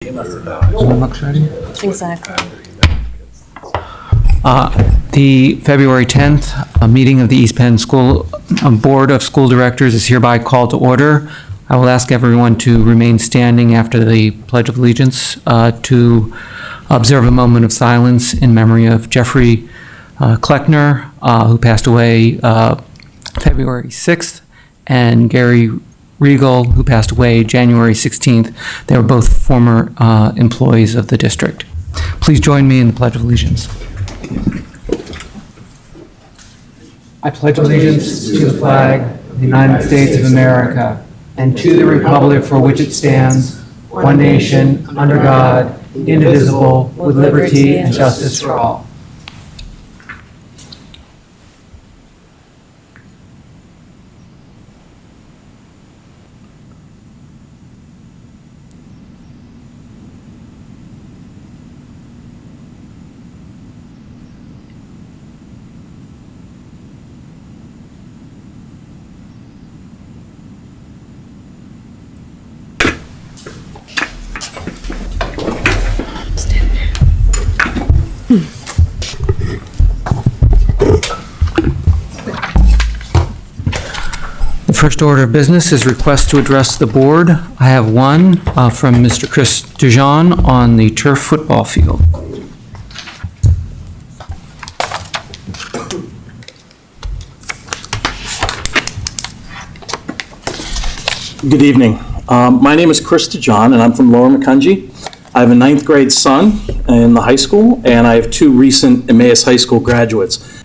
Looks ready. Exactly. The February 10th meeting of the East Penn School Board of School Directors is hereby called to order. I will ask everyone to remain standing after the Pledge of Allegiance to observe a moment of silence in memory of Jeffrey Kleckner, who passed away February 6th, and Gary Regal, who passed away January 16th. They were both former employees of the district. Please join me in the Pledge of Allegiance. I pledge allegiance to the flag of the United States of America and to the republic for which it stands, one nation, under God, indivisible, with liberty and justice for all. The first order of business is request to address the board. I have one from Mr. Chris Dijon on the turf football field. Good evening. My name is Chris Dijon, and I'm from Lower Macungie. I have a 9th grade son in the high school, and I have 2 recent Emmaus High School graduates.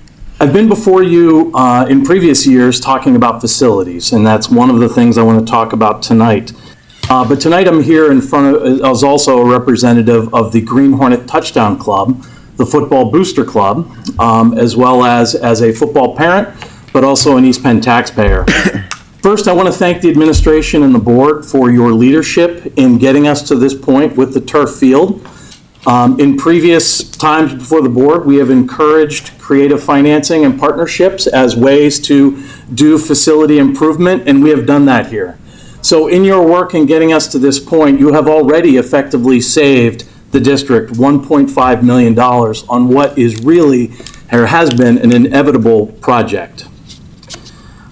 I've been before you in previous years talking about facilities, and that's one of the things I want to talk about tonight. But tonight I'm here in front of, as also a representative of the Green Hornet Touchdown Club, the Football Booster Club, as well as a football parent, but also an East Penn taxpayer. First, I want to thank the administration and the board for your leadership in getting us to this point with the turf field. In previous times before the board, we have encouraged creative financing and partnerships as ways to do facility improvement, and we have done that here. So in your work in getting us to this point, you have already effectively saved the district $1.5 million on what is really, or has been, an inevitable project.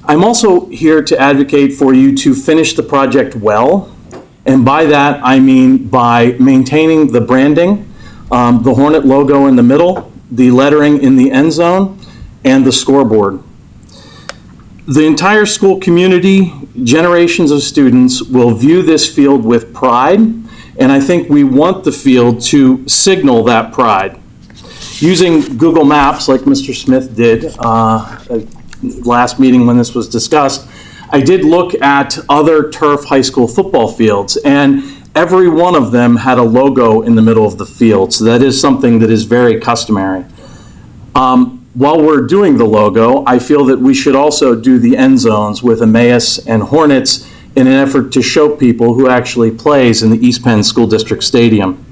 I'm also here to advocate for you to finish the project well, and by that I mean by maintaining the branding, the Hornet logo in the middle, the lettering in the end zone, and the scoreboard. The entire school community, generations of students, will view this field with pride, and I think we want the field to signal that pride. Using Google Maps, like Mr. Smith did last meeting when this was discussed, I did look at other turf high school football fields, and every one of them had a logo in the middle of the field, so that is something that is very customary. While we're doing the logo, I feel that we should also do the end zones with Emmaus and Hornets in an effort to show people who actually plays in the East Penn School District Stadium.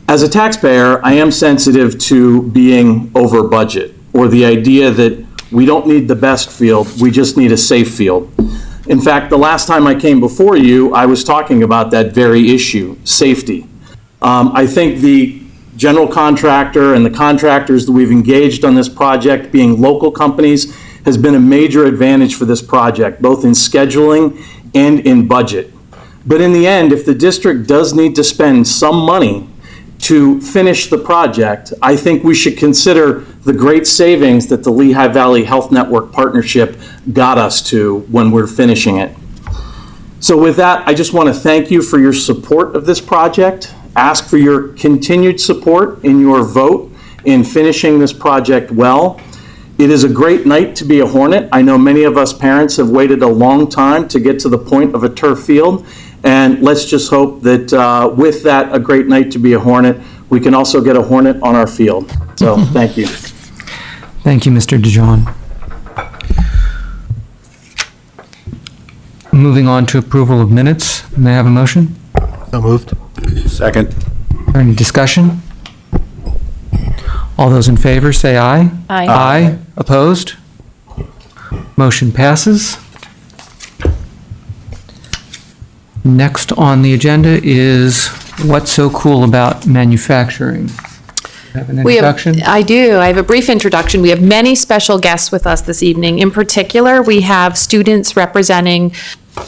As a taxpayer, I am sensitive to being over budget, or the idea that we don't need the best field, we just need a safe field. In fact, the last time I came before you, I was talking about that very issue, safety. I think the general contractor and the contractors that we've engaged on this project, being local companies, has been a major advantage for this project, both in scheduling and in budget. But in the end, if the district does need to spend some money to finish the project, I think we should consider the great savings that the Lehigh Valley Health Network partnership got us to when we're finishing it. So with that, I just want to thank you for your support of this project, ask for your continued support in your vote in finishing this project well. It is a great night to be a Hornet. I know many of us parents have waited a long time to get to the point of a turf field, and let's just hope that with that, a great night to be a Hornet, we can also get a Hornet on our field. So thank you. Thank you, Mr. Dijon. Moving on to approval of minutes. May I have a motion? So moved. Second. Is there any discussion? All those in favor say aye. Aye. Aye. Opposed? Motion passes. Next on the agenda is What's so cool about manufacturing? Have an introduction? I do. I have a brief introduction. We have many special guests with us this evening. In particular, we have students representing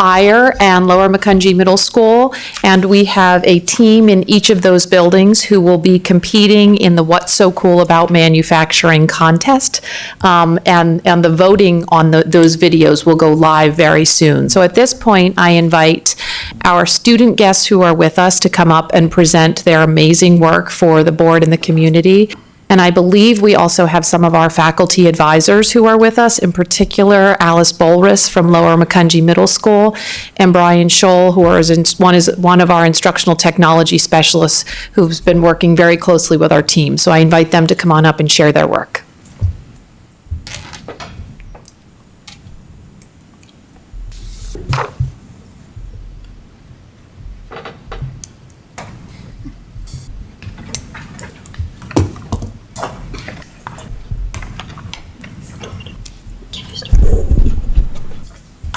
Ayer and Lower Macungie Middle School, and we have a team in each of those buildings who will be competing in the What's So Cool About Manufacturing contest, and the voting on those videos will go live very soon. So at this point, I invite our student guests who are with us to come up and present their amazing work for the board and the community. And I believe we also have some of our faculty advisors who are with us, in particular Alice Bolris from Lower Macungie Middle School and Brian Scholl, who is one of our instructional technology specialists who's been working very closely with our team. So I invite them to come on up and share their work.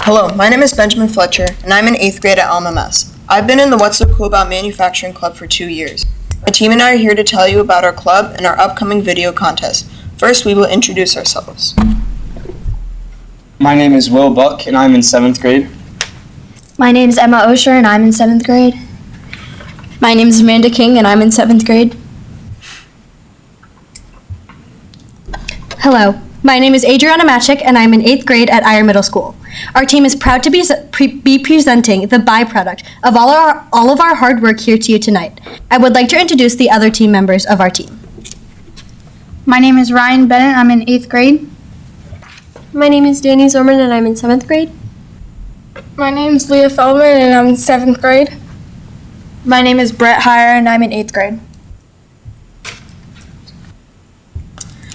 Hello, my name is Benjamin Fletcher, and I'm in 8th grade at Alma Mess. I've been in the What's So Cool About Manufacturing Club for 2 years. My team and I are here to tell you about our club and our upcoming video contest. First, we will introduce ourselves. My name is Will Buck, and I'm in 7th grade. My name is Emma Osher, and I'm in 7th grade. My name is Amanda King, and I'm in 7th grade. Hello, my name is Adriana Machik, and I'm in 8th grade at Ayer Middle School. Our team is proud to be presenting the byproduct of all of our hard work here to you tonight. I would like to introduce the other team members of our team. My name is Ryan Bennett, I'm in 8th grade. My name is Danny Zorman, and I'm in 7th grade. My name is Leah Feldman, and I'm in 7th grade. My name is Brett Heyer, and I'm in 8th grade.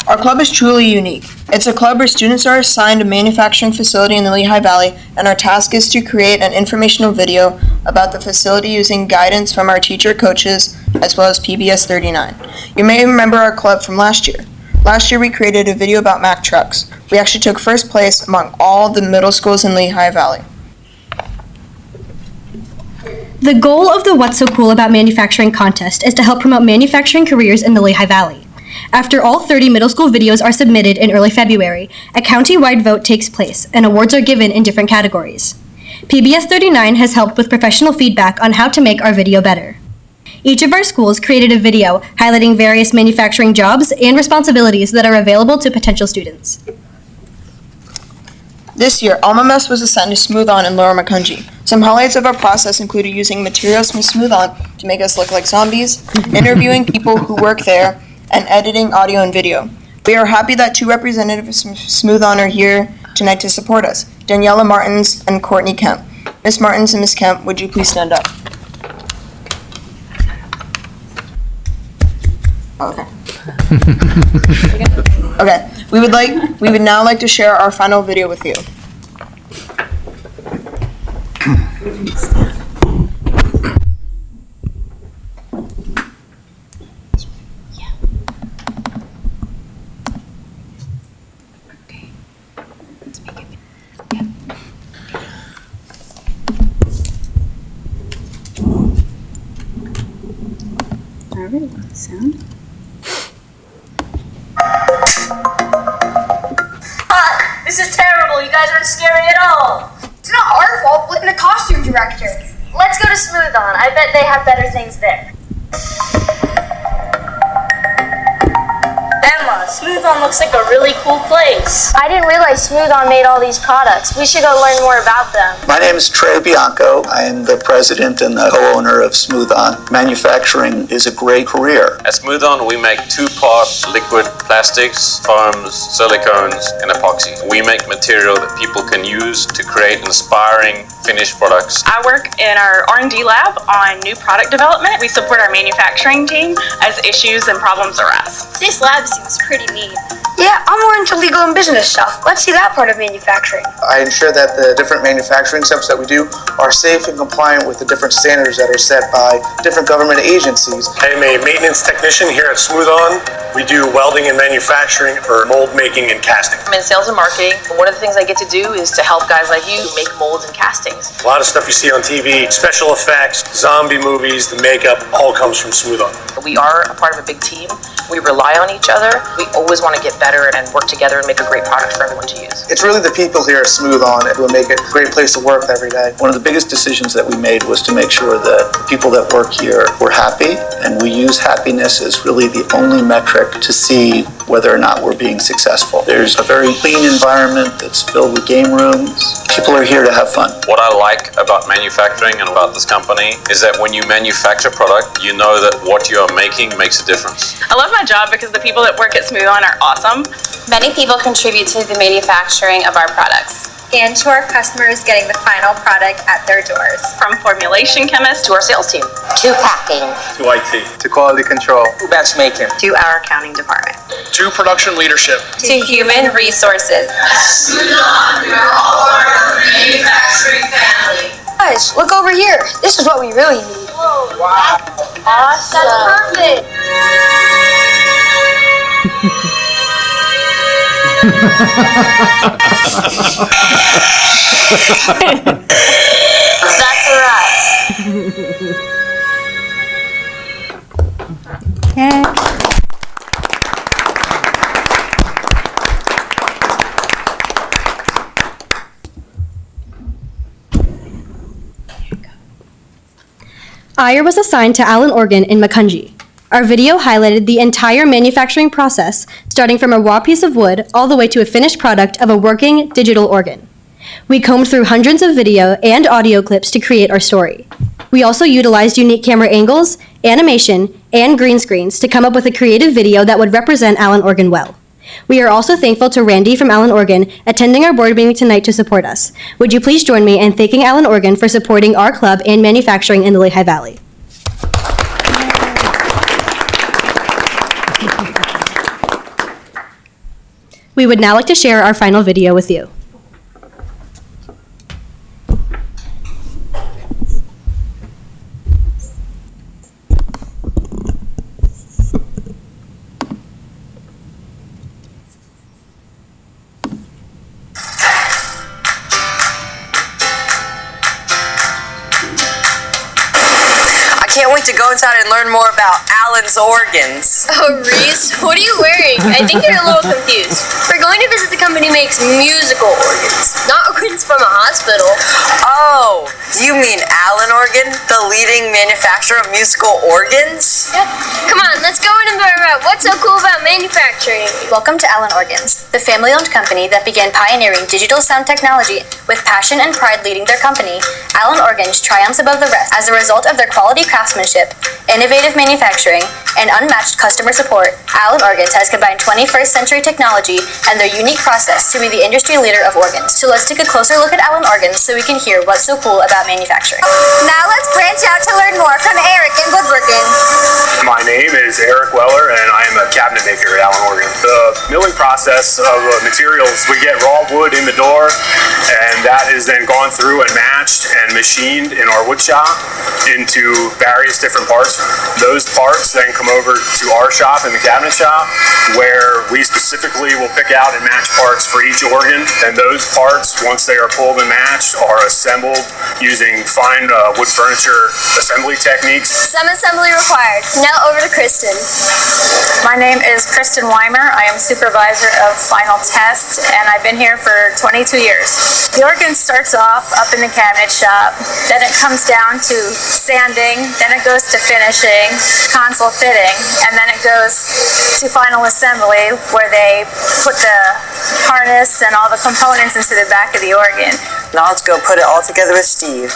Our club is truly unique. It's a club where students are assigned a manufacturing facility in the Lehigh Valley, and our task is to create an informational video about the facility using guidance from our teacher coaches, as well as PBS 39. You may remember our club from last year. Last year we created a video about Mack trucks. We actually took first place among all the middle schools in Lehigh Valley. The goal of the What's So Cool About Manufacturing contest is to help promote manufacturing careers in the Lehigh Valley. After all 30 middle school videos are submitted in early February, a county-wide vote takes place, and awards are given in different categories. PBS 39 has helped with professional feedback on how to make our video better. Each of our schools created a video highlighting various manufacturing jobs and responsibilities that are available to potential students. This year, Alma Mess was assigned to Smooth On in Lower Macungie. Some highlights of our process included using materials from Smooth On to make us look like zombies, interviewing people who work there, and editing audio and video. We are happy that 2 representatives from Smooth On are here tonight to support us, Daniela Martins and Courtney Kemp. Ms. Martins and Ms. Kemp, would you please stand up? Okay. Okay, we would now like to share our final video with you. Sound? This is terrible. You guys aren't scary at all. It's not our fault, but the costume director. Let's go to Smooth On. I bet they have better things there. Emma, Smooth On looks like a really cool place. I didn't realize Smooth On made all these products. We should go learn more about them. My name is Trey Bianco. I am the president and the co-owner of Smooth On. Manufacturing is a great career. At Smooth On, we make 2-part liquid plastics, foams, silicones, and epoxy. We make material that people can use to create inspiring finished products. I work in our R&D lab on new product development. We support our manufacturing team as issues and problems arise. This lab seems pretty neat. Yeah, I'm more into legal and business stuff. Let's see that part of manufacturing. I ensure that the different manufacturing steps that we do are safe and compliant with the different standards that are set by different government agencies. I'm a maintenance technician here at Smooth On. We do welding and manufacturing for mold making and casting. I'm in sales and marketing. One of the things I get to do is to help guys like you make molds and castings. A lot of stuff you see on TV, special effects, zombie movies, the makeup, all comes from Smooth On. We are a part of a big team. We rely on each other. We always want to get better and work together and make a great product for everyone to use. It's really the people here at Smooth On who make it a great place to work every day. One of the biggest decisions that we made was to make sure that the people that work here were happy, and we use happiness as really the only metric to see whether or not we're being successful. There's a very clean environment that's filled with game rooms. People are here to have fun. What I like about manufacturing and about this company is that when you manufacture product, you know that what you are making makes a difference. I love my job because the people that work at Smooth On are awesome. Many people contribute to the manufacturing of our products and to our customers getting the final product at their doors. From formulation chemists to our sales team. To packing. To IT. To quality control. To batch making. To our accounting department. To production leadership. To human resources. Smooth On, you're all part of the manufacturing family. Guys, look over here. This is what we really need. Whoa, wow. Awesome. That's perfect. That's a wrap. Ire was assigned to Allen Organ in Macungie. Our video highlighted the entire manufacturing process, starting from a raw piece of wood all the way to a finished product of a working digital organ. We combed through hundreds of video and audio clips to create our story. We also utilized unique camera angles, animation, and green screens to come up with a creative video that would represent Allen Organ well. We are also thankful to Randy from Allen Organ attending our board meeting tonight to support us. Would you please join me in thanking Allen Organ for supporting our club and manufacturing in the Lehigh Valley? We would now like to share our final video with you. I can't wait to go inside and learn more about Allen's organs. Oh, Reese, what are you wearing? I think you're a little confused. We're going to visit the company that makes musical organs, not organs from a hospital. Oh, you mean Allen Organ, the leading manufacturer of musical organs? Yep. Come on, let's go in and learn about what's so cool about manufacturing. Welcome to Allen Organs, the family-owned company that began pioneering digital sound technology with passion and pride leading their company. Allen Organs triumphs above the rest as a result of their quality craftsmanship, innovative manufacturing, and unmatched customer support. Allen Organs has combined 21st century technology and their unique process to be the industry leader of organs. So let's take a closer look at Allen Organs so we can hear what's so cool about manufacturing. Now let's branch out to learn more from Eric in Woodworking. My name is Eric Weller, and I am a cabinet maker at Allen Organ. The milling process of materials, we get raw wood in the door, and that is then gone through and matched and machined in our wood shop into various different parts. Those parts then come over to our shop in the cabinet shop, where we specifically will pick out and match parts for each organ. And those parts, once they are pulled and matched, are assembled using fine wood furniture assembly techniques. Some assembly required. Now over to Kristen. My name is Kristen Weimer. I am supervisor of final test, and I've been here for 22 years. The organ starts off up in the cabinet shop, then it comes down to sanding, then it goes to finishing, console fitting, and then it goes to final assembly where they put the harness and all the components into the back of the organ. Now let's go put it all together with Steve.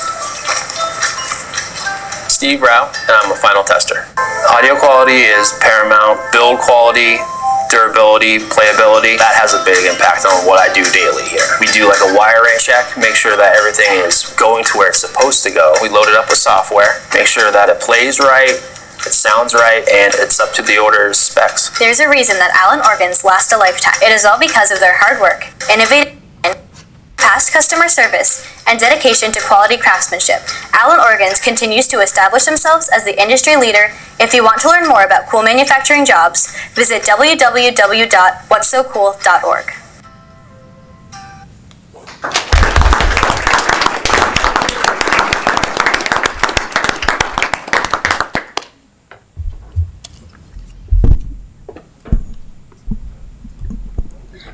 Steve Rao, and I'm a final tester. Audio quality is paramount. Build quality, durability, playability, that has a big impact on what I do daily here. We do like a wiring check, make sure that everything is going to where it's supposed to go. We load it up with software, make sure that it plays right, it sounds right, and it's up to the order's specs. There's a reason that Allen organs last a lifetime. It is all because of their hard work, innovative, past customer service, and dedication to quality craftsmanship. Allen Organs continues to establish themselves as the industry leader. If you want to learn more about cool manufacturing jobs, visit www.whatsocool.org.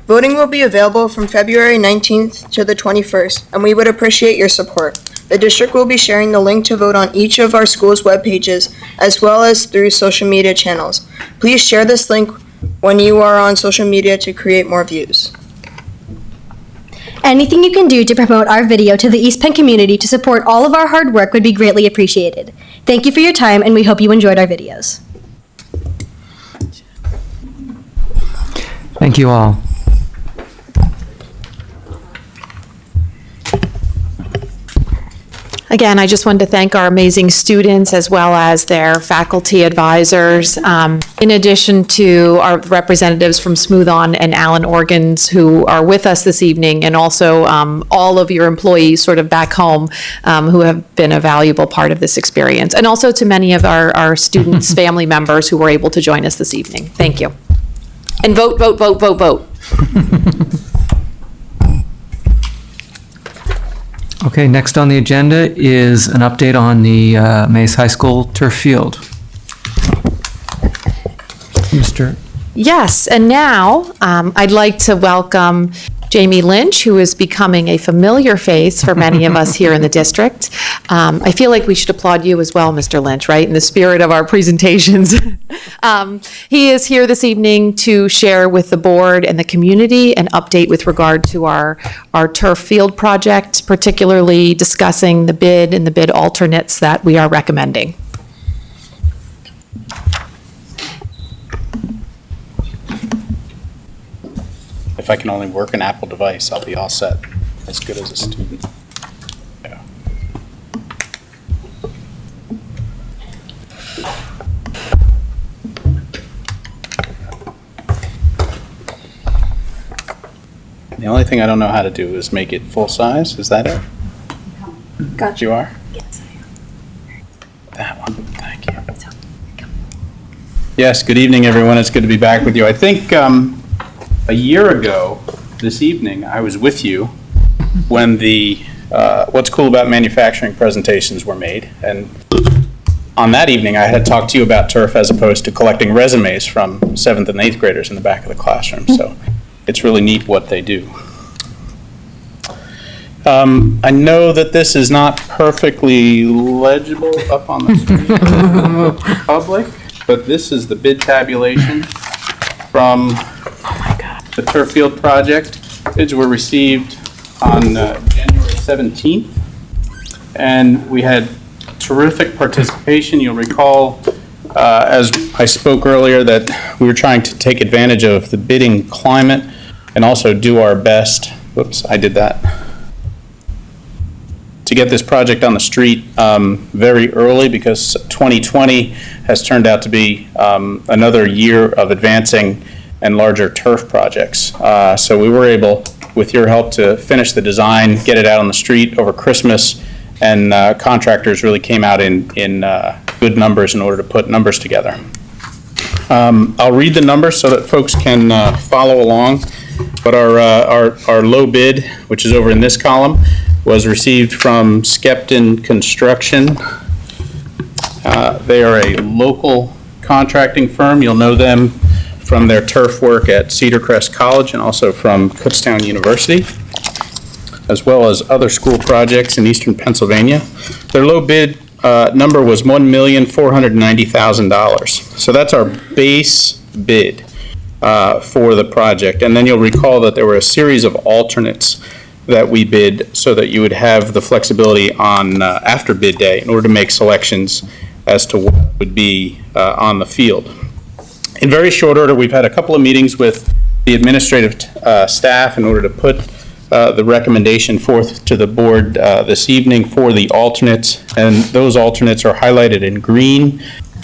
Voting will be available from February 19th to the 21st, and we would appreciate your support. The district will be sharing the link to vote on each of our school's web pages, as well as through social media channels. Please share this link when you are on social media to create more views. Anything you can do to promote our video to the East Penn community to support all of our hard work would be greatly appreciated. Thank you for your time, and we hope you enjoyed our videos. Thank you all. Again, I just wanted to thank our amazing students as well as their faculty advisors, in addition to our representatives from Smooth On and Allen Organs who are with us this evening, and also all of your employees sort of back home who have been a valuable part of this experience, and also to many of our students' family members who were able to join us this evening. Thank you. And vote, vote, vote, vote, vote. Okay, next on the agenda is an update on the Mays High School turf field. Mr. Yes, and now I'd like to welcome Jamie Lynch, who is becoming a familiar face for many of us here in the district. I feel like we should applaud you as well, Mr. Lynch, right, in the spirit of our presentations. He is here this evening to share with the board and the community an update with regard to our turf field project, particularly discussing the bid and the bid alternates that we are recommending. If I can only work an Apple device, I'll be all set, as good as a student. Yeah. The only thing I don't know how to do is make it full size. Is that it? Gotcha. You are? Yes, I am. That one, thank you. Yes, good evening, everyone. It's good to be back with you. I think a year ago this evening, I was with you when the What's Cool About Manufacturing presentations were made. And on that evening, I had talked to you about turf as opposed to collecting resumes from 7th and 8th graders in the back of the classroom. So it's really neat what they do. I know that this is not perfectly legible up on the screen for the public, but this is the bid tabulation from the turf field project. Bids were received on January 17th, and we had terrific participation. You'll recall, as I spoke earlier, that we were trying to take advantage of the bidding climate and also do our best. Whoops, I did that. To get this project on the street very early, because 2020 has turned out to be another year of advancing and larger turf projects. So we were able, with your help, to finish the design, get it out on the street over Christmas, and contractors really came out in good numbers in order to put numbers together. I'll read the numbers so that folks can follow along, but our low bid, which is over in this column, was received from Skepton Construction. They are a local contracting firm. You'll know them from their turf work at Cedar Crest College and also from Kutztown University, as well as other school projects in eastern Pennsylvania. Their low bid number was $1,490,000. So that's our base bid for the project. And then you'll recall that there were a series of alternates that we bid so that you would have the flexibility on after bid day in order to make selections as to what would be on the field. In very short order, we've had a couple of meetings with the administrative staff in order to put the recommendation forth to the board this evening for the alternates, and those alternates are highlighted in green.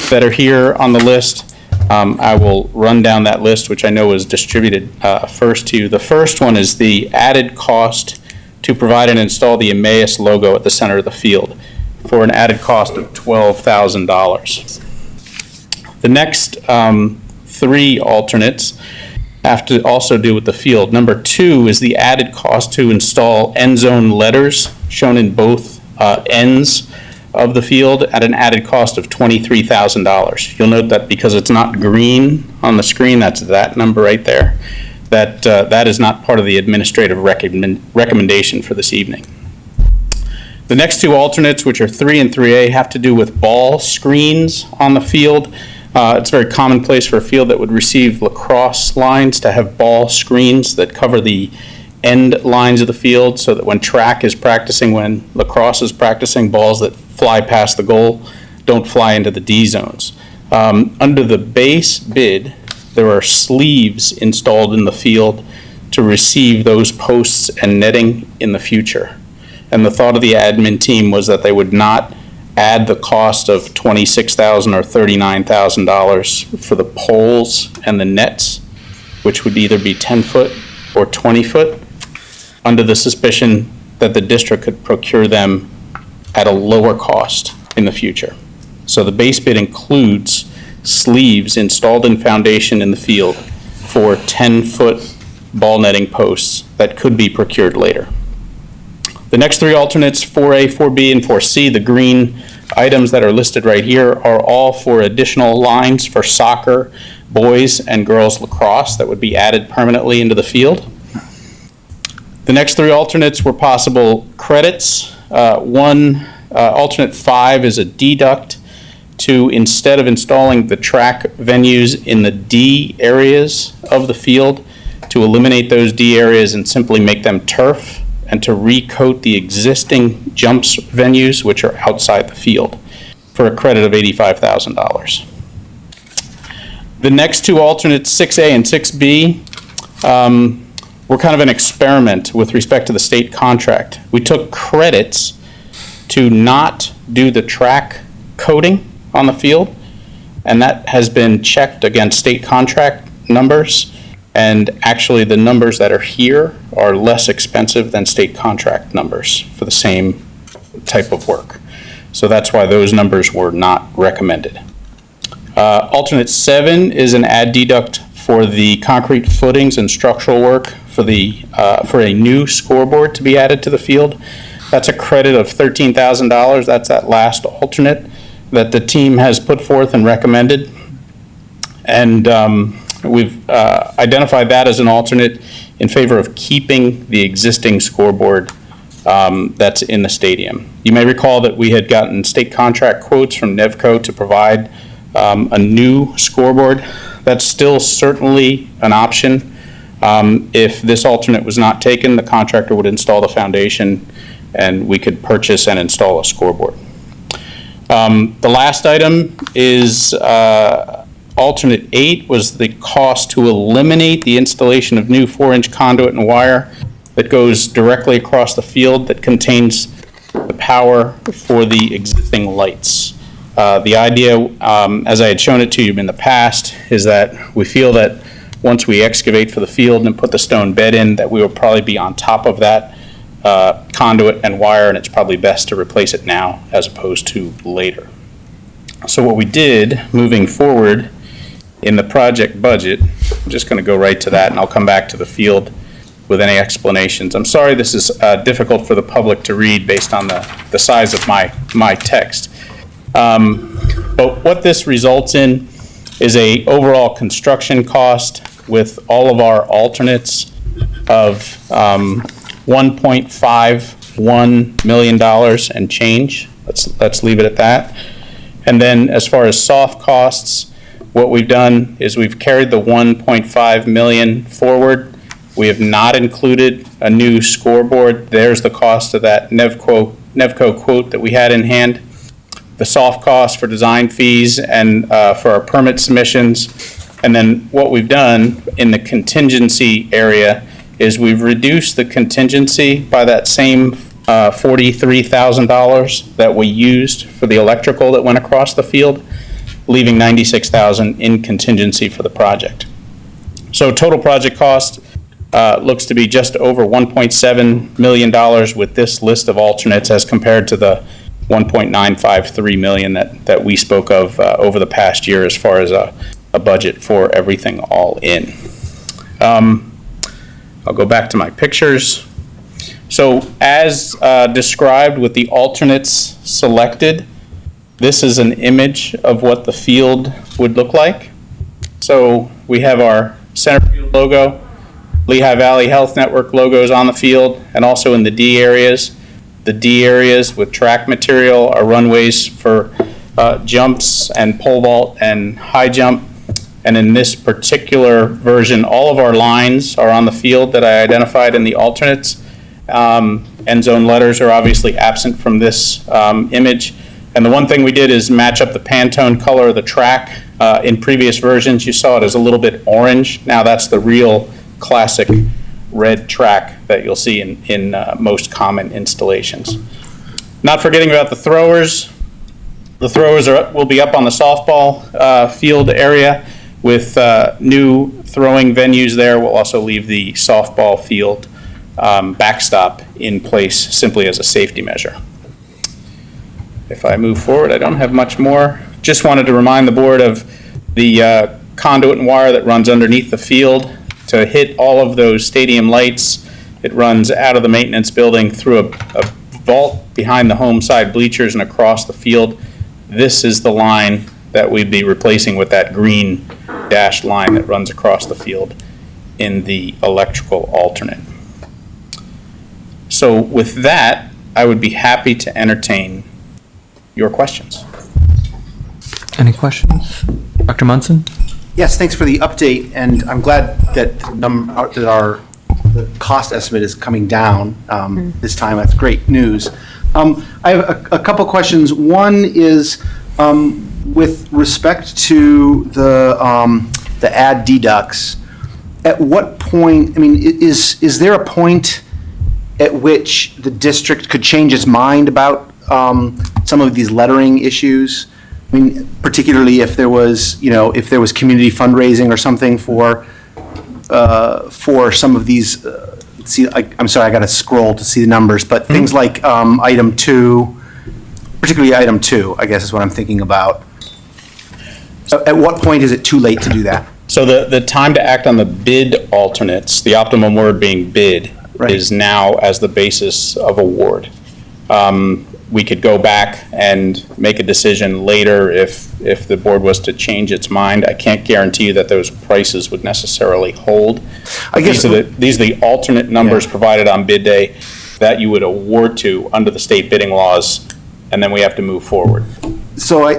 that are here on the list. I will run down that list, which I know was distributed first to you. The first one is the added cost to provide and install the Emmaus logo at the center of the field for an added cost of $12,000. The next three alternates have to also do with the field. Number 2 is the added cost to install end zone letters shown in both ends of the field at an added cost of $23,000. You'll note that because it's not green on the screen, that's that number right there, that is not part of the administrative recommendation for this evening. The next two alternates, which are 3 and 3A, have to do with ball screens on the field. It's very commonplace for a field that would receive lacrosse lines to have ball screens that cover the end lines of the field so that when track is practicing, when lacrosse is practicing, balls that fly past the goal don't fly into the D zones. Under the base bid, there are sleeves installed in the field to receive those posts and netting in the future. And the thought of the admin team was that they would not add the cost of $26,000 or $39,000 for the poles and the nets, which would either be 10-foot or 20-foot, under the suspicion that the district could procure them at a lower cost in the future. So the base bid includes sleeves installed in foundation in the field for 10-foot ball netting posts that could be procured later. The next three alternates, 4A, 4B, and 4C, the green items that are listed right here, are all for additional lines for soccer, boys and girls lacrosse that would be added permanently into the field. The next three alternates were possible credits. Alternate 5 is a deduct to, instead of installing the track venues in the D areas of the field, to eliminate those D areas and simply make them turf, and to recoat the existing jumps venues, which are outside the field, for a credit of $85,000. The next two alternates, 6A and 6B, were kind of an experiment with respect to the state contract. We took credits to not do the track coating on the field, and that has been checked against state contract numbers. And actually, the numbers that are here are less expensive than state contract numbers for the same type of work. So that's why those numbers were not recommended. Alternate 7 is an add deduct for the concrete footings and structural work for a new scoreboard to be added to the field. That's a credit of $13,000. That's that last alternate that the team has put forth and recommended. And we've identified that as an alternate in favor of keeping the existing scoreboard that's in the stadium. You may recall that we had gotten state contract quotes from Nevco to provide a new scoreboard. That's still certainly an option. If this alternate was not taken, the contractor would install the foundation and we could purchase and install a scoreboard. The last item is alternate 8 was the cost to eliminate the installation of new 4-inch conduit and wire that goes directly across the field that contains the power for the existing lights. The idea, as I had shown it to you in the past, is that we feel that once we excavate for the field and put the stone bed in, that we will probably be on top of that conduit and wire, and it's probably best to replace it now as opposed to later. So what we did moving forward in the project budget, I'm just going to go right to that, and I'll come back to the field with any explanations. I'm sorry this is difficult for the public to read based on the size of my text. But what this results in is a overall construction cost with all of our alternates of $1.51 million and change. Let's leave it at that. And then as far as soft costs, what we've done is we've carried the 1.5 million forward. We have not included a new scoreboard. There's the cost of that Nevco quote that we had in hand. The soft costs for design fees and for our permit submissions. And then what we've done in the contingency area is we've reduced the contingency by that same $43,000 that we used for the electrical that went across the field. leaving $96,000 in contingency for the project. So total project cost looks to be just over $1.7 million with this list of alternates as compared to the $1.953 million that we spoke of over the past year as far as a budget for everything all in. I'll go back to my pictures. So as described with the alternates selected, this is an image of what the field would look like. So we have our center field logo, Lehigh Valley Health Network logos on the field, and also in the D areas. The D areas with track material are runways for jumps and pole vault and high jump. And in this particular version, all of our lines are on the field that I identified in the alternates. End zone letters are obviously absent from this image. And the one thing we did is match up the Pantone color of the track. In previous versions, you saw it as a little bit orange. Now that's the real classic red track that you'll see in most common installations. Not forgetting about the throwers. The throwers will be up on the softball field area with new throwing venues there. We'll also leave the softball field backstop in place simply as a safety measure. If I move forward, I don't have much more. Just wanted to remind the board of the conduit and wire that runs underneath the field to hit all of those stadium lights. It runs out of the maintenance building through a vault behind the home side bleachers and across the field. This is the line that we'd be replacing with that green dashed line that runs across the field in the electrical alternate. So with that, I would be happy to entertain your questions. Any questions? Dr. Munson? Yes, thanks for the update, and I'm glad that the cost estimate is coming down this time. That's great news. I have a couple questions. One is with respect to the ad deducts. At what point? I mean, is there a point at which the district could change its mind about some of these lettering issues? I mean, particularly if there was community fundraising or something for some of these. I'm sorry, I got to scroll to see the numbers, but things like item 2, particularly item 2, I guess is what I'm thinking about. So at what point is it too late to do that? So the time to act on the bid alternates, the optimum word being bid, right, is now as the basis of award. We could go back and make a decision later if the board was to change its mind. I can't guarantee you that those prices would necessarily hold. I guess these are the alternate numbers provided on bid day that you would award to under the state bidding laws, and then we have to move forward. So I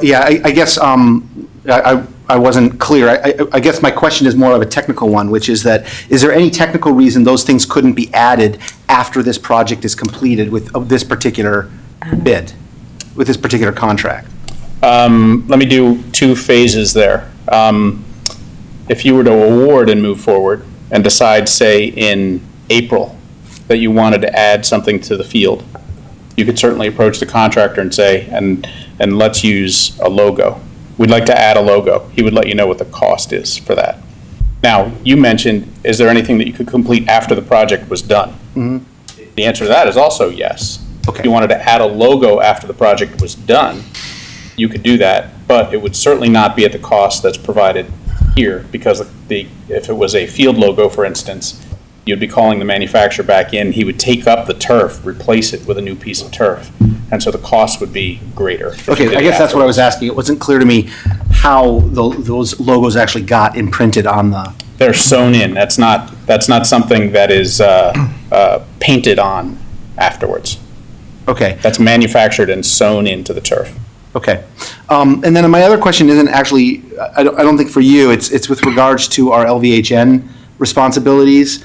guess I wasn't clear. I guess my question is more of a technical one, which is that, is there any technical reason those things couldn't be added after this project is completed with this particular bid, with this particular contract? Let me do 2 phases there. If you were to award and move forward and decide, say, in April that you wanted to add something to the field, you could certainly approach the contractor and say, and let's use a logo. We'd like to add a logo. He would let you know what the cost is for that. Now, you mentioned, is there anything that you could complete after the project was done? Mm-hmm. The answer to that is also yes. Okay. If you wanted to add a logo after the project was done, you could do that, but it would certainly not be at the cost that's provided here, because if it was a field logo, for instance, you'd be calling the manufacturer back in. He would take up the turf, replace it with a new piece of turf, and so the cost would be greater. Okay, I guess that's what I was asking. It wasn't clear to me how those logos actually got imprinted on the. They're sewn in. That's not something that is painted on afterwards. Okay. That's manufactured and sewn into the turf. Okay. And then my other question isn't actually, I don't think for you, it's with regards to our LVHN responsibilities.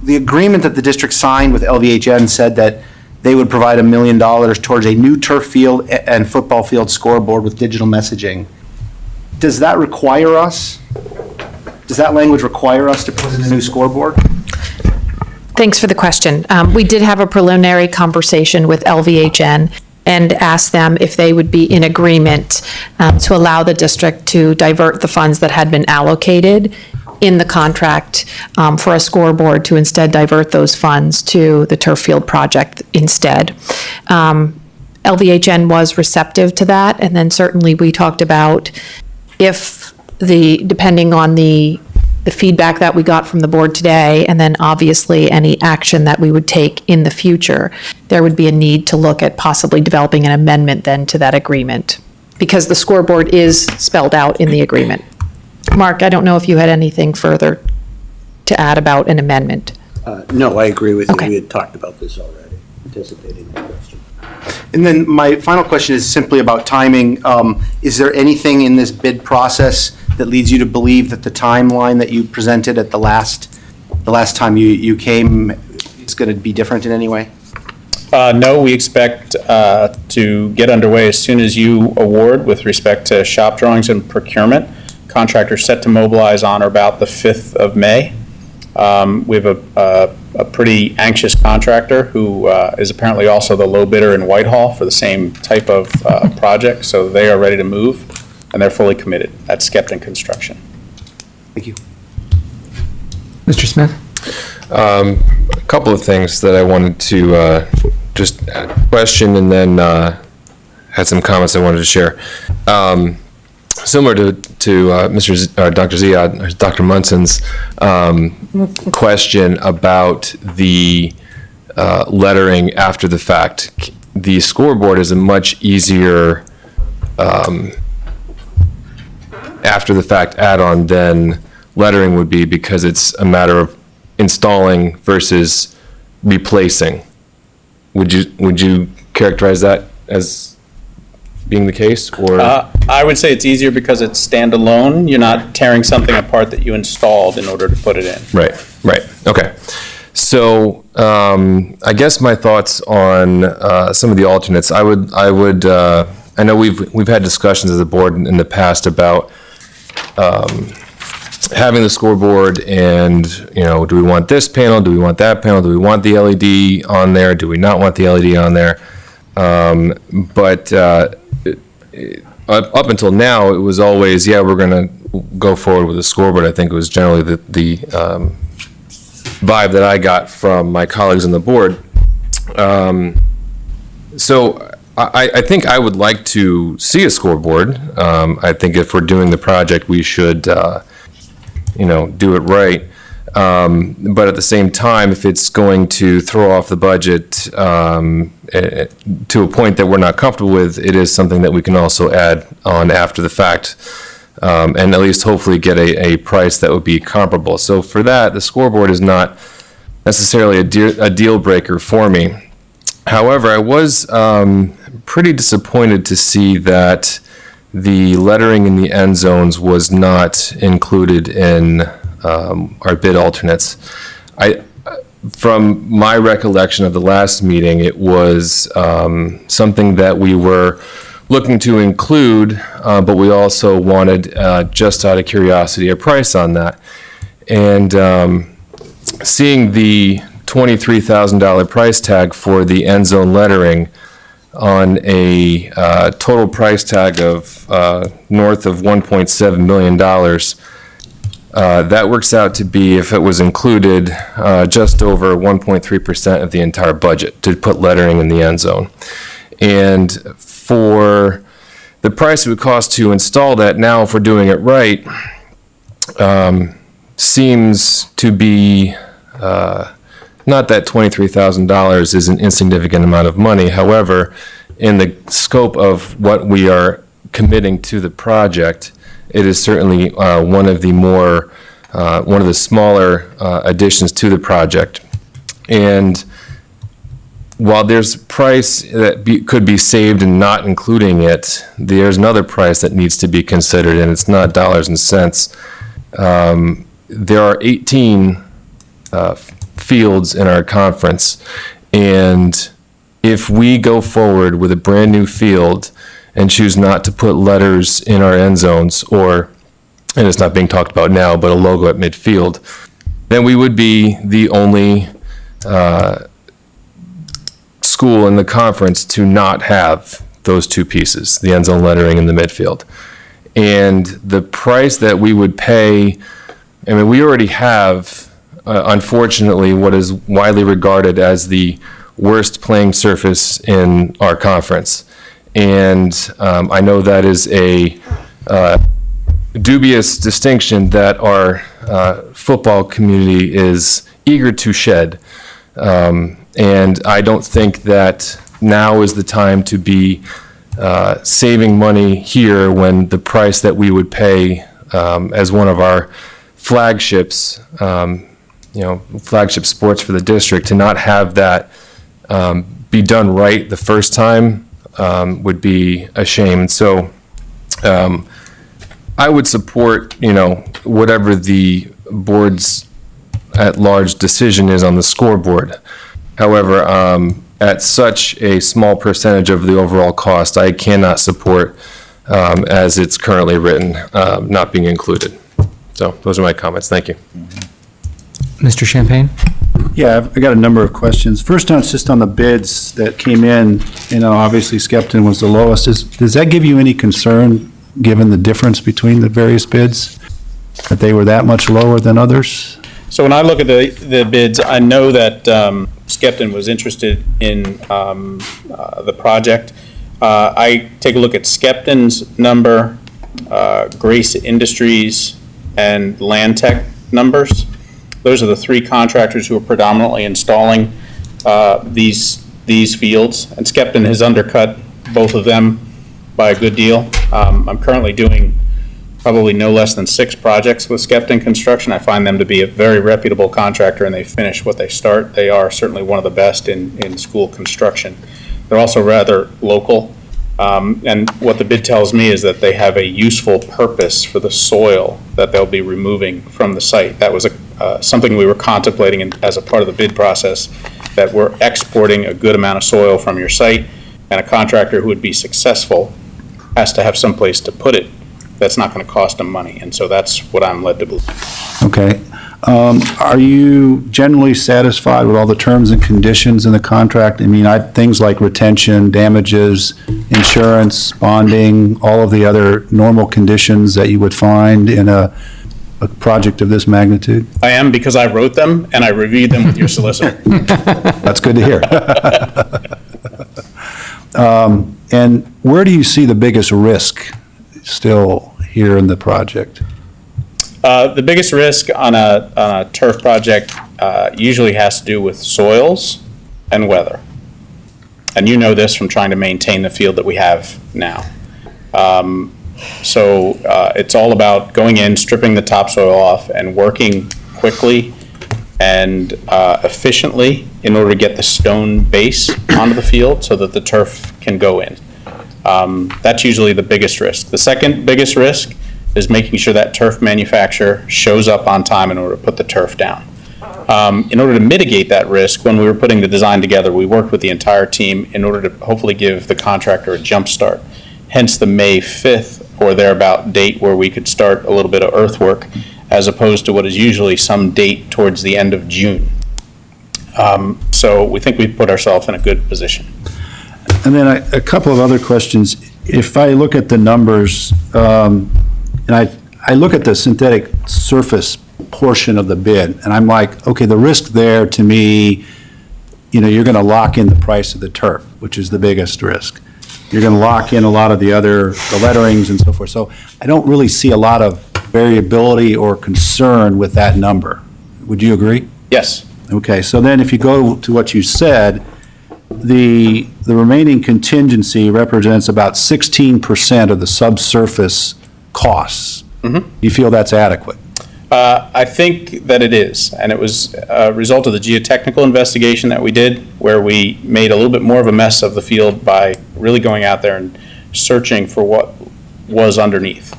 The agreement that the district signed with LVHN said that they would provide $1 million towards a new turf field and football field scoreboard with digital messaging. Does that require us? Does that language require us to put in a new scoreboard? Thanks for the question. We did have a preliminary conversation with LVHN, and asked them if they would be in agreement to allow the district to divert the funds that had been allocated in the contract for a scoreboard, to instead divert those funds to the turf field project instead. LVHN was receptive to that, and then certainly we talked about if depending on the feedback that we got from the board today, and then obviously any action that we would take in the future, there would be a need to look at possibly developing an amendment then to that agreement, because the scoreboard is spelled out in the agreement. Mark, I don't know if you had anything further to add about an amendment. No, I agree with you. Okay. We had talked about this already, anticipating the question. And then my final question is simply about timing. Is there anything in this bid process that leads you to believe that the timeline that you presented at the last time you came is going to be different in any way? No, we expect to get underway as soon as you award with respect to shop drawings and procurement. Contractors set to mobilize on or about the 5th of May. We have a pretty anxious contractor who is apparently also the low bidder in Whitehall for the same type of project, so they are ready to move, and they're fully committed. That's Skepton Construction. Thank you. Mr. Smith? A couple of things that I wanted to just question, and then had some comments I wanted to share. Similar to Dr. Ziad, Dr. Munson's question about the lettering after the fact. The scoreboard is a much easier after the fact add-on than lettering would be, because it's a matter of installing versus replacing. Would you characterize that as being the case, or? I would say it's easier because it's standalone. You're not tearing something apart that you installed in order to put it in. Right, okay. So, I guess my thoughts on some of the alternates, I know we've had discussions as a board in the past about having the scoreboard, and, do we want this panel, do we want that panel, do we want the LED on there, do we not want the LED on there? But up until now, it was always, we're going to go forward with the scoreboard. I think it was generally the vibe that I got from my colleagues on the board. So I think I would like to see a scoreboard. I think if we're doing the project, we should, do it right. But at the same time, if it's going to throw off the budget to a point that we're not comfortable with, it is something that we can also add on after the fact, and at least hopefully get a price that would be comparable. So for that, the scoreboard is not necessarily a deal breaker for me. However, I was pretty disappointed to see that the lettering in the end zones was not included in our bid alternates. From my recollection of the last meeting, it was something that we were looking to include, but we also wanted, just out of curiosity, a price on that. And seeing the $23,000 price tag for the end zone lettering on a total price tag of north of $1.7 million, that works out to be, if it was included, just over 1.3% of the entire budget to put lettering in the end zone. And for the price it would cost to install that now, if we're doing it right, seems to be not that $23,000 is an insignificant amount of money. However, in the scope of what we are committing to the project, it is certainly one of the smaller additions to the project. And while there's price that could be saved in not including it, there's another price that needs to be considered, and it's not dollars and cents. There are 18 fields in our conference, and if we go forward with a brand new field and choose not to put letters in our end zones, and it's not being talked about now, but a logo at midfield, then we would be the only school in the conference to not have those two pieces, the end zone lettering and the midfield. And the price that we would pay, I mean, we already have, unfortunately, what is widely regarded as the worst playing surface in our conference. And I know that is a dubious distinction that our football community is eager to shed. And I don't think that now is the time to be saving money here when the price that we would pay as one of our flagships, flagship sports for the district, to not have that be done right the first time would be a shame. And so I would support, whatever the board's at-large decision is on the scoreboard. However, at such a small percentage of the overall cost, I cannot support, as it's currently written, not being included. So those are my comments. Thank you. Mr. Champagne? Yeah, I got a number of questions. First one is just on the bids that came in. Obviously Skepton was the lowest. Does that give you any concern, given the difference between the various bids, that they were that much lower than others? So when I look at the bids, I know that Skepton was interested in the project. I take a look at Skepton's number, Grace Industries, and Land Tech numbers. Those are the three contractors who are predominantly installing these fields, and Skepton has undercut both of them by a good deal. I'm currently doing probably no less than 6 projects with Skepton Construction. I find them to be a very reputable contractor, and they finish what they start. They are certainly one of the best in school construction. They're also rather local, and what the bid tells me is that they have a useful purpose for the soil that they'll be removing from the site. That was something we were contemplating as a part of the bid process, that we're exporting a good amount of soil from your site, and a contractor who would be successful has to have some place to put it that's not going to cost them money, and so that's what I'm led to believe. Okay. Are you generally satisfied with all the terms and conditions in the contract? I mean, things like retention, damages, insurance, bonding, all of the other normal conditions that you would find in a project of this magnitude? I am, because I wrote them and I reviewed them with your solicitor. That's good to hear. And where do you see the biggest risk still here in the project? The biggest risk on a turf project usually has to do with soils and weather. And you know this from trying to maintain the field that we have now. So it's all about going in, stripping the topsoil off, and working quickly and efficiently in order to get the stone base onto the field so that the turf can go in. That's usually the biggest risk. The second biggest risk is making sure that turf manufacturer shows up on time in order to put the turf down. In order to mitigate that risk, when we were putting the design together, we worked with the entire team in order to hopefully give the contractor a jump start. Hence the May 5th or thereabout date where we could start a little bit of earthwork, as opposed to what is usually some date towards the end of June. So we think we've put ourselves in a good position. And then a couple of other questions. If I look at the numbers, and I look at the synthetic surface portion of the bid, and I'm like, okay, the risk there to me, you're going to lock in the price of the turf, which is the biggest risk. You're going to lock in a lot of the letterings and so forth. So I don't really see a lot of variability or concern with that number. Would you agree? Yes. Okay, so then if you go to what you said, the remaining contingency represents about 16% of the subsurface costs. Mm-hmm. You feel that's adequate? I think that it is, and it was a result of the geotechnical investigation that we did, where we made a little bit more of a mess of the field by really going out there and searching for what was underneath.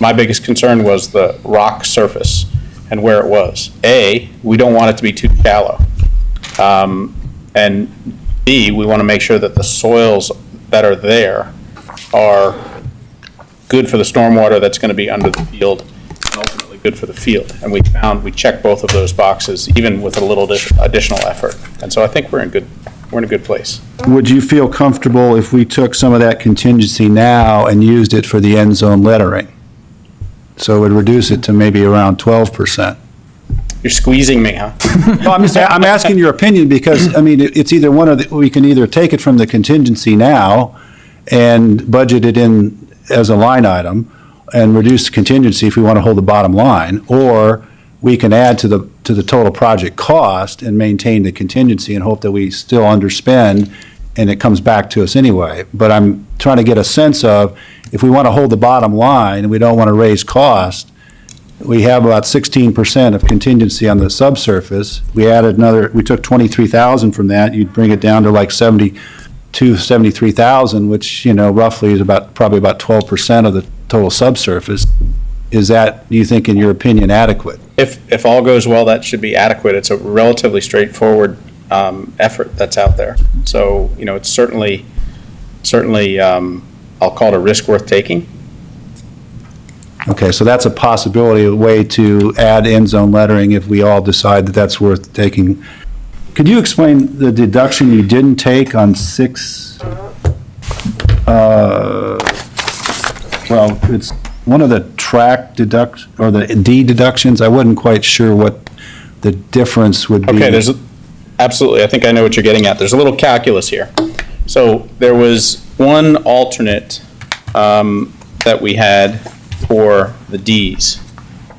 My biggest concern was the rock surface and where it was. A, we don't want it to be too shallow, and B, we want to make sure that the soils that are there are good for the stormwater that's going to be under the field, and ultimately good for the field. And we checked both of those boxes, even with a little additional effort. And so I think we're in good We're in a good place. Would you feel comfortable if we took some of that contingency now and used it for the end zone lettering? So it would reduce it to maybe around 12%. You're squeezing me, huh? No, I'm asking your opinion because, I mean, it's either one of the, we can either take it from the contingency now and budget it in as a line item and reduce the contingency if we want to hold the bottom line, or we can add to the total project cost and maintain the contingency and hope that we still underspend and it comes back to us anyway. But I'm trying to get a sense of, if we want to hold the bottom line and we don't want to raise cost, we have about 16% of contingency on the subsurface. We added we took 23,000 from that, you'd bring it down to like 73,000, which, roughly is probably about 12% of the total subsurface. Is that, do you think, in your opinion, adequate? If all goes well, that should be adequate. It's a relatively straightforward effort that's out there. So, it's certainly, I'll call it a risk worth taking. Okay, so that's a possibility, a way to add end zone lettering if we all decide that that's worth taking. Could you explain the deduction you didn't take on it's one of the track or the D deductions? I wasn't quite sure what the difference would be. Okay, absolutely, I think I know what you're getting at. There's a little calculus here. So there was one alternate that we had for the Ds,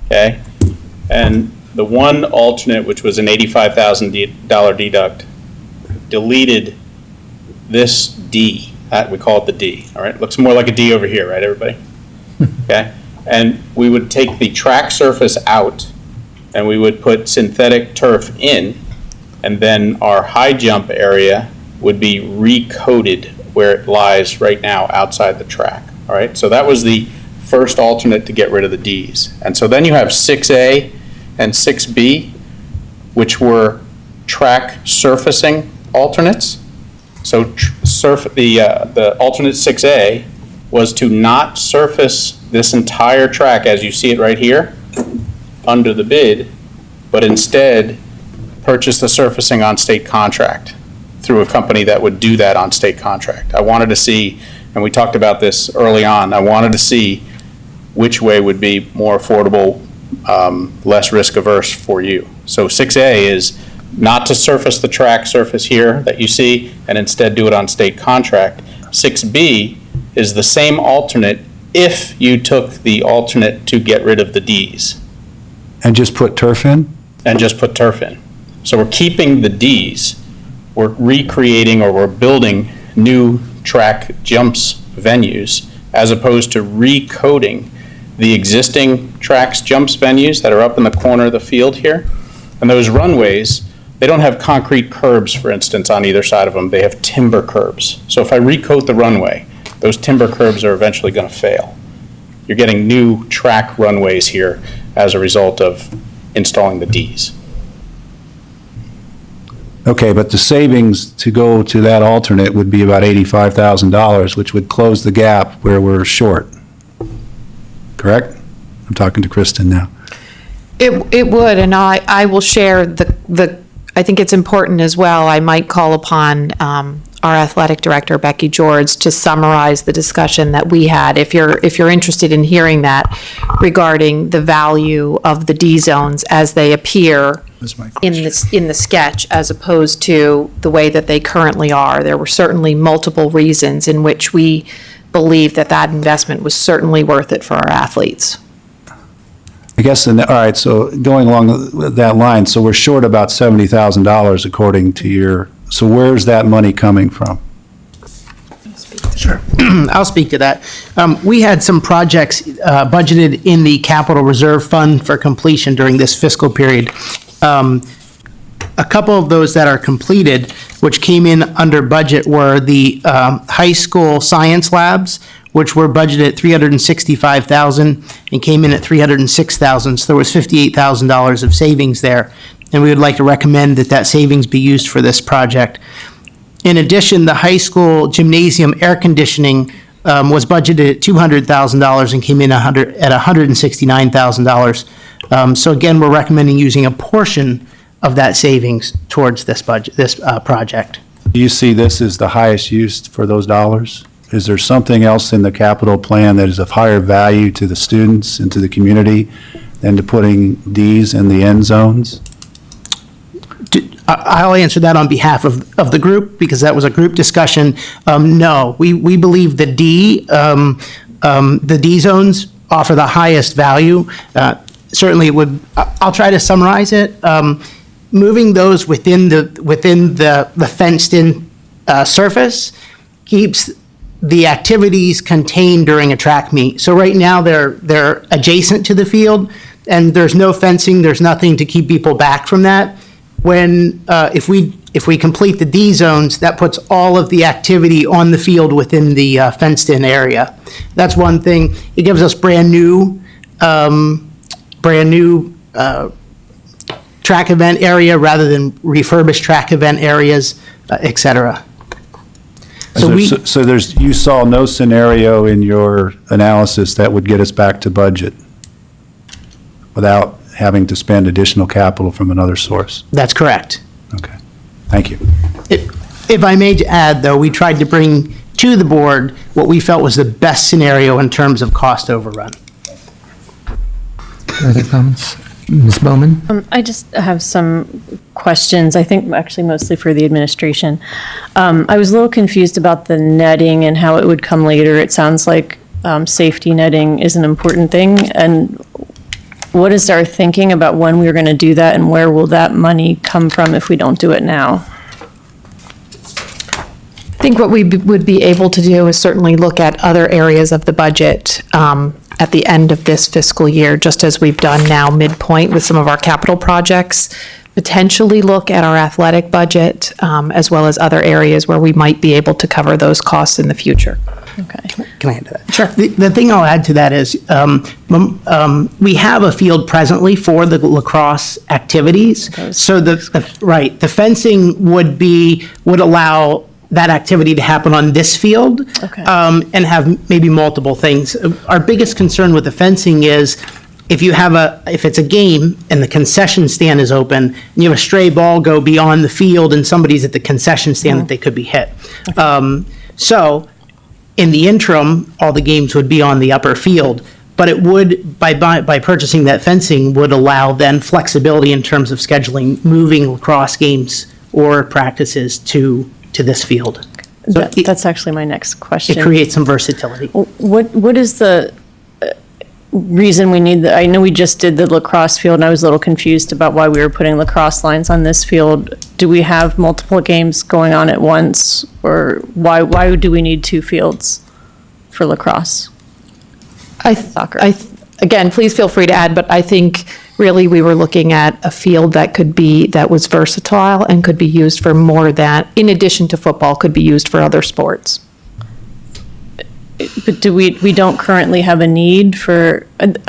okay? And the one alternate, which was an $85,000 deduct, deleted this D. We call it the D, all right? Looks more like a D over here, right, everybody? Okay? And we would take the track surface out, and we would put synthetic turf in, and then our high jump area would be recoated where it lies right now outside the track, all right? So that was the first alternate to get rid of the Ds. And so then you have 6A and 6B, which were track surfacing alternates. So the alternate 6A was to not surface this entire track as you see it right here under the bid, but instead purchase the surfacing on state contract through a company that would do that on state contract. I wanted to see, and we talked about this early on, I wanted to see which way would be more affordable, less risk averse for you. So 6A is not to surface the track surface here that you see and instead do it on state contract. 6B is the same alternate if you took the alternate to get rid of the Ds. And just put turf in? And just put turf in. So we're keeping the Ds. We're recreating, or we're building new track jumps venues as opposed to recoding the existing tracks jumps venues that are up in the corner of the field here. And those runways, they don't have concrete curbs, for instance, on either side of them. They have timber curbs. So if I recoat the runway, those timber curbs are eventually going to fail. You're getting new track runways here as a result of installing the Ds. Okay, but the savings to go to that alternate would be about $85,000, which would close the gap where we're short. Correct? I'm talking to Kristen now. It would, and I will share I think it's important as well. I might call upon our athletic director, Becky George, to summarize the discussion that we had, if you're interested in hearing that, regarding the value of the D zones as they appear in the sketch, as opposed to the way that they currently are. There were certainly multiple reasons in which we believe that investment was certainly worth it for our athletes. I guess, all right, so going along that line, so we're short about $70,000 according to so where's that money coming from? Sure. I'll speak to that. We had some projects budgeted in the capital reserve fund for completion during this fiscal period. A couple of those that are completed, which came in under budget, were the high school science labs, which were budgeted at $365,000 and came in at $306,000. So there was $58,000 of savings there. And we would like to recommend that savings be used for this project. In addition, the high school gymnasium air conditioning was budgeted at $200,000 and came in at $169,000. So again, we're recommending using a portion of that savings towards this project. Do you see this as the highest use for those dollars? Is there something else in the capital plan that is of higher value to the students and to the community than to putting Ds in the end zones? I'll answer that on behalf of the group, because that was a group discussion. No, we believe the D zones offer the highest value. Certainly it would, I'll try to summarize it. Moving those within the fenced-in surface keeps the activities contained during a track meet. So right now, they're adjacent to the field, and there's no fencing, there's nothing to keep people back from that. When, if we complete the D zones, that puts all of the activity on the field within the fenced-in area. That's one thing. It gives us brand new track event area rather than refurbished track event areas, et cetera. So you saw no scenario in your analysis that would get us back to budget without having to spend additional capital from another source? That's correct. Okay, thank you. If I may add, though, we tried to bring to the board what we felt was the best scenario in terms of cost overrun. Other comments? Ms. Bowman? I just have some questions, I think actually mostly for the administration. I was a little confused about the netting and how it would come later. It sounds like safety netting is an important thing. And what is our thinking about when we're going to do that, and where will that money come from if we don't do it now? I think what we would be able to do is certainly look at other areas of the budget at the end of this fiscal year, just as we've done now midpoint with some of our capital projects, potentially look at our athletic budget, as well as other areas where we might be able to cover those costs in the future. Okay. Can I add to that? Sure. The thing I'll add to that is we have a field presently for the lacrosse activities. So the fencing would allow that activity to happen on this field, and have maybe multiple things. Our biggest concern with the fencing is if it's a game and the concession stand is open, and you have a stray ball go beyond the field and somebody's at the concession stand, that they could be hit. So in the interim, all the games would be on the upper field, but it would, by purchasing that fencing, would allow then flexibility in terms of scheduling, moving lacrosse games or practices to this field. So That's actually my next question. It creates some versatility. What is the reason we need I know we just did the lacrosse field, and I was a little confused about why we were putting lacrosse lines on this field. Do we have multiple games going on at once, or why do we need two fields for lacrosse? Soccer. Again, please feel free to add, but I think really we were looking at a field that was versatile and could be used for more than, in addition to football, could be used for other sports. But we don't currently have a need for, it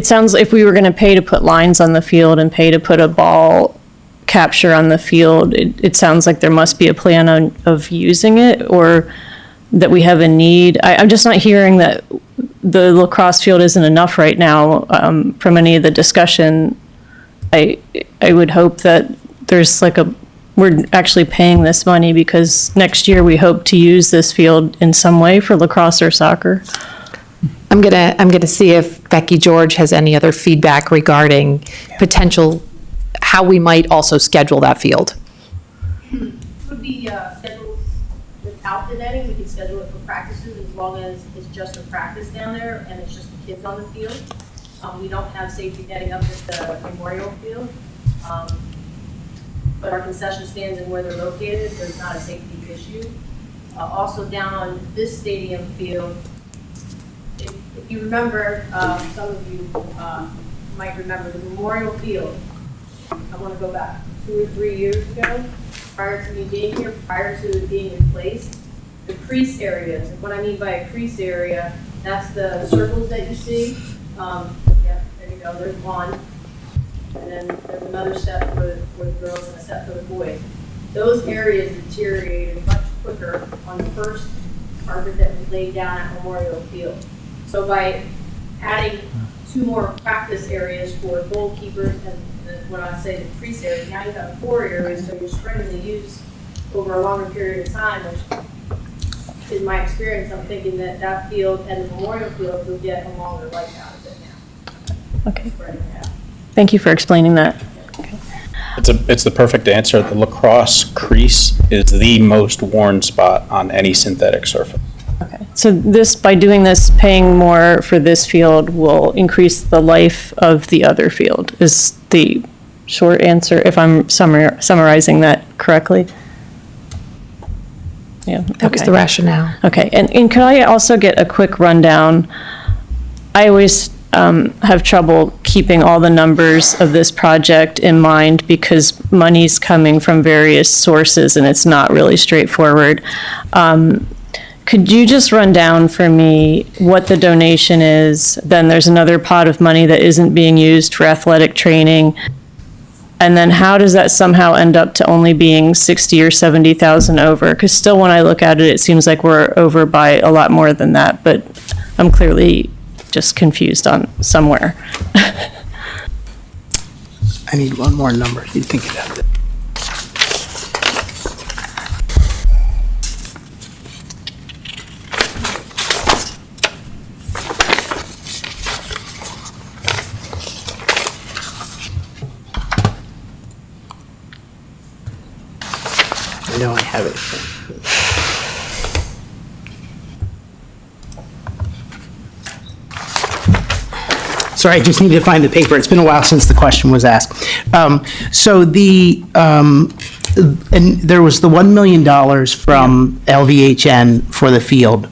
sounds, if we were going to pay to put lines on the field and pay to put a ball capture on the field, it sounds like there must be a plan of using it, or that we have a need. I'm just not hearing that the lacrosse field isn't enough right now from any of the discussion. I would hope that there's we're actually paying this money because next year we hope to use this field in some way for lacrosse or soccer. I'm gonna see if Becky George has any other feedback regarding potential, how we might also schedule that field. Could be scheduled without the netting. We could schedule it for practices as long as it's just a practice down there and it's just the kids on the field. We don't have safety netting up at the Memorial Field. But our concession stands and where they're located, there's not a safety issue. Also down on this stadium field, if you remember, some of you might remember the Memorial Field. I want to go back 2 or 3 years ago, prior to me being here, prior to it being in place, the crease areas. And what I mean by a crease area, that's the circles that you see. Yep, there you go, there's one. And then there's another set for the girls and a set for the boys. Those areas deteriorated much quicker on the first carpet that we laid down at Memorial Field. So by adding 2 more practice areas for goalkeepers and when I say the crease area, now you have 4 areas, so you're spreading the use over a longer period of time, which in my experience, I'm thinking that that field and the memorial field will get a longer life out of it now. Okay. Spreading it out. Thank you for explaining that. It's the perfect answer. The lacrosse crease is the most worn spot on any synthetic surface. So this, by doing this, paying more for this field will increase the life of the other field, is the short answer, if I'm summarizing that correctly? Yeah. That was the rationale. Okay, and could I also get a quick rundown? I always have trouble keeping all the numbers of this project in mind because money's coming from various sources and it's not really straightforward. Could you just run down for me what the donation is? Then there's another pot of money that isn't being used for athletic training. And then how does that somehow end up to only being 60 or 70,000 over? Because still when I look at it, it seems like we're over by a lot more than that, but I'm clearly just confused on somewhere. I need one more number. You'd think you'd have to. I know I have it. Sorry, I just need to find the paper. It's been a while since the question was asked. So and there was the $1 million from LVHN for the field.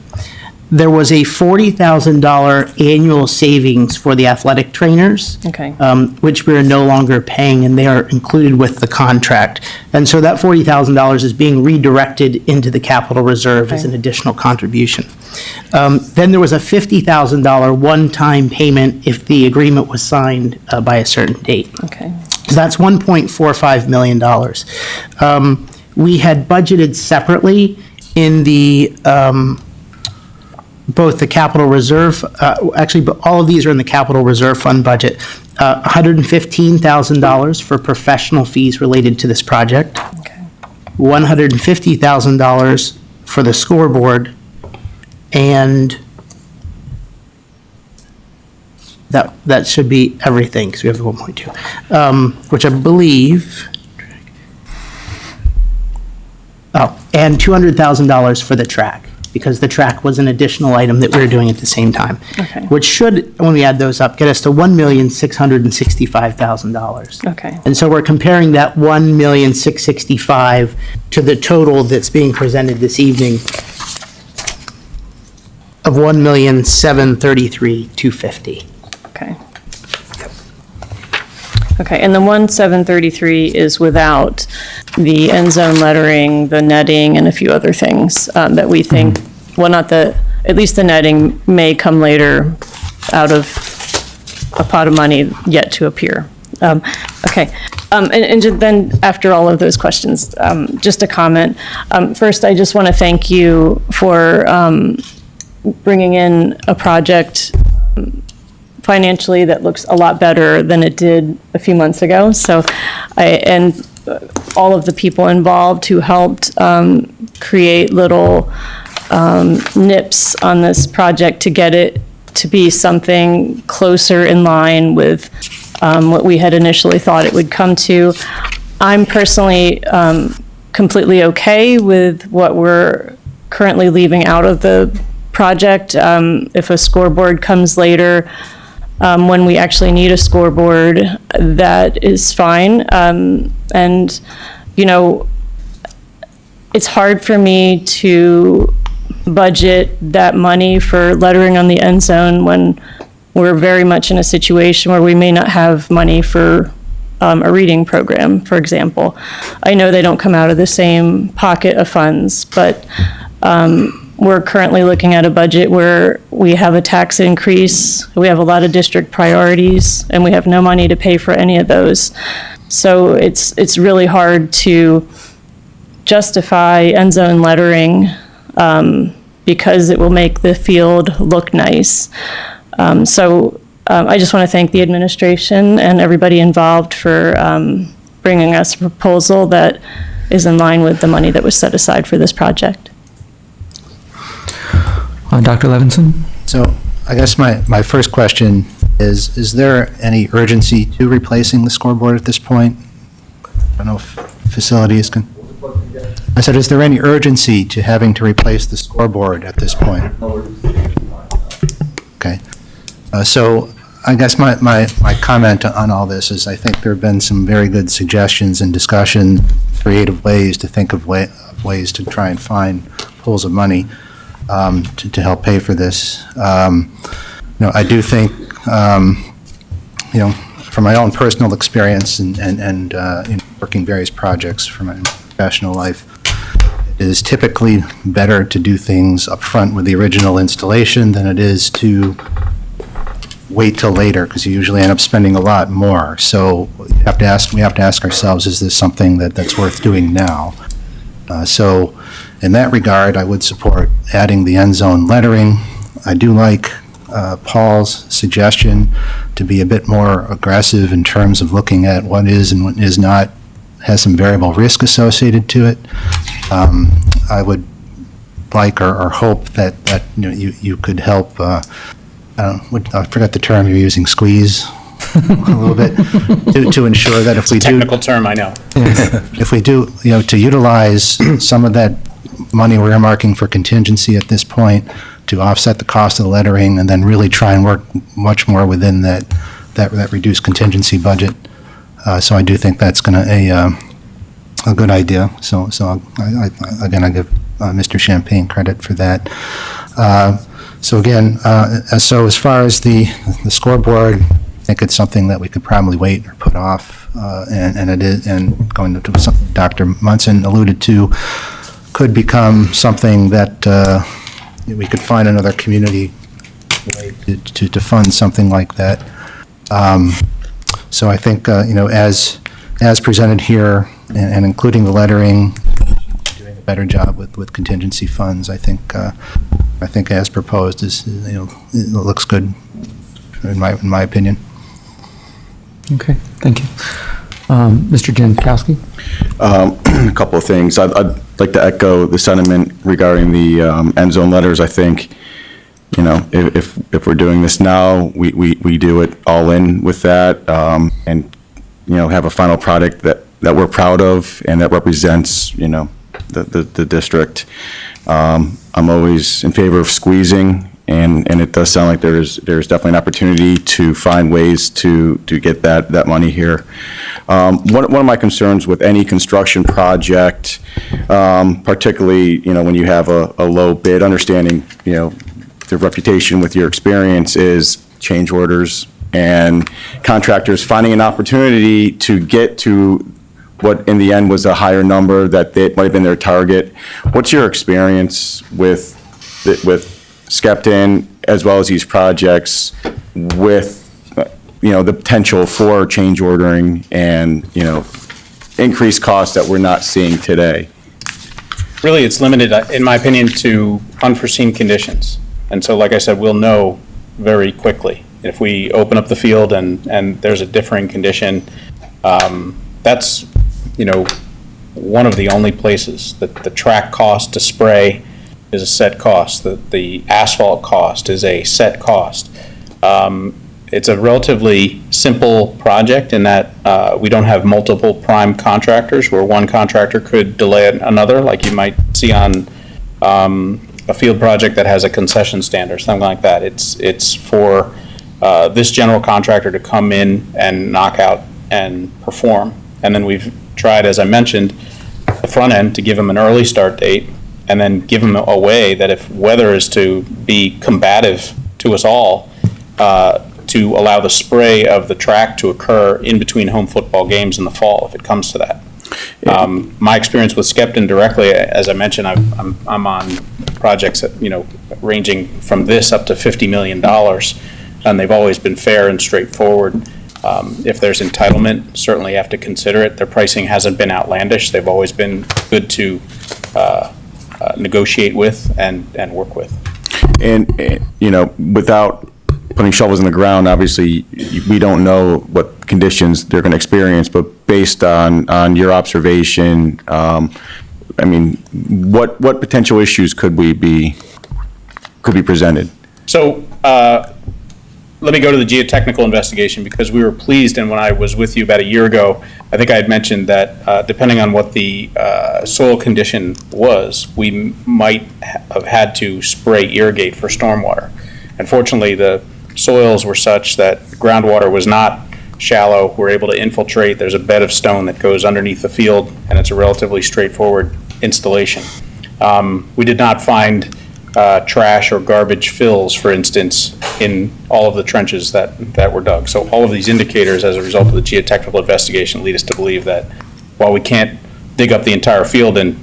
There was a $40,000 annual savings for the athletic trainers. Okay. Which we are no longer paying, and they are included with the contract. And so that $40,000 is being redirected into the capital reserve as an additional contribution. Then there was a $50,000 one-time payment if the agreement was signed by a certain date. Okay. So that's $1.45 million. We had budgeted separately in the both the capital reserve, actually, but all of these are in the capital reserve fund budget. $115,000 for professional fees related to this project. Okay. $150,000 for the scoreboard, and that should be everything, because we have the 1.2, which I believe, and $200,000 for the track, because the track was an additional item that we were doing at the same time. Okay. Which should, when we add those up, get us to $1,665,000. Okay. And so we're comparing that $1,665,000 to the total that's being presented this evening of $1,733,250. Okay. Okay, and the 1,733 is without the end zone lettering, the netting, and a few other things that we think, well, not the, at least the netting may come later out of a pot of money yet to appear. Okay, and then after all of those questions, just a comment. First, I just want to thank you for bringing in a project financially that looks a lot better than it did a few months ago. So and all of the people involved who helped create little nips on this project to get it to be something closer in line with what we had initially thought it would come to. I'm personally completely okay with what we're currently leaving out of the project. If a scoreboard comes later, when we actually need a scoreboard, that is fine. And, you know, it's hard for me to budget that money for lettering on the end zone when we're very much in a situation where we may not have money for a reading program, for example. I know they don't come out of the same pocket of funds, but we're currently looking at a budget where we have a tax increase, we have a lot of district priorities, and we have no money to pay for any of those. So it's really hard to justify end zone lettering because it will make the field look nice. I just want to thank the administration and everybody involved for bringing us a proposal that is in line with the money that was set aside for this project. Dr. Levinson? So I guess my first question is there any urgency to replacing the scoreboard at this point? I don't know if facilities can. I said, is there any urgency to having to replace the scoreboard at this point? Okay. So I guess my comment on all this is I think there have been some very good suggestions and discussion, creative ways to think of ways to try and find pools of money to help pay for this. I do think, from my own personal experience and working various projects for my professional life, it is typically better to do things up front with the original installation than it is to wait till later, because you usually end up spending a lot more. So we have to ask ourselves, is this something that's worth doing now? So in that regard, I would support adding the end zone lettering. I do like Paul's suggestion to be a bit more aggressive in terms of looking at what is and what is not, has some variable risk associated to it. I would like or hope that you could help, I forgot the term you're using, squeeze a little bit, to ensure that if we do. Technical term, I know. If we do, to utilize some of that money we're earmarking for contingency at this point to offset the cost of the lettering, and then really try and work much more within that reduced contingency budget. So I do think that's going to a good idea. So I give Mr. Champagne credit for that. So again, so as far as the scoreboard, I think it's something that we could probably wait or put off, and it is, and going to something Dr. Munson alluded to, could become something that we could find another community way to fund something like that. So I think, as presented here, and including the lettering, doing a better job with contingency funds, I think as proposed it looks good in my opinion. Okay, thank you. Mr. Jankowski? A couple of things. I'd like to echo the sentiment regarding the end zone letters. I think, if we're doing this now, we do it all in with that, and have a final product that we're proud of and that represents the district. I'm always in favor of squeezing, and it does sound like there's definitely an opportunity to find ways to get that money here. One of my concerns with any construction project, particularly when you have a low bid, understanding the reputation with your experience, is change orders and contractors finding an opportunity to get to what in the end was a higher number that they might have been their target. What's your experience with Skepton as well as these projects with the potential for change ordering and increased costs that we're not seeing today? Really, it's limited, in my opinion, to unforeseen conditions. And so, like I said, we'll know very quickly. If we open up the field and there's a differing condition, that's, one of the only places that the track cost to spray is a set cost, the asphalt cost is a set cost. It's a relatively simple project in that we don't have multiple prime contractors where one contractor could delay another, like you might see on a field project that has a concession stand or something like that. It's for this general contractor to come in and knock out and perform. And then we've tried, as I mentioned, the front end to give them an early start date, and then give them a way that if weather is to be combative to us all, to allow the spray of the track to occur in between home football games in the fall, if it comes to that. My experience with Skepton directly, as I mentioned, I'm on projects that, ranging from this up to $50 million, and they've always been fair and straightforward. If there's entitlement, certainly have to consider it. Their pricing hasn't been outlandish. They've always been good to negotiate with and work with. And, without putting shovels in the ground, obviously, we don't know what conditions they're going to experience, but based on your observation, I mean, what potential issues could be presented? So, let me go to the geotechnical investigation, because we were pleased, and when I was with you about a year ago, I think I had mentioned that depending on what the soil condition was, we might have had to spray irrigate for stormwater. Unfortunately, the soils were such that groundwater was not shallow. We're able to infiltrate. There's a bed of stone that goes underneath the field, and it's a relatively straightforward installation. We did not find trash or garbage fills, for instance, in all of the trenches that were dug. So all of these indicators, as a result of the geotechnical investigation, lead us to believe that while we can't dig up the entire field and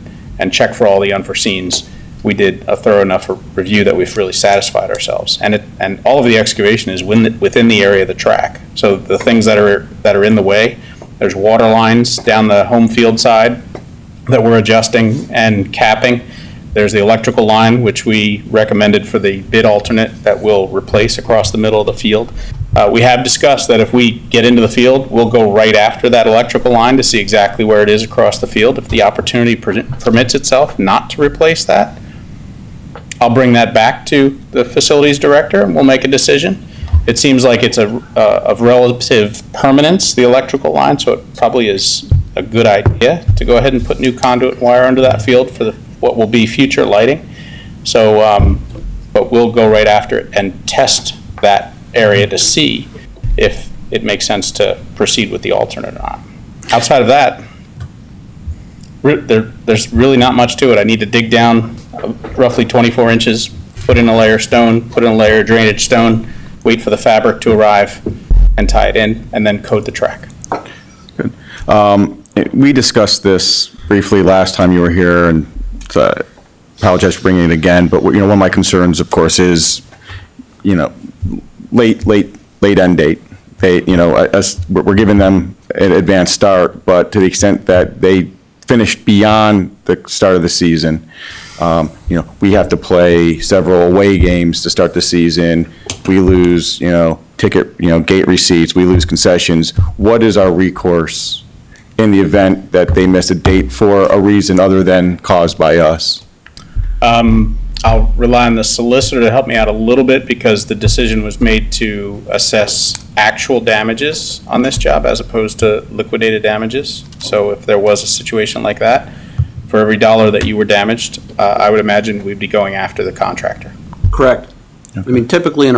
check for all the unforeseens, we did a thorough enough review that we've really satisfied ourselves. And all of the excavation is within the area of the track. So the things that are in the way, there's water lines down the home field side that we're adjusting and capping. There's the electrical line, which we recommended for the bid alternate that we'll replace across the middle of the field. We have discussed that if we get into the field, we'll go right after that electrical line to see exactly where it is across the field. If the opportunity permits itself not to replace that, I'll bring that back to the facilities director and we'll make a decision. It seems like it's of relative permanence, the electrical line, so it probably is a good idea to go ahead and put new conduit wire under that field for what will be future lighting. So, but we'll go right after it and test that area to see if it makes sense to proceed with the alternate or not. Outside of that, there's really not much to it. I need to dig down roughly 24 inches, put in a layer of stone, put in a layer of drainage stone, wait for the fabric to arrive and tie it in, and then coat the track. Good. We discussed this briefly last time you were here, and apologize for bringing it again, but one of my concerns, of course, is, late end date. We're giving them an advanced start, but to the extent that they finish beyond the start of the season, we have to play several away games to start the season. We lose, gate receipts, we lose concessions. What is our recourse in the event that they miss a date for a reason other than caused by us? I'll rely on the solicitor to help me out a little bit, because the decision was made to assess actual damages on this job as opposed to liquidated damages. So if there was a situation like that, for every dollar that you were damaged, I would imagine we'd be going after the contractor. Correct. I mean, typically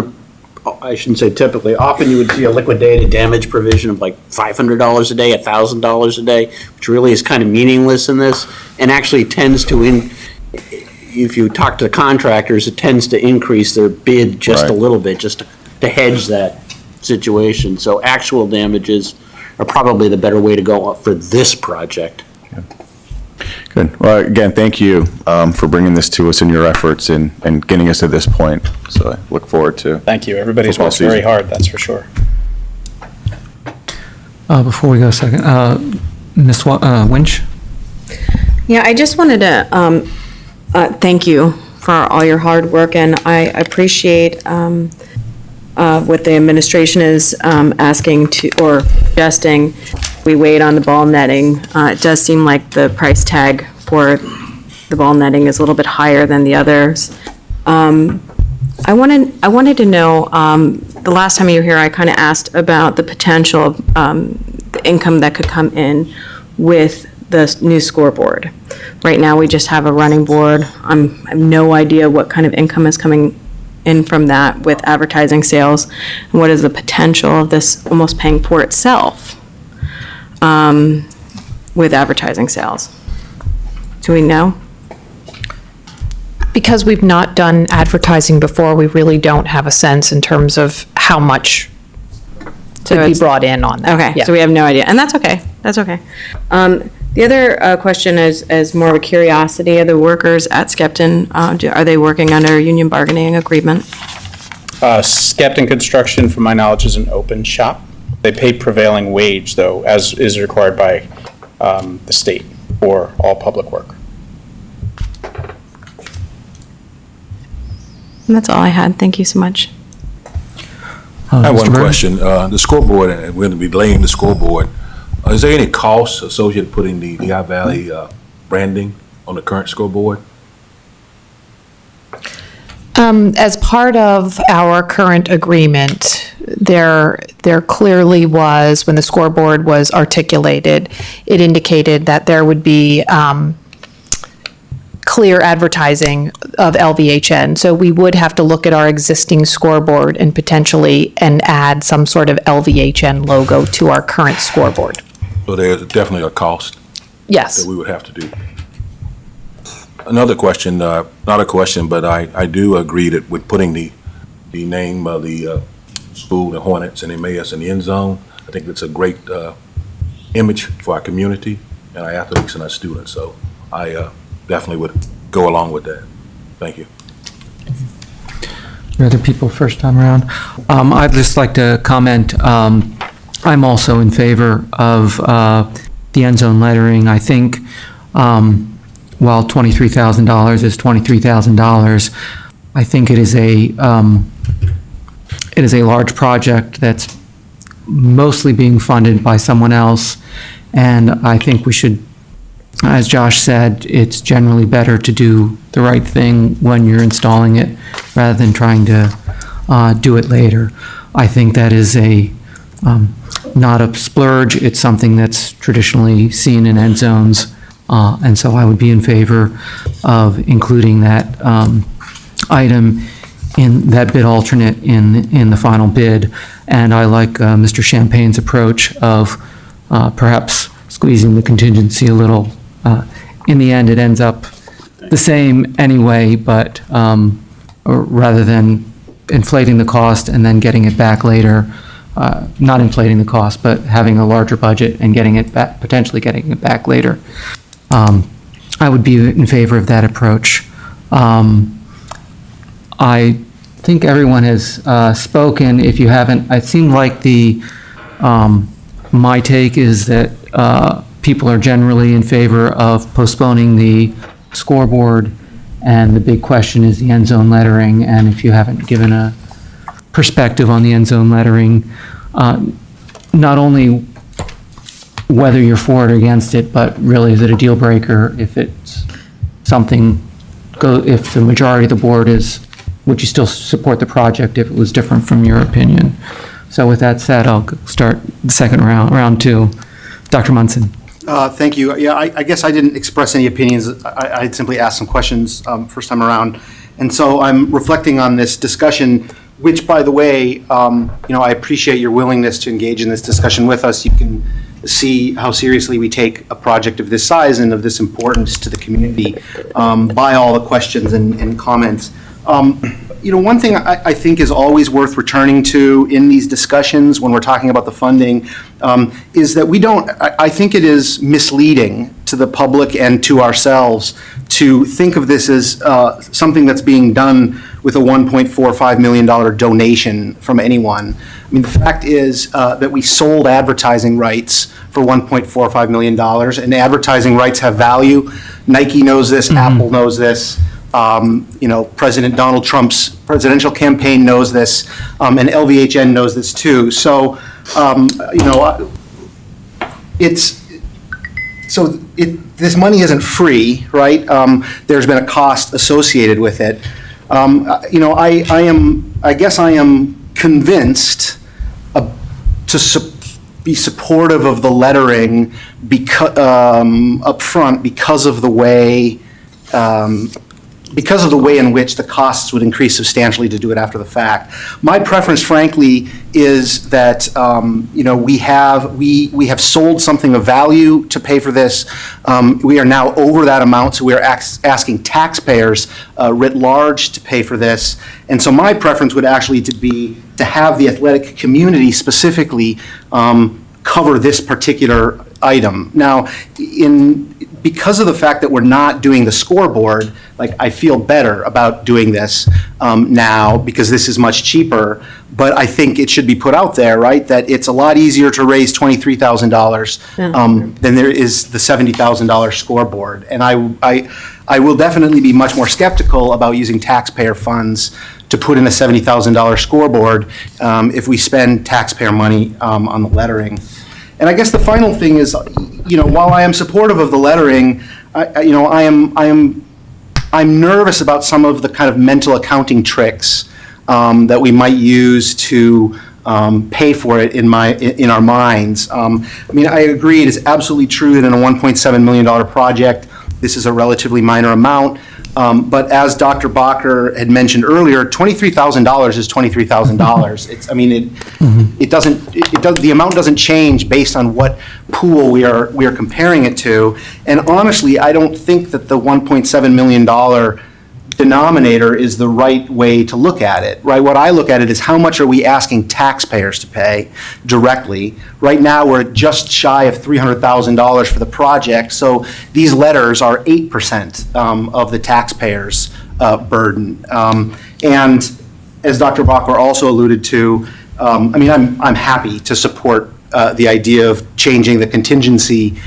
I shouldn't say typically, often you would see a liquidated damage provision of like $500 a day, $1,000 a day, which really is kind of meaningless in this, and actually tends to, if you talk to the contractors, it tends to increase their bid just a little bit, just to hedge that situation. So actual damages are probably the better way to go for this project. Good. Well, again, thank you for bringing this to us in your efforts and getting us to this point. So I look forward to. Thank you. Everybody's worked very hard, that's for sure. Before we go a second, Ms. Winch? Yeah, I just wanted to thank you for all your hard work, and I appreciate what the administration is asking to, or suggesting we wait on the ball netting. It does seem like the price tag for the ball netting is a little bit higher than the others. I wanted to know, the last time you were here, I kind of asked about the potential of the income that could come in with the new scoreboard. Right now, we just have a running board. I have no idea what kind of income is coming in from that with advertising sales, and what is the potential of this almost paying for itself with advertising sales. Do we know? Because we've not done advertising before, we really don't have a sense in terms of how much could be brought in on that. Okay, Yeah. so we have no idea, and that's okay, that's okay. The other question is more of a curiosity. Are the workers at Skepton, are they working under a union bargaining agreement? Skepton Construction, from my knowledge, is an open shop. They pay prevailing wage, though, as is required by the state for all public work. And that's all I had. Thank you so much. I have Mr. one Burton? question. The scoreboard, and we're going to be laying the scoreboard. Is there any cost associated with putting the Lehigh Valley branding on the current scoreboard? As part of our current agreement, there clearly was, when the scoreboard was articulated, it indicated that there would be clear advertising of LVHN. So we would have to look at our existing scoreboard and potentially add some sort of LVHN logo to our current scoreboard. So there's definitely a cost Yes. that we would have to do. Another question, not a question, but I do agree that with putting the name of the school, the Hornets and Emmaus in the end zone, I think it's a great image for our community and our athletes and our students. So I definitely would go along with that. Thank you. Other people first time around? I'd just like to comment, I'm also in favor of the end zone lettering. I think while $23,000 is $23,000, I think it is a large project that's mostly being funded by someone else, and I think we should, as Josh said, it's generally better to do the right thing when you're installing it rather than trying to do it later. I think that is not a splurge, it's something that's traditionally seen in end zones, and so I would be in favor of including that item in that bid alternate in the final bid. And I like Mr. Champagne's approach of perhaps squeezing the contingency a little. In the end, it ends up the same anyway, but or rather than inflating the cost and then getting it back later, not inflating the cost, but having a larger budget and getting it back, potentially getting it back later. I would be in favor of that approach. I think everyone has spoken. If you haven't, it seemed like my take is that people are generally in favor of postponing the scoreboard, and the big question is the end zone lettering. And if you haven't given a perspective on the end zone lettering, not only whether you're for it or against it, but really is it a deal breaker if it's something, if the majority of the board is, would you still support the project if it was different from your opinion? So with that said, I'll start the second round two. Dr. Munson. Thank you. Yeah, I guess I didn't express any opinions. I simply asked some questions first time around. And so I'm reflecting on this discussion, which, by the way, I appreciate your willingness to engage in this discussion with us. You can see how seriously we take a project of this size and of this importance to the community by all the questions and comments. One thing I think is always worth returning to in these discussions when we're talking about the funding is that I think it is misleading to the public and to ourselves to think of this as something that's being done with a $1.45 million donation from anyone. I mean, the fact is that we sold advertising rights for $1.45 million, and advertising rights have value. Nike knows this, Apple knows this. President Donald Trump's presidential campaign knows this, and LVHN knows this too. So, this money isn't free, right? There's been a cost associated with it. I guess I am convinced to be supportive of the lettering up front because of the way in which the costs would increase substantially to do it after the fact. My preference, frankly, is that we have sold something of value to pay for this. We are now over that amount, so we are asking taxpayers writ large to pay for this. And so my preference would actually be to have the athletic community specifically cover this particular item. Now, because of the fact that we're not doing the scoreboard, I feel better about doing this now because this is much cheaper. But I think it should be put out there, right, that it's a lot easier to raise $23,000 than there is the $70,000 scoreboard. And I will definitely be much more skeptical about using taxpayer funds to put in a $70,000 scoreboard if we spend taxpayer money on the lettering. And I guess the final thing is, while I am supportive of the lettering, I'm nervous about some of the kind of mental accounting tricks that we might use to pay for it in our minds. I agree, it is absolutely true that in a $1.7 million project, this is a relatively minor amount. But as Dr. Bacher had mentioned earlier, $23,000 is $23,000. The amount doesn't change based on what pool we are comparing it to. And honestly, I don't think that the $1.7 million denominator is the right way to look at it, right? What I look at it is how much are we asking taxpayers to pay directly. Right now, we're just shy of $300,000 for the project, so these letters are 8% of the taxpayers' burden. And as Dr. Bacher also alluded to, I'm happy to support the idea of changing the contingency,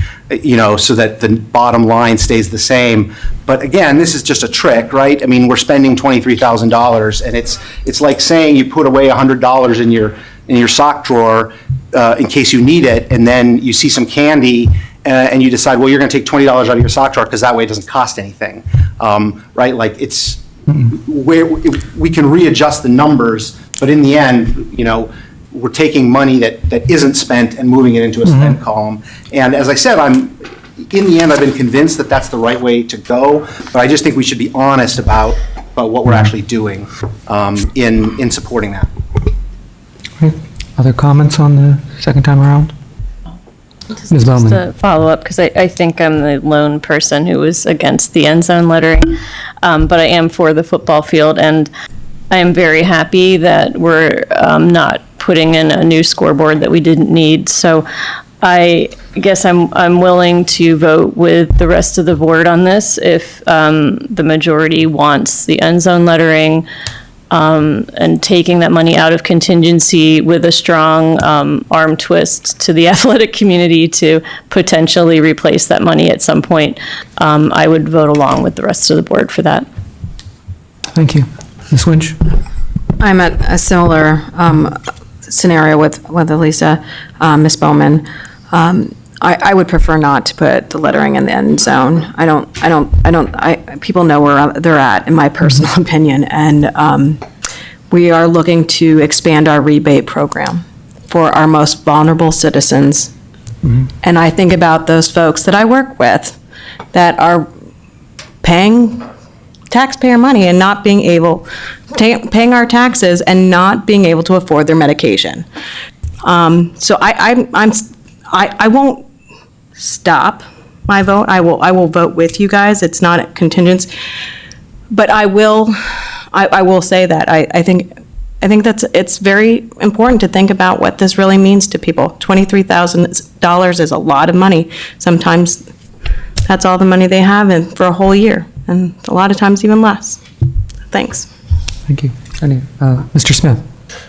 so that the bottom line stays the same. But again, this is just a trick, right? We're spending $23,000, and it's like saying you put away $100 in your sock drawer in case you need it, and then you see some candy and you decide, well, you're going to take $20 out of your sock drawer because that way it doesn't cost anything, right? Like where we can readjust the numbers, but in the end, we're taking money that isn't spent and moving it into a spend column. And as I said, in the end, I've been convinced that that's the right way to go, but I just think we should be honest about what we're actually doing in supporting that. Other comments on the second time around? Ms. Bowman. Just to follow up, because I think I'm the lone person who was against the end zone lettering, but I am for the football field, and I am very happy that we're not putting in a new scoreboard that we didn't need. So I guess I'm willing to vote with the rest of the board on this if the majority wants the end zone lettering and taking that money out of contingency with a strong arm twist to the athletic community to potentially replace that money at some point. I would vote along with the rest of the board for that. Thank you. Ms. Winch? I'm at a similar scenario with Elisa, Ms. Bowman. I would prefer not to put the lettering in the end zone. People know where they're at, in my personal opinion, and we are looking to expand our rebate program for our most vulnerable citizens. And I think about those folks that I work with that are paying taxpayer money and not being able, paying our taxes and not being able to afford their medication. So I won't stop my vote. I will vote with you guys. It's not a contingent, but I will say that I think it's very important to think about what this really means to people. $23,000 is a lot of money. Sometimes that's all the money they have for a whole year, and a lot of times even less. Thanks. Thank you. Mr. Smith?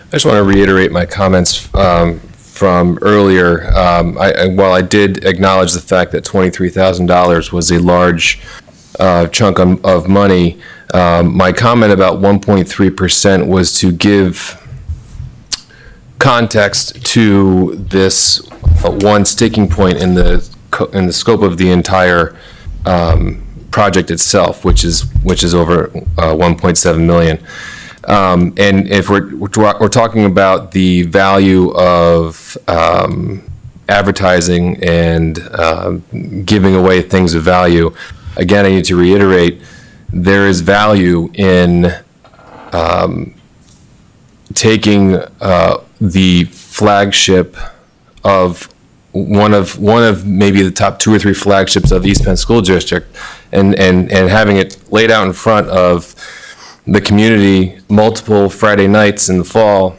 I just want to reiterate my comments from earlier. While I did acknowledge the fact that $23,000 was a large chunk of money, my comment about 1.3% was to give context to this one sticking point in the scope of the entire project itself, which is over 1.7 million. And if we're talking about the value of advertising and giving away things of value, again, I need to reiterate, there is value in taking the flagship of one of maybe the top 2 or 3 flagships of East Penn School District and having it laid out in front of the community multiple Friday nights in the fall,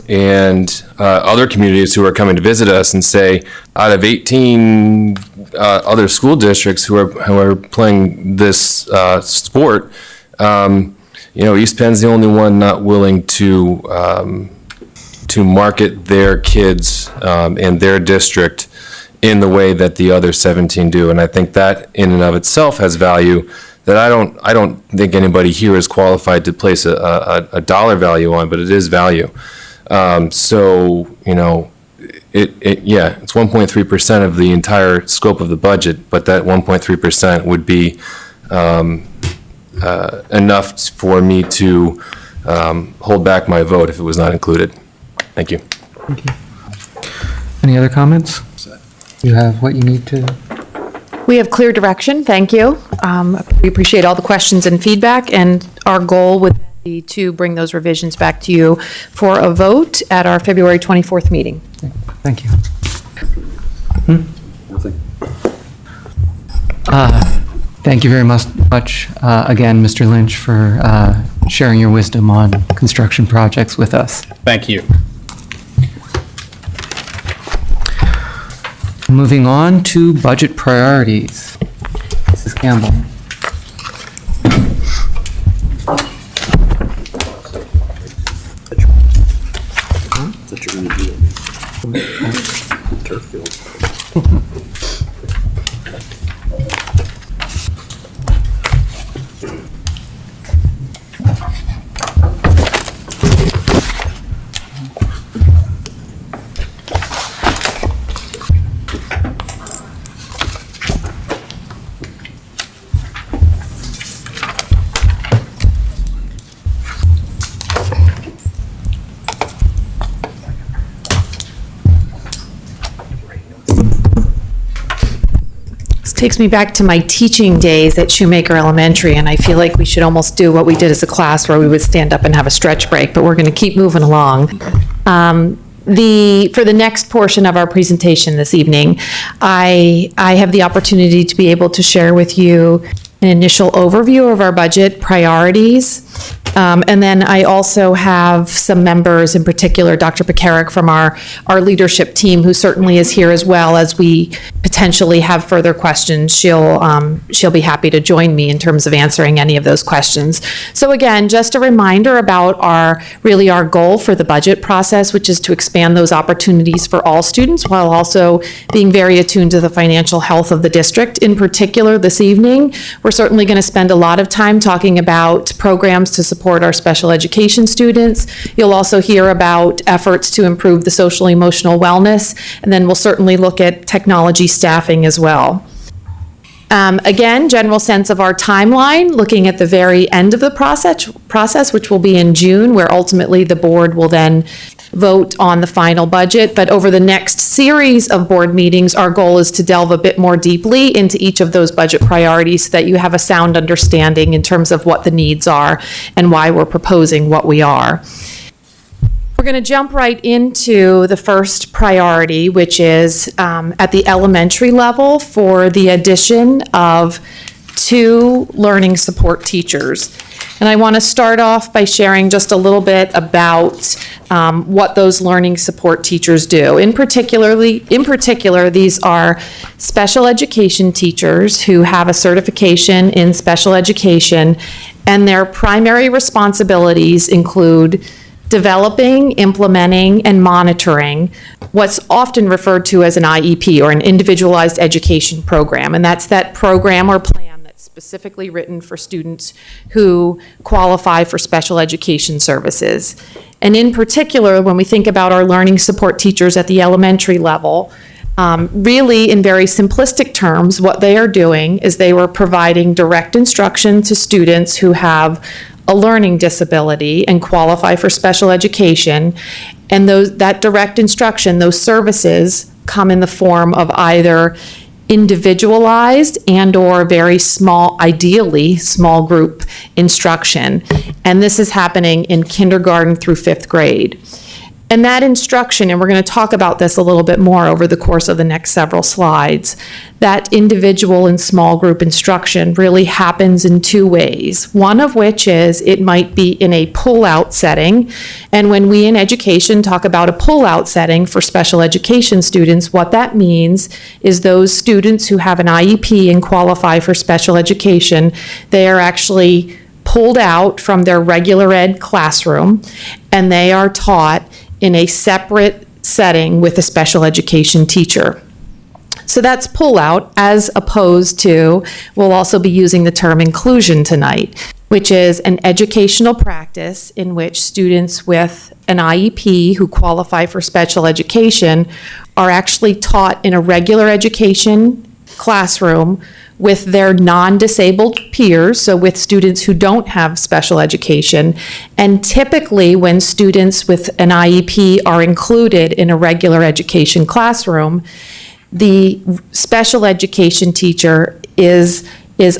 and other communities who are coming to visit us, and say, out of 18 other school districts who are playing this sport, East Penn's the only one not willing to market their kids in their district in the way that the other 17 do. And I think that in and of itself has value, that I don't think anybody here is qualified to place a dollar value on, but it is value. So, you know, yeah, it's 1.3% of the entire scope of the budget, but that 1.3% would be enough for me to hold back my vote if it was not included. Thank you. Thank you. Any other comments? You have what you need to? We have clear direction, thank you. We appreciate all the questions and feedback, and our goal would be to bring those revisions back to you for a vote at our February 24th meeting. Thank you. Nothing. Thank you very much, again, Mr. Lynch, for sharing your wisdom on construction projects with us. Thank you. Moving on to budget priorities. Mrs. Campbell. That you're going to do it. Turf field. Takes me back to my teaching days at Shoemaker Elementary, and I feel like we should almost do what we did as a class where we would stand up and have a stretch break, but we're going to keep moving along. For the next portion of our presentation this evening, I have the opportunity to be able to share with you an initial overview of our budget priorities. And then I also have some members, in particular, Dr. Pekarik from our leadership team, who certainly is here as well. As we potentially have further questions, she'll be happy to join me in terms of answering any of those questions. So again, just a reminder about our goal for the budget process, which is to expand those opportunities for all students while also being very attuned to the financial health of the district. In particular, this evening, we're certainly going to spend a lot of time talking about programs to support our special education students. You'll also hear about efforts to improve the social emotional wellness, and then we'll certainly look at technology staffing as well. Again, general sense of our timeline, looking at the very end of the process, which will be in June, where ultimately the board will then vote on the final budget. But over the next series of board meetings, our goal is to delve a bit more deeply into each of those budget priorities so that you have a sound understanding in terms of what the needs are and why we're proposing what we are. We're going to jump right into the first priority, which is at the elementary level for the addition of 2 learning support teachers. And I want to start off by sharing just a little bit about what those learning support teachers do. In particular, these are special education teachers who have a certification in special education, and their primary responsibilities include developing, implementing, and monitoring what's often referred to as an IEP, or an individualized education program. And that's that program or plan that's specifically written for students who qualify for special education services. And in particular, when we think about our learning support teachers at the elementary level, really in very simplistic terms, what they are doing is they were providing direct instruction to students who have a learning disability and qualify for special education. And that direct instruction, those services, come in the form of either individualized and or very small, ideally small group instruction. And this is happening in kindergarten through 5th grade. And that instruction, and we're going to talk about this a little bit more over the course of the next several slides, that individual and small group instruction really happens in 2 ways. One of which is it might be in a pull-out setting. And when we in education talk about a pull-out setting for special education students, what that means is those students who have an IEP and qualify for special education, they are actually pulled out from their regular ed classroom, and they are taught in a separate setting with a special education teacher. So that's pull-out, as opposed to, we'll also be using the term inclusion tonight, which is an educational practice in which students with an IEP who qualify for special education are actually taught in a regular education classroom with their non-disabled peers, so with students who don't have special education. And typically, when students with an IEP are included in a regular education classroom, the special education teacher is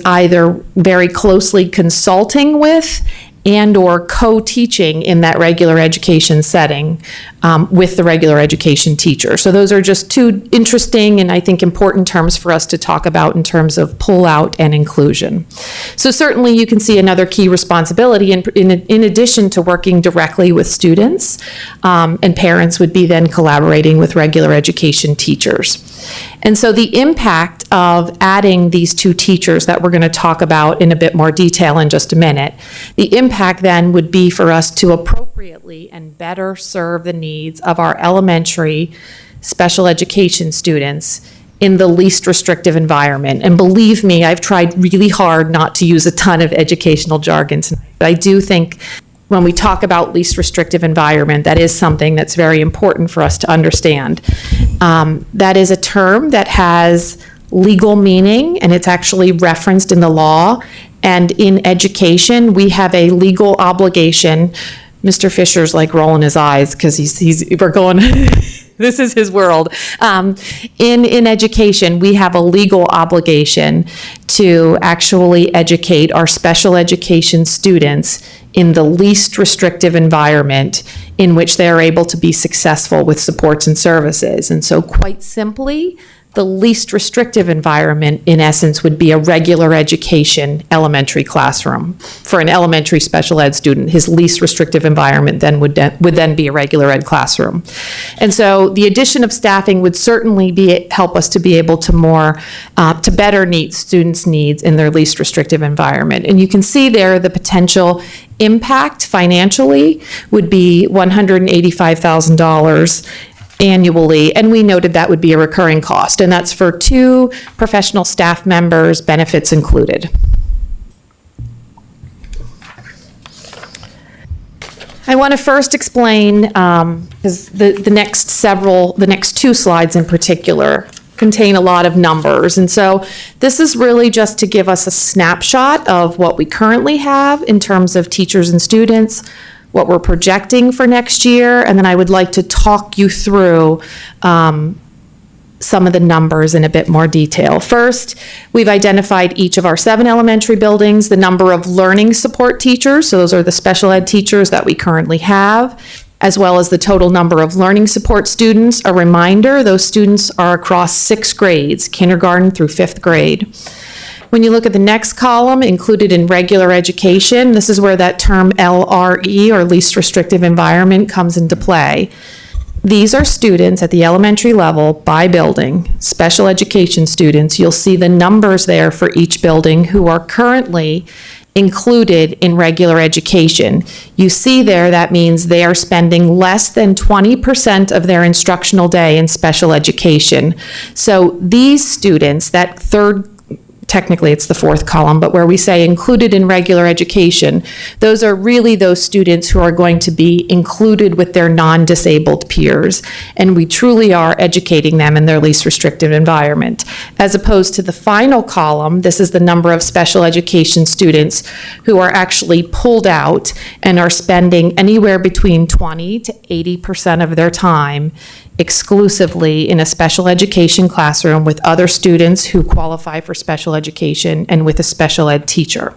either very closely consulting with and/or co-teaching in that regular education setting with the regular education teacher. So those are just two interesting and I think important terms for us to talk about in terms of pull-out and inclusion. So certainly you can see another key responsibility in addition to working directly with students, and parents would be then collaborating with regular education teachers. And so the impact of adding these two teachers that we're going to talk about in a bit more detail in just a minute, the impact then would be for us to appropriately and better serve the needs of our elementary special education students in the least restrictive environment. And believe me, I've tried really hard not to use a ton of educational jargon tonight, but I do think when we talk about least restrictive environment, that is something that's very important for us to understand. That is a term that has legal meaning, and it's actually referenced in the law. And in education, we have a legal obligation. Mr. Fisher's like rolling his eyes because we're going, this is his world. In education, we have a legal obligation to actually educate our special education students in the least restrictive environment in which they are able to be successful with supports and services. And so quite simply, the least restrictive environment, in essence, would be a regular education elementary classroom. For an elementary special ed student, his least restrictive environment then would then be a regular ed classroom. And so the addition of staffing would certainly help us to be able to better meet students' needs in their least restrictive environment. And you can see there the potential impact financially would be $185,000 annually, and we noted that would be a recurring cost, and that's for 2 professional staff members, benefits included. I want to first explain, because the next 2 slides in particular contain a lot of numbers, and so this is really just to give us a snapshot of what we currently have in terms of teachers and students, what we're projecting for next year, and then I would like to talk you through some of the numbers in a bit more detail. First, we've identified each of our 7 elementary buildings, the number of learning support teachers, so those are the special ed teachers that we currently have, as well as the total number of learning support students. A reminder, those students are across 6 grades, kindergarten through 5th grade. When you look at the next column, included in regular education, this is where that term LRE, or least restrictive environment, comes into play. These are students at the elementary level by building, special education students. You'll see the numbers there for each building who are currently included in regular education. You see there, that means they are spending less than 20% of their instructional day in special education. So these students, that technically it's the 4th column, but where we say included in regular education, those are really those students who are going to be included with their non-disabled peers. And we truly are educating them in their least restrictive environment. As opposed to the final column, this is the number of special education students who are actually pulled out and are spending anywhere between 20 to 80% of their time exclusively in a special education classroom with other students who qualify for special education and with a special ed teacher.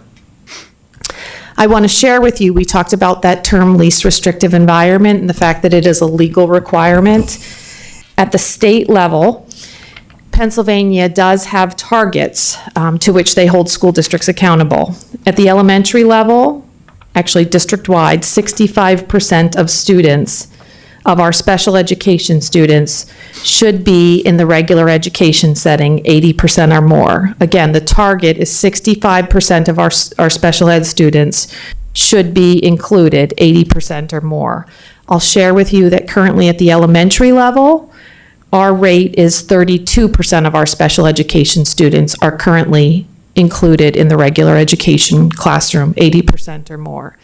I want to share with you, we talked about that term least restrictive environment and the fact that it is a legal requirement. At the state level, Pennsylvania does have targets to which they hold school districts accountable. At the elementary level, actually district-wide, 65% of students of our special education students should be in the regular education setting, 80% or more. Again, the target is 65% of our special ed students should be included, 80% or more. I'll share with you that currently at the elementary level, our rate is 32% of our special education students are currently included in the regular education classroom, 80% or more.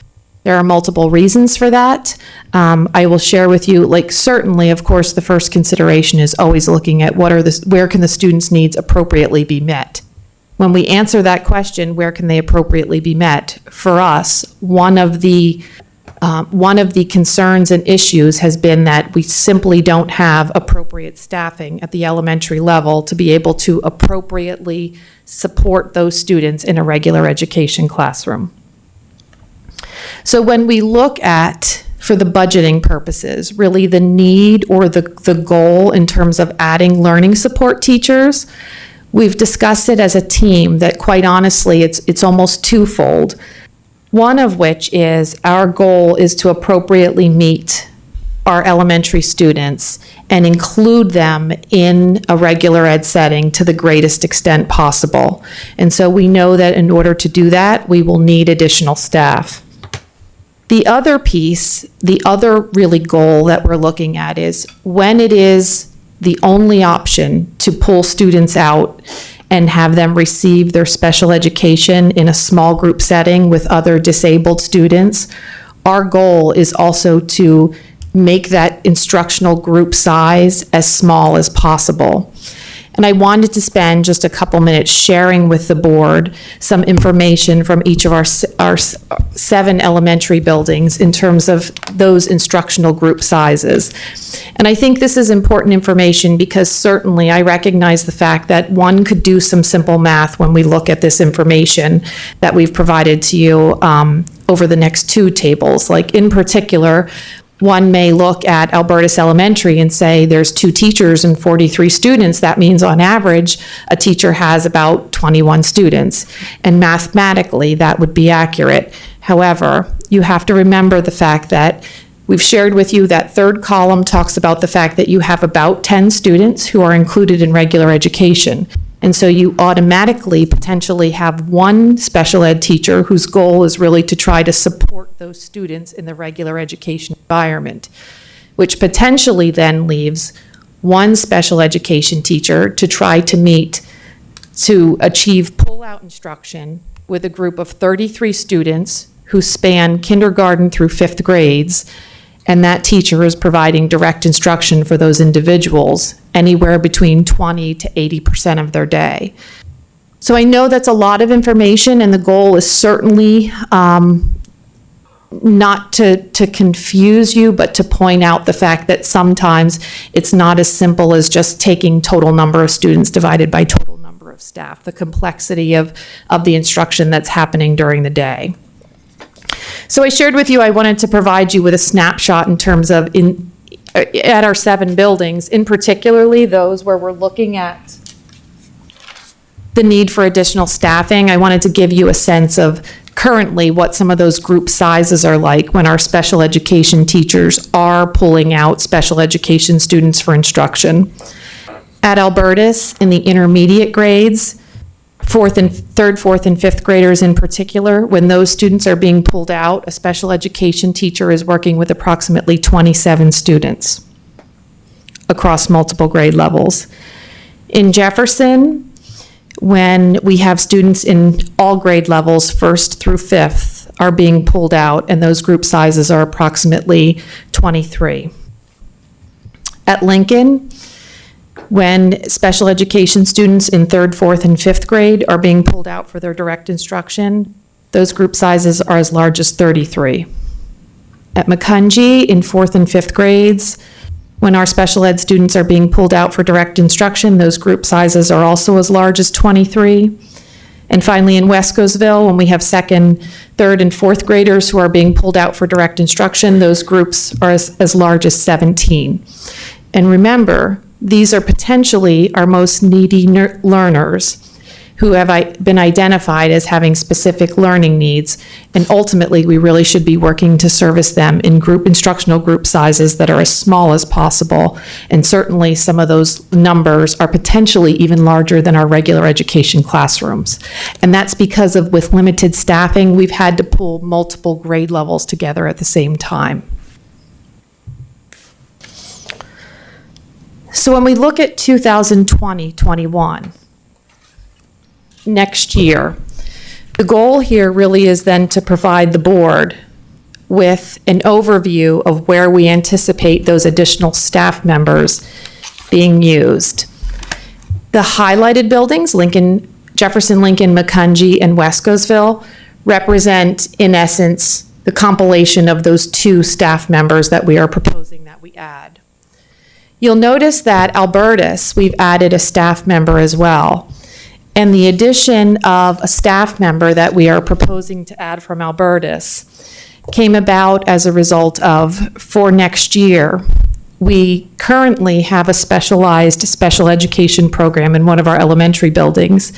There are multiple reasons for that. I will share with you, like, certainly, of course, the first consideration is always looking at where can the students' needs appropriately be met. When we answer that question, where can they appropriately be met? For us, one of the concerns and issues has been that we simply don't have appropriate staffing at the elementary level to be able to appropriately support those students in a regular education classroom. So when we look at, for the budgeting purposes, really the need or the goal in terms of adding learning support teachers, we've discussed it as a team that, quite honestly, it's almost twofold. One of which is our goal is to appropriately meet our elementary students and include them in a regular ed setting to the greatest extent possible. And so we know that in order to do that, we will need additional staff. The other piece, the other really goal that we're looking at is when it is the only option to pull students out and have them receive their special education in a small group setting with other disabled students, our goal is also to make that instructional group size as small as possible. And I wanted to spend just a couple minutes sharing with the board some information from each of our 7 elementary buildings in terms of those instructional group sizes. And I think this is important information because certainly I recognize the fact that one could do some simple math when we look at this information that we've provided to you over the next 2 tables. Like, in particular, one may look at Albertus Elementary and say there's 2 teachers and 43 students. That means on average, a teacher has about 21 students. And mathematically, that would be accurate. However, you have to remember the fact that we've shared with you that third column talks about the fact that you have about 10 students who are included in regular education. And so you automatically potentially have 1 special ed teacher whose goal is really to try to support those students in the regular education environment, which potentially then leaves 1 special education teacher to try to achieve pull-out instruction with a group of 33 students who span kindergarten through 5th grades, and that teacher is providing direct instruction for those individuals anywhere between 20 to 80% of their day. So I know that's a lot of information, and the goal is certainly not to confuse you, but to point out the fact that sometimes it's not as simple as just taking total number of students divided by total number of staff, the complexity of the instruction that's happening during the day. So I shared with you, I wanted to provide you with a snapshot in terms of at our 7 buildings, in particularly those where we're looking at the need for additional staffing. I wanted to give you a sense of currently what some of those group sizes are like when our special education teachers are pulling out special education students for instruction. At Albertus, in the intermediate grades, 3rd, 4th, and 5th graders in particular, when those students are being pulled out, a special education teacher is working with approximately 27 students across multiple grade levels. In Jefferson, when we have students in all grade levels, 1st through 5th, are being pulled out, and those group sizes are approximately 23. At Lincoln, when special education students in 3rd, 4th, and 5th grade are being pulled out for their direct instruction, those group sizes are as large as 33. At Macungie, in 4th and 5th grades, when our special ed students are being pulled out for direct instruction, those group sizes are also as large as 23. And finally, in Wescosville, when we have 2nd, 3rd, and 4th graders who are being pulled out for direct instruction, those groups are as large as 17. And remember, these are potentially our most needy learners who have been identified as having specific learning needs, and ultimately we really should be working to service them in instructional group sizes that are as small as possible, and certainly some of those numbers are potentially even larger than our regular education classrooms. And that's because with limited staffing, we've had to pull multiple grade levels together at the same time. So when we look at 2020-21, next year, the goal here really is then to provide the board with an overview of where we anticipate those additional staff members being used. The highlighted buildings, Jefferson, Lincoln, Macungie, and Wescosville, represent, in essence, the compilation of those 2 staff members that we are proposing that we add. You'll notice that Albertus, we've added a staff member as well. And the addition of a staff member that we are proposing to add from Albertus came about as a result of, for next year, we currently have a specialized special education program in one of our elementary buildings.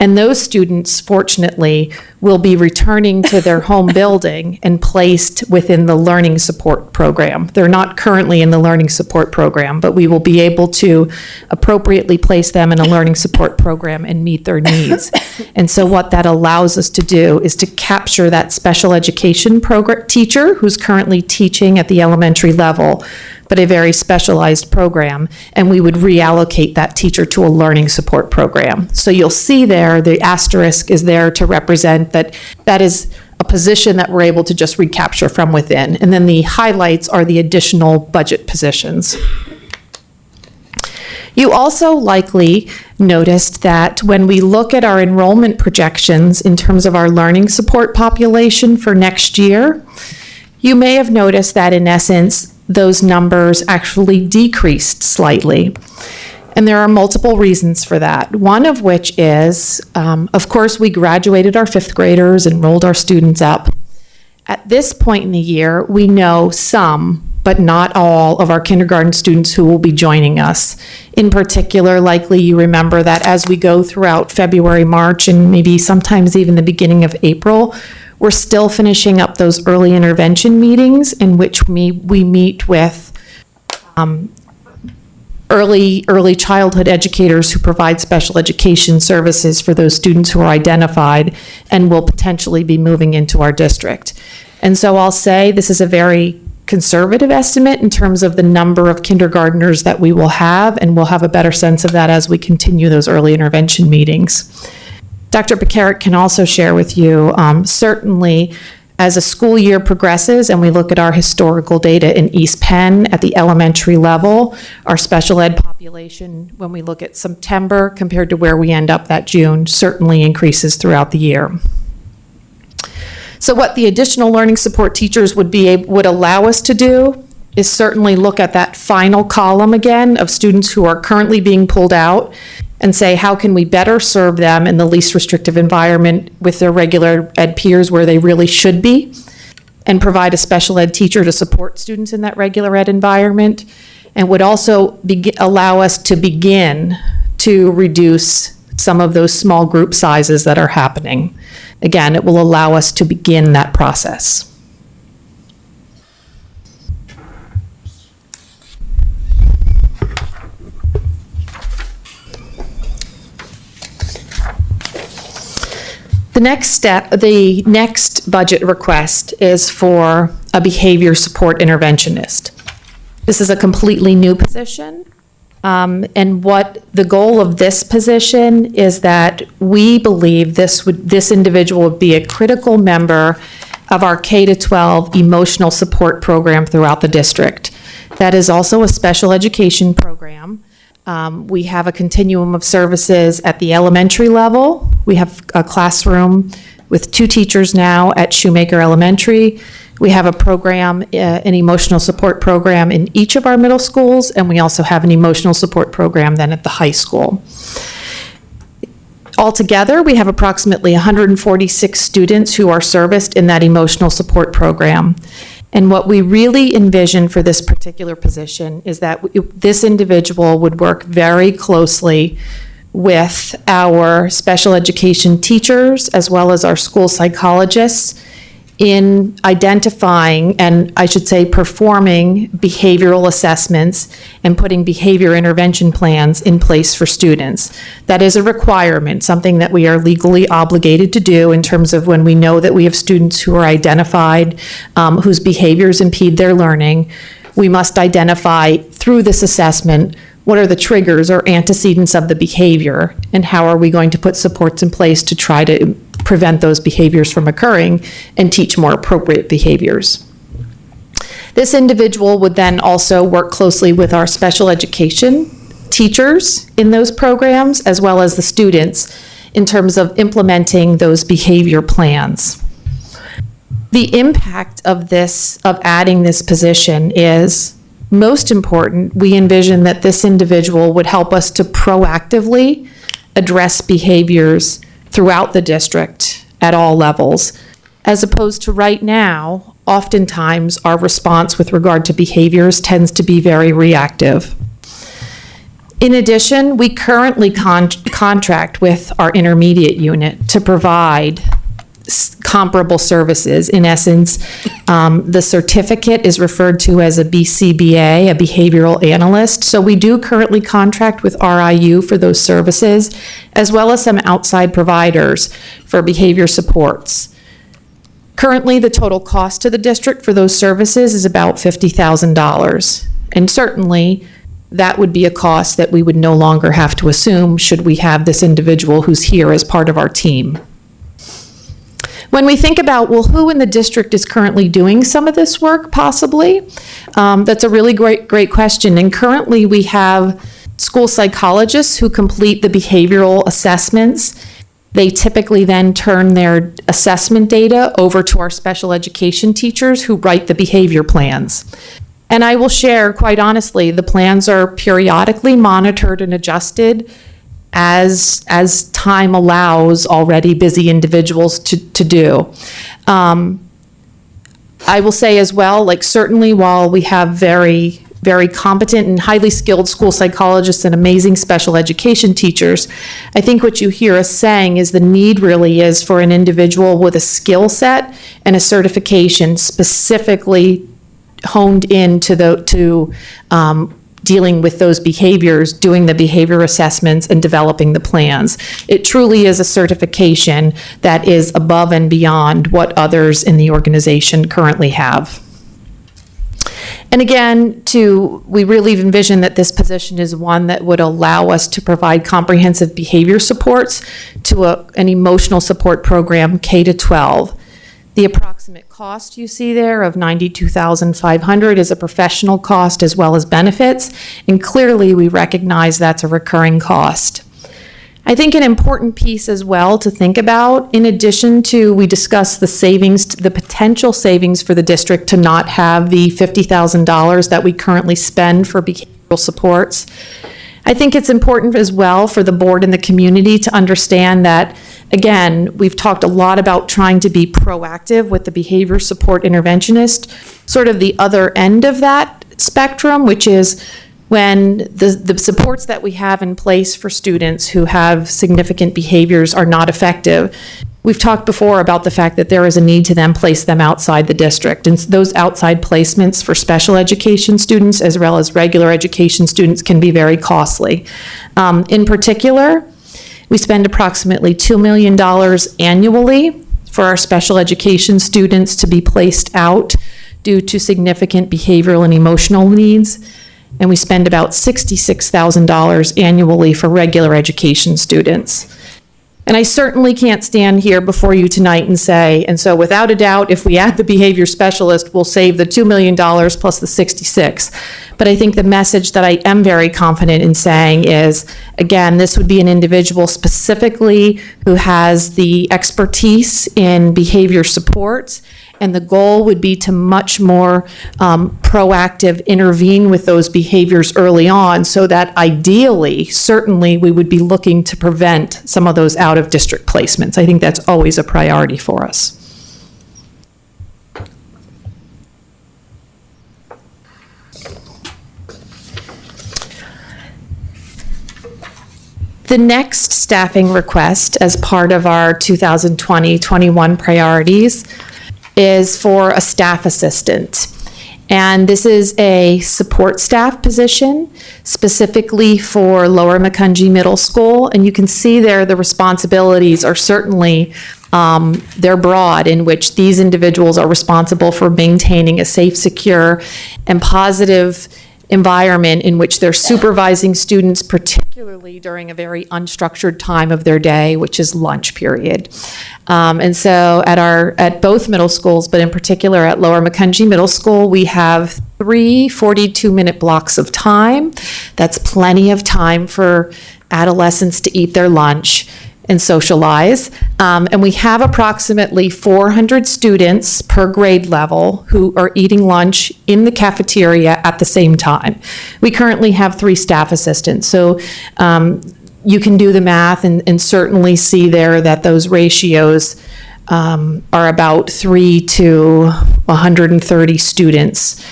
And those students, fortunately, will be returning to their home building and placed within the learning support program. They're not currently in the learning support program, but we will be able to appropriately place them in a learning support program and meet their needs. And so what that allows us to do is to capture that special education program teacher who's currently teaching at the elementary level, but a very specialized program, and we would reallocate that teacher to a learning support program. So you'll see there, the asterisk is there to represent that that is a position that we're able to just recapture from within. And then the highlights are the additional budget positions. You also likely noticed that when we look at our enrollment projections in terms of our learning support population for next year, you may have noticed that in essence, those numbers actually decreased slightly. And there are multiple reasons for that. One of which is, of course, we graduated our 5th graders and rolled our students up. At this point in the year, we know some, but not all, of our kindergarten students who will be joining us. In particular, likely you remember that as we go throughout February, March, and maybe sometimes even the beginning of April, we're still finishing up those early intervention meetings in which we meet with early childhood educators who provide special education services for those students who are identified and will potentially be moving into our district. And so I'll say this is a very conservative estimate in terms of the number of kindergartners that we will have, and we'll have a better sense of that as we continue those early intervention meetings. Dr. Pekarik can also share with you, certainly as a school year progresses and we look at our historical data in East Penn at the elementary level, our special ed population, when we look at September compared to where we end up that June, certainly increases throughout the year. So what the additional learning support teachers would allow us to do is certainly look at that final column again of students who are currently being pulled out and say, how can we better serve them in the least restrictive environment with their regular ed peers where they really should be, and provide a special ed teacher to support students in that regular ed environment, and would also allow us to begin to reduce some of those small group sizes that are happening. Again, it will allow us to begin that process. The next budget request is for a behavior support interventionist. This is a completely new position. And what the goal of this position is that we believe this individual would be a critical member of our K-12 emotional support program throughout the district. That is also a special education program. We have a continuum of services at the elementary level. We have a classroom with 2 teachers now at Shoemaker Elementary. We have a program, an emotional support program in each of our middle schools, and we also have an emotional support program then at the high school. Altogether, we have approximately 146 students who are serviced in that emotional support program. And what we really envision for this particular position is that this individual would work very closely with our special education teachers as well as our school psychologists in identifying, and I should say performing, behavioral assessments and putting behavior intervention plans in place for students. That is a requirement, something that we are legally obligated to do in terms of when we know that we have students who are identified whose behaviors impede their learning. We must identify through this assessment what are the triggers or antecedents of the behavior, and how are we going to put supports in place to try to prevent those behaviors from occurring and teach more appropriate behaviors. This individual would then also work closely with our special education teachers in those programs, as well as the students, in terms of implementing those behavior plans. The impact of adding this position is most important. We envision that this individual would help us to proactively address behaviors throughout the district at all levels, as opposed to right now, oftentimes our response with regard to behaviors tends to be very reactive. In addition, we currently contract with our intermediate unit to provide comparable services. In essence, the certificate is referred to as a BCBA, a behavioral analyst. So we do currently contract with RIU for those services, as well as some outside providers for behavior supports. Currently, the total cost to the district for those services is about $50,000. And certainly, that would be a cost that we would no longer have to assume should we have this individual who's here as part of our team. When we think about, well, who in the district is currently doing some of this work, possibly? That's a really great question. And currently, we have school psychologists who complete the behavioral assessments. They typically then turn their assessment data over to our special education teachers who write the behavior plans. And I will share, quite honestly, the plans are periodically monitored and adjusted as time allows already busy individuals to do. I will say as well, like certainly while we have very, very competent and highly skilled school psychologists and amazing special education teachers, I think what you hear us saying is the need really is for an individual with a skill set and a certification specifically honed into dealing with those behaviors, doing the behavior assessments, and developing the plans. It truly is a certification that is above and beyond what others in the organization currently have. And again, we really envision that this position is one that would allow us to provide comprehensive behavior supports to an emotional support program K-12. The approximate cost you see there of $92,500 is a professional cost as well as benefits, and clearly we recognize that's a recurring cost. I think an important piece as well to think about, in addition to we discussed the savings, the potential savings for the district to not have the $50,000 that we currently spend for behavioral supports, I think it's important as well for the board and the community to understand that, again, we've talked a lot about trying to be proactive with the behavior support interventionist, sort of the other end of that spectrum, which is when the supports that we have in place for students who have significant behaviors are not effective. We've talked before about the fact that there is a need to then place them outside the district. And those outside placements for special education students as well as regular education students can be very costly. In particular, we spend approximately $2 million annually for our special education students to be placed out due to significant behavioral and emotional needs. And we spend about $66,000 annually for regular education students. And I certainly can't stand here before you tonight and say, and so without a doubt, if we add the behavior specialist, we'll save the $2 million plus the 66. But I think the message that I am very confident in saying is, again, this would be an individual specifically who has the expertise in behavior supports, and the goal would be to much more proactive intervene with those behaviors early on so that ideally, certainly, we would be looking to prevent some of those out-of-district placements. I think that's always a priority for us. The next staffing request as part of our 2020-21 priorities is for a staff assistant. And this is a support staff position specifically for Lower Macungie Middle School. And you can see there the responsibilities are certainly, they're broad, in which these individuals are responsible for maintaining a safe, secure, and positive environment in which they're supervising students, particularly during a very unstructured time of their day, which is lunch period. And so at both middle schools, but in particular at Lower Macungie Middle School, we have 3 42-minute blocks of time. That's plenty of time for adolescents to eat their lunch and socialize. And we have approximately 400 students per grade level who are eating lunch in the cafeteria at the same time. We currently have 3 staff assistants. So you can do the math and certainly see there that those ratios are about 3 to 130 students.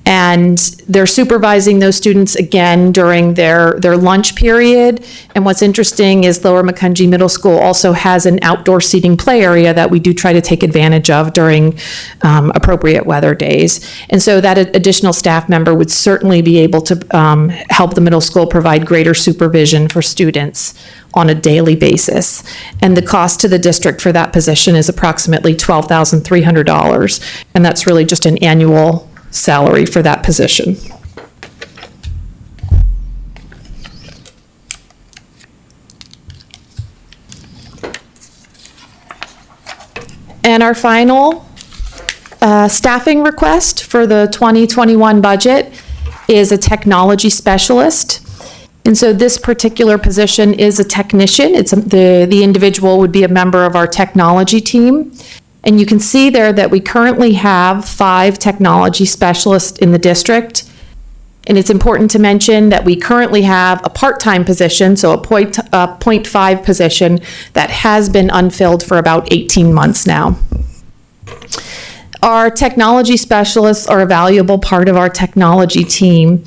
And they're supervising those students again during their lunch period. And what's interesting is Lower Macungie Middle School also has an outdoor seating play area that we do try to take advantage of during appropriate weather days. And so that additional staff member would certainly be able to help the middle school provide greater supervision for students on a daily basis. And the cost to the district for that position is approximately $12,300. And that's really just an annual salary for that position. And our final staffing request for the 2021 budget is a technology specialist. And so this particular position is a technician. The individual would be a member of our technology team. And you can see there that we currently have 5 technology specialists in the district. And it's important to mention that we currently have a part-time position, so a 0.5 position that has been unfilled for about 18 months now. Our technology specialists are a valuable part of our technology team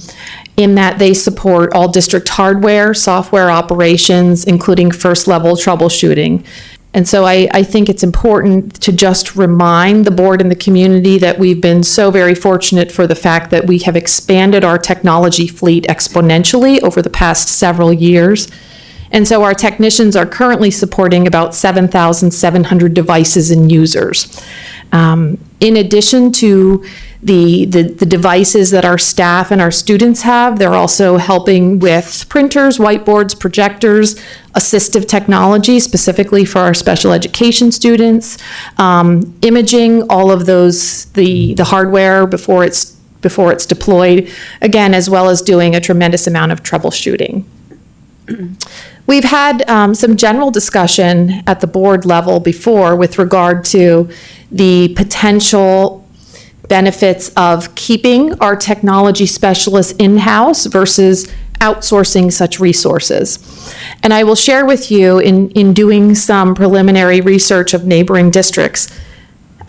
in that they support all district hardware, software operations, including first-level troubleshooting. And so I think it's important to just remind the board and the community that we've been so very fortunate for the fact that we have expanded our technology fleet exponentially over the past several years. And so our technicians are currently supporting about 7,700 devices and users. In addition to the devices that our staff and our students have, they're also helping with printers, whiteboards, projectors, assistive technology, specifically for our special education students, imaging, all of those, the hardware before it's deployed, again, as well as doing a tremendous amount of troubleshooting. We've had some general discussion at the board level before with regard to the potential benefits of keeping our technology specialists in-house versus outsourcing such resources. And I will share with you in doing some preliminary research of neighboring districts,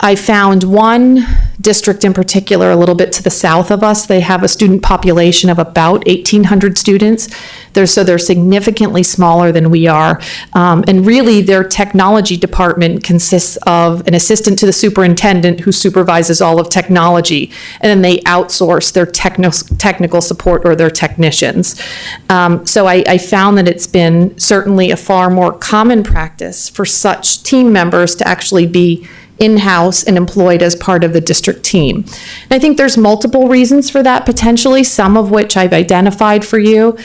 I found one district in particular, a little bit to the south of us. They have a student population of about 1,800 students. They're significantly smaller than we are. And really, their technology department consists of an assistant to the superintendent who supervises all of technology. And then they outsource their technical support or their technicians. So I found that it's been certainly a far more common practice for such team members to actually be in-house and employed as part of the district team. And I think there's multiple reasons for that potentially, some of which I've identified for you.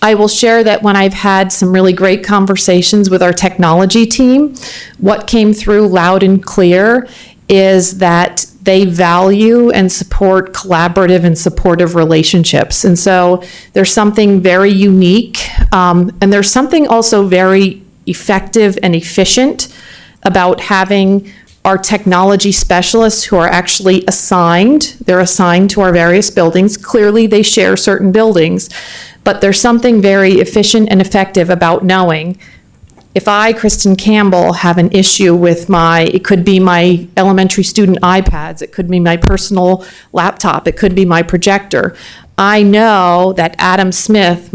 I will share that when I've had some really great conversations with our technology team, what came through loud and clear is that they value and support collaborative and supportive relationships. And so there's something very unique, and there's something also very effective and efficient about having our technology specialists who are actually assigned. They're assigned to our various buildings. Clearly, they share certain buildings, but there's something very efficient and effective about knowing if I, Kristen Campbell, have an issue with it could be my elementary student iPads, it could be my personal laptop, it could be my projector. I know that Adam Smith,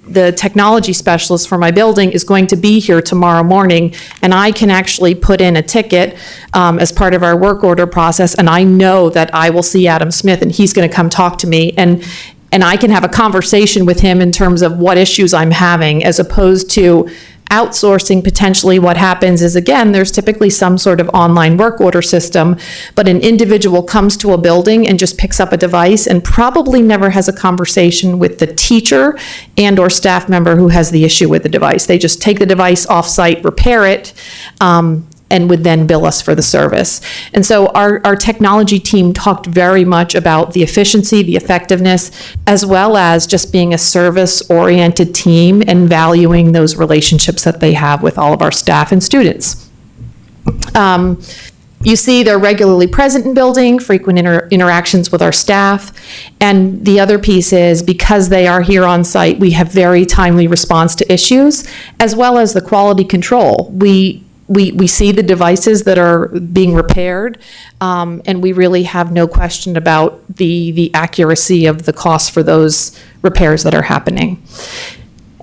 the technology specialist for my building, is going to be here tomorrow morning, and I can actually put in a ticket as part of our work order process, and I know that I will see Adam Smith and he's going to come talk to me, and I can have a conversation with him in terms of what issues I'm having, as opposed to outsourcing, potentially what happens is, again, there's typically some sort of online work order system, but an individual comes to a building and just picks up a device and probably never has a conversation with the teacher and or staff member who has the issue with the device. They just take the device off-site, repair it, and would then bill us for the service. And so our technology team talked very much about the efficiency, the effectiveness, as well as just being a service-oriented team and valuing those relationships that they have with all of our staff and students. You see they're regularly present in building, frequent interactions with our staff. And the other piece is, because they are here on site, we have very timely response to issues, as well as the quality control. We see the devices that are being repaired, and we really have no question about the accuracy of the cost for those repairs that are happening.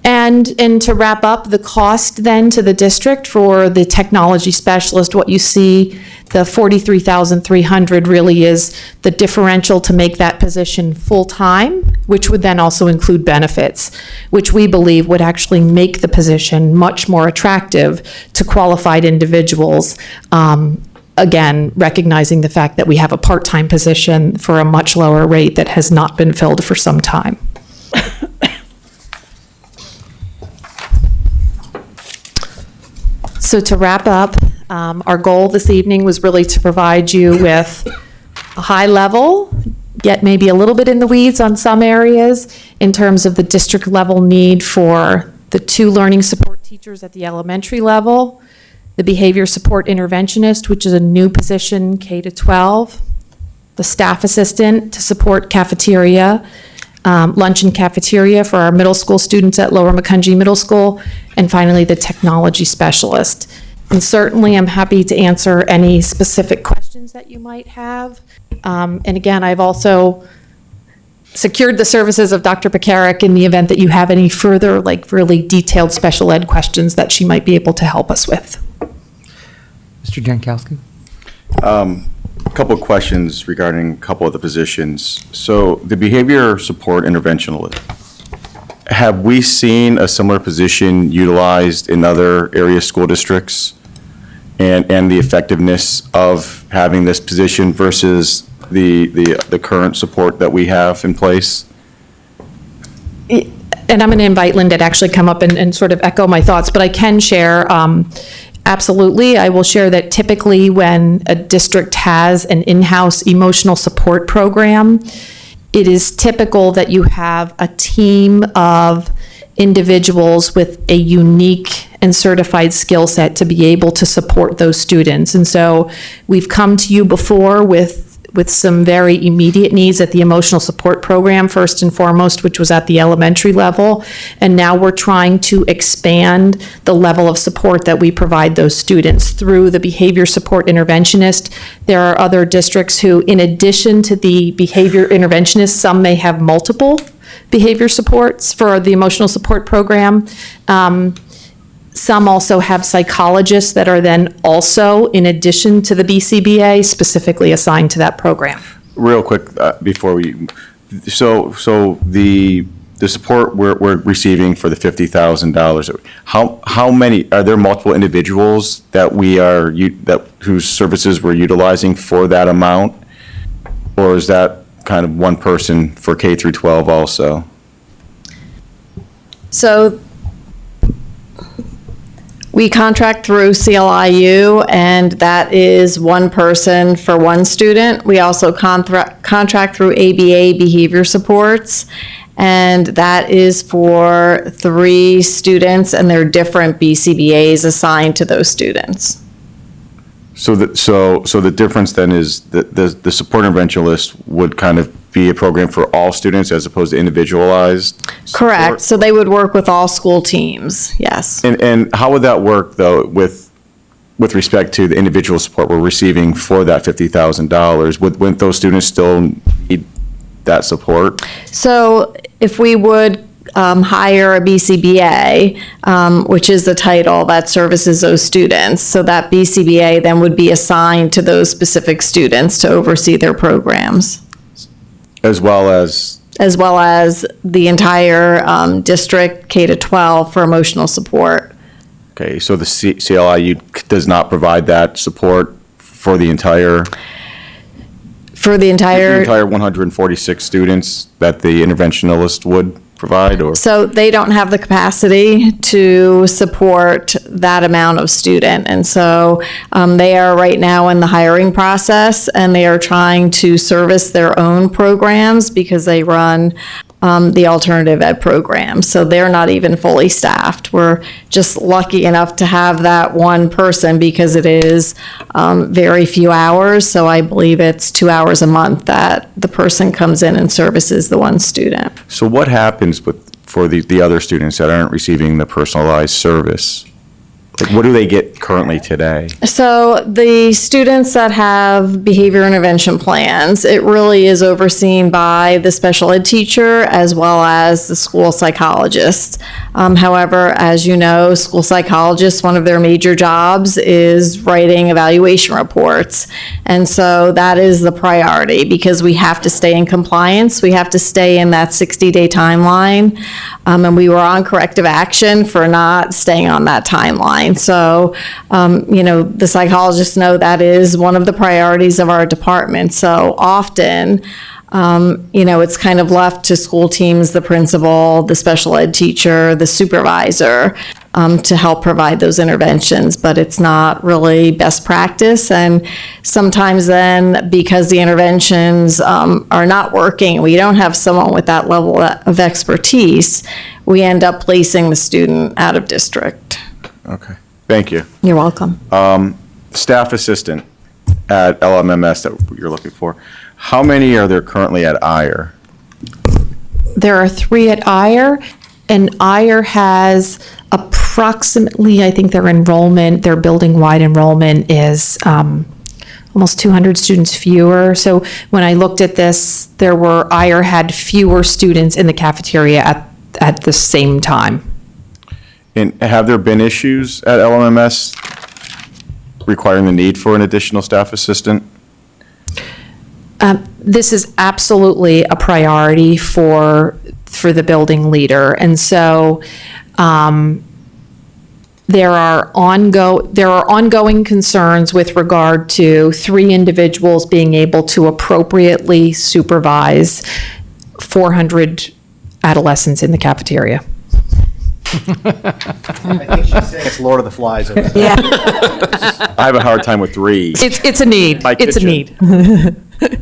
And to wrap up, the cost then to the district for the technology specialist, what you see, the $43,300 really is the differential to make that position full-time, which would then also include benefits, which we believe would actually make the position much more attractive to qualified individuals. Again, recognizing the fact that we have a part-time position for a much lower rate that has not been filled for some time. So to wrap up, our goal this evening was really to provide you with a high level, yet maybe a little bit in the weeds on some areas, in terms of the district level need for the 2 learning support teachers at the elementary level, the behavior support interventionist, which is a new position, K to 12, the staff assistant to support cafeteria, lunch and cafeteria for our middle school students at Lower Macungie Middle School, and finally the technology specialist. And certainly I'm happy to answer any specific questions that you might have. And again, I've also secured the services of Dr. Pekarik in the event that you have any further, like really detailed special ed questions that she might be able to help us with. Mr. Jankowski? A couple of questions regarding a couple of the positions. So the behavior support interventionalist, have we seen a similar position utilized in other area school districts? And the effectiveness of having this position versus the current support that we have in place? And I'm going to invite Linda to actually come up and sort of echo my thoughts, but I can share, absolutely. I will share that typically when a district has an in-house emotional support program, it is typical that you have a team of individuals with a unique and certified skill set to be able to support those students. And so we've come to you before with some very immediate needs at the emotional support program, first and foremost, which was at the elementary level. And now we're trying to expand the level of support that we provide those students through the behavior support interventionist. There are other districts who, in addition to the behavior interventionist, some may have multiple behavior supports for the emotional support program. Some also have psychologists that are then also, in addition to the BCBA, specifically assigned to that program. Real quick, before we, so the support we're receiving for the $50,000, how many, are there multiple individuals that whose services we're utilizing for that amount? Or is that kind of one person for K through 12 also? So we contract through CLIU, and that is one person for one student. We also contract through ABA Behavior Supports, and that is for 3 students, and there are different BCBAs assigned to those students. So the difference then is that the support interventionist would kind of be a program for all students as opposed to individualized? Correct. So they would work with all school teams, yes. And how would that work, though, with respect to the individual support we're receiving for that $50,000? Wouldn't those students still need that support? So if we would hire a BCBA, which is the title that services those students, so that BCBA then would be assigned to those specific students to oversee their programs. As well as the entire district K to 12 for emotional support. Okay, so the CLIU does not provide that support for the entire? For the The entire, entire 146 students that the interventionalist would provide, or? so they don't have the capacity to support that amount of student. And so they are right now in the hiring process, and they are trying to service their own programs because they run the alternative ed program. So they're not even fully staffed. We're just lucky enough to have that one person because it is very few hours. So I believe it's 2 hours a month that the person comes in and services the one student. So what happens for the other students that aren't receiving the personalized service? Like, what do they get currently today? So the students that have behavior intervention plans, it really is overseen by the special ed teacher as well as the school psychologist. However, as you know, school psychologists, one of their major jobs is writing evaluation reports. And so that is the priority because we have to stay in compliance. We have to stay in that 60-day timeline. And we were on corrective action for not staying on that timeline. So, the psychologists know that is one of the priorities of our department. So often, it's kind of left to school teams, the principal, the special ed teacher, the supervisor, to help provide those interventions, but it's not really best practice. And sometimes then, because the interventions are not working, we don't have someone with that level of expertise, we end up placing the student out of district. Okay, thank you. You're welcome. Staff assistant at LMMS that you're looking for. How many are there currently at IRE? There are 3 at IRE, and IRE has approximately, I think their building-wide enrollment is almost 200 students fewer. So when I looked at this, IRE had fewer students in the cafeteria at the same time. And have there been issues at LMMS requiring the need for an additional staff assistant? This is absolutely a priority for the building leader. And so there are ongoing concerns with regard to 3 individuals being able to appropriately supervise 400 adolescents in the cafeteria. I think she's saying it's Lord of the Flies over there. Yeah. I have a hard time with 3. It's a need. My It's a kitchen. need.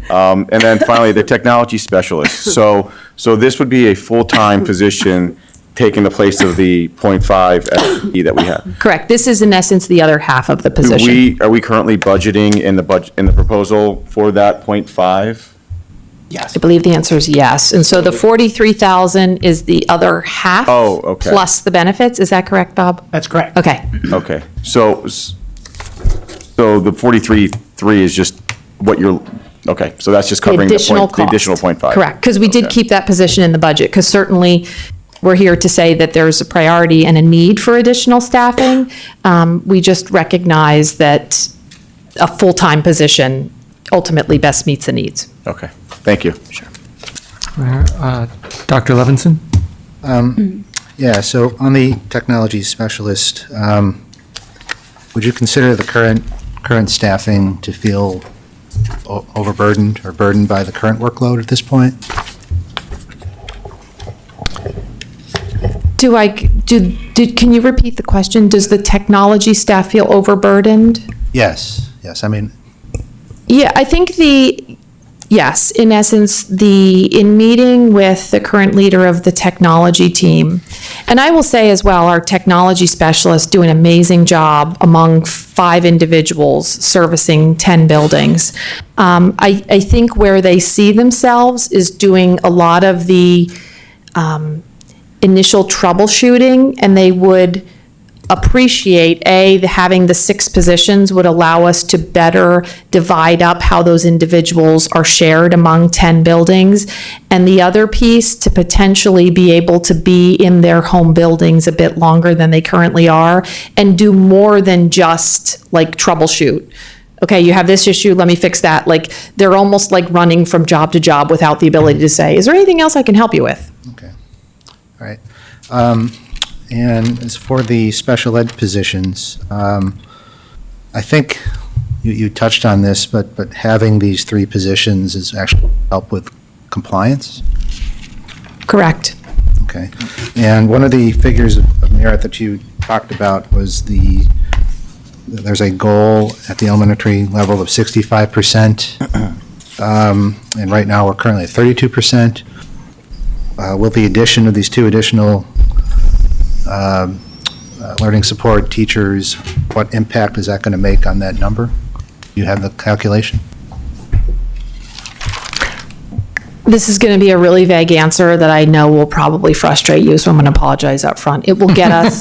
And then finally, the technology specialist. So this would be a full-time position taking the place of the .5 FTE that we have. Correct. This is in essence the other half of the position. Are we currently budgeting in the proposal for that .5? Yes. I believe the answer is yes. And so the 43,000 is the other half. Oh, okay. Plus the benefits. Is that correct, Bob? That's correct. Okay. Okay, so the 43.3 is just what you're, okay, so that's just covering the additional .5. Correct, because we did keep that position in the budget, because certainly we're here to say that there's a priority and a need for additional staffing. We just recognize that a full-time position ultimately best meets the needs. Okay, thank you. Sure. Dr. Levinson? Yeah, so on the technology specialist, would you consider the current staffing to feel overburdened or burdened by the current workload at this point? Can you repeat the question? Does the technology staff feel overburdened? Yes, I mean, Yeah, I think yes, in essence, in meeting with the current leader of the technology team, and I will say as well, our technology specialists do an amazing job among 5 individuals servicing 10 buildings. I think where they see themselves is doing a lot of the initial troubleshooting, and they would appreciate, having the 6 positions would allow us to better divide up how those individuals are shared among 10 buildings. And the other piece, to potentially be able to be in their home buildings a bit longer than they currently are and do more than just like troubleshoot. Okay, you have this issue, let me fix that. Like, they're almost like running from job to job without the ability to say, is there anything else I can help you with? Okay, all right. And as for the special ed positions, I think you touched on this, but having these 3 positions is actually help with compliance? Correct. Okay. And one of the figures of merit that you talked about was there's a goal at the elementary level of 65%. And right now, we're currently at 32%. Will the addition of these 2 additional learning support teachers, what impact is that going to make on that number? Do you have the calculation? This is going to be a really vague answer that I know will probably frustrate you, so I'm going to apologize up front. It will get us,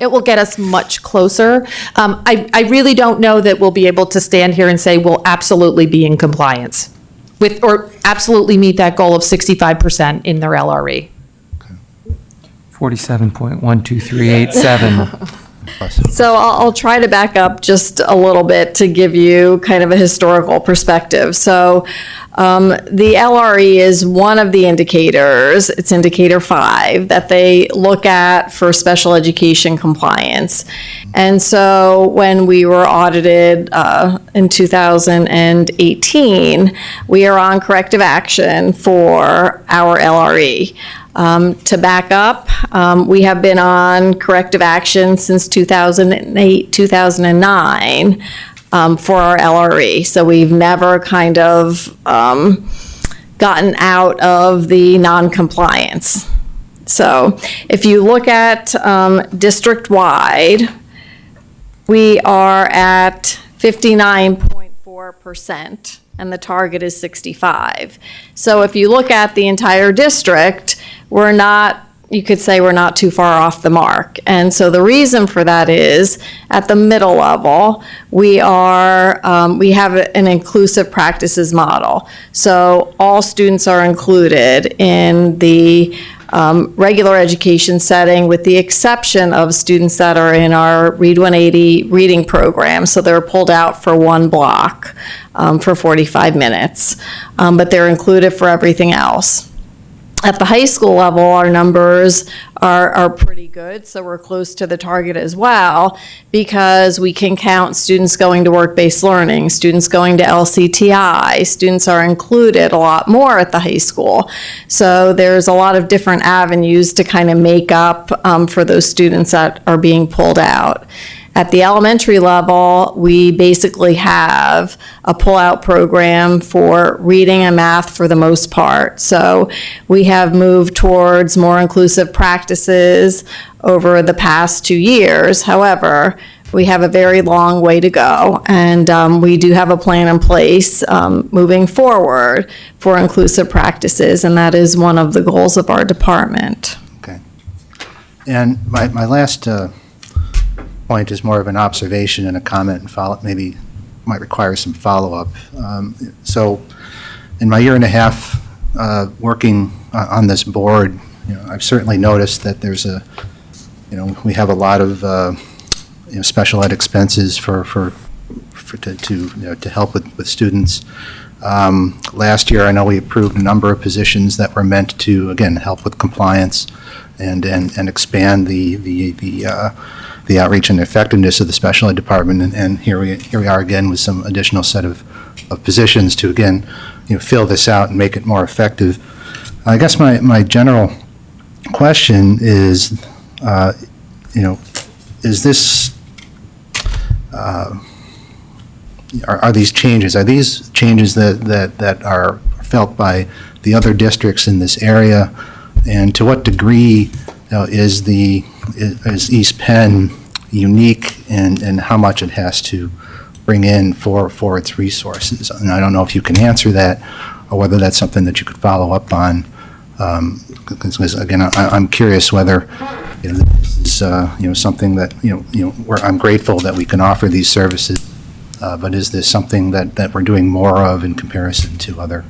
it will get us much closer. I really don't know that we'll be able to stand here and say we'll absolutely be in compliance with, or absolutely meet that goal of 65% in their LRE. 47.12387. So I'll try to back up just a little bit to give you kind of a historical perspective. So the LRE is one of the indicators, it's indicator 5, that they look at for special education compliance. And so when we were audited in 2018, we are on corrective action for our LRE. To back up, we have been on corrective action since 2008, 2009 for our LRE. So we've never kind of gotten out of the non-compliance. So if you look at district-wide, we are at 59.4%. And the target is 65. So if you look at the entire district, we're not, you could say we're not too far off the mark. And so the reason for that is, at the middle level, we have an inclusive practices model. So all students are included in the regular education setting, with the exception of students that are in our Read 180 reading program. So they're pulled out for one block for 45 minutes, but they're included for everything else. At the high school level, our numbers are pretty good, so we're close to the target as well, because we can count students going to work-based learning, students going to LCTI, students are included a lot more at the high school. So there's a lot of different avenues to kind of make up for those students that are being pulled out. At the elementary level, we basically have a pull-out program for reading and math for the most part. So we have moved towards more inclusive practices over the past 2 years. However, we have a very long way to go, and we do have a plan in place moving forward for inclusive practices, and that is one of the goals of our department. Okay. And my last point is more of an observation and a comment, and maybe might require some follow-up. So in my year and a half working on this board, I've certainly noticed that there's we have a lot of special ed expenses to help with students. Last year, I know we approved a number of positions that were meant to, again, help with compliance and expand the outreach and effectiveness of the special ed department, and here we are again with some additional set of positions to, again, fill this out and make it more effective. I guess my general question is, is this, are these changes that are felt by the other districts in this area, and to what degree is East Penn unique in how much it has to bring in for its resources? And I don't know if you can answer that, or whether that's something that you could follow up on. Because again, I'm curious whether this is something that where I'm grateful that we can offer these services, but is this something that we're doing more of in comparison to other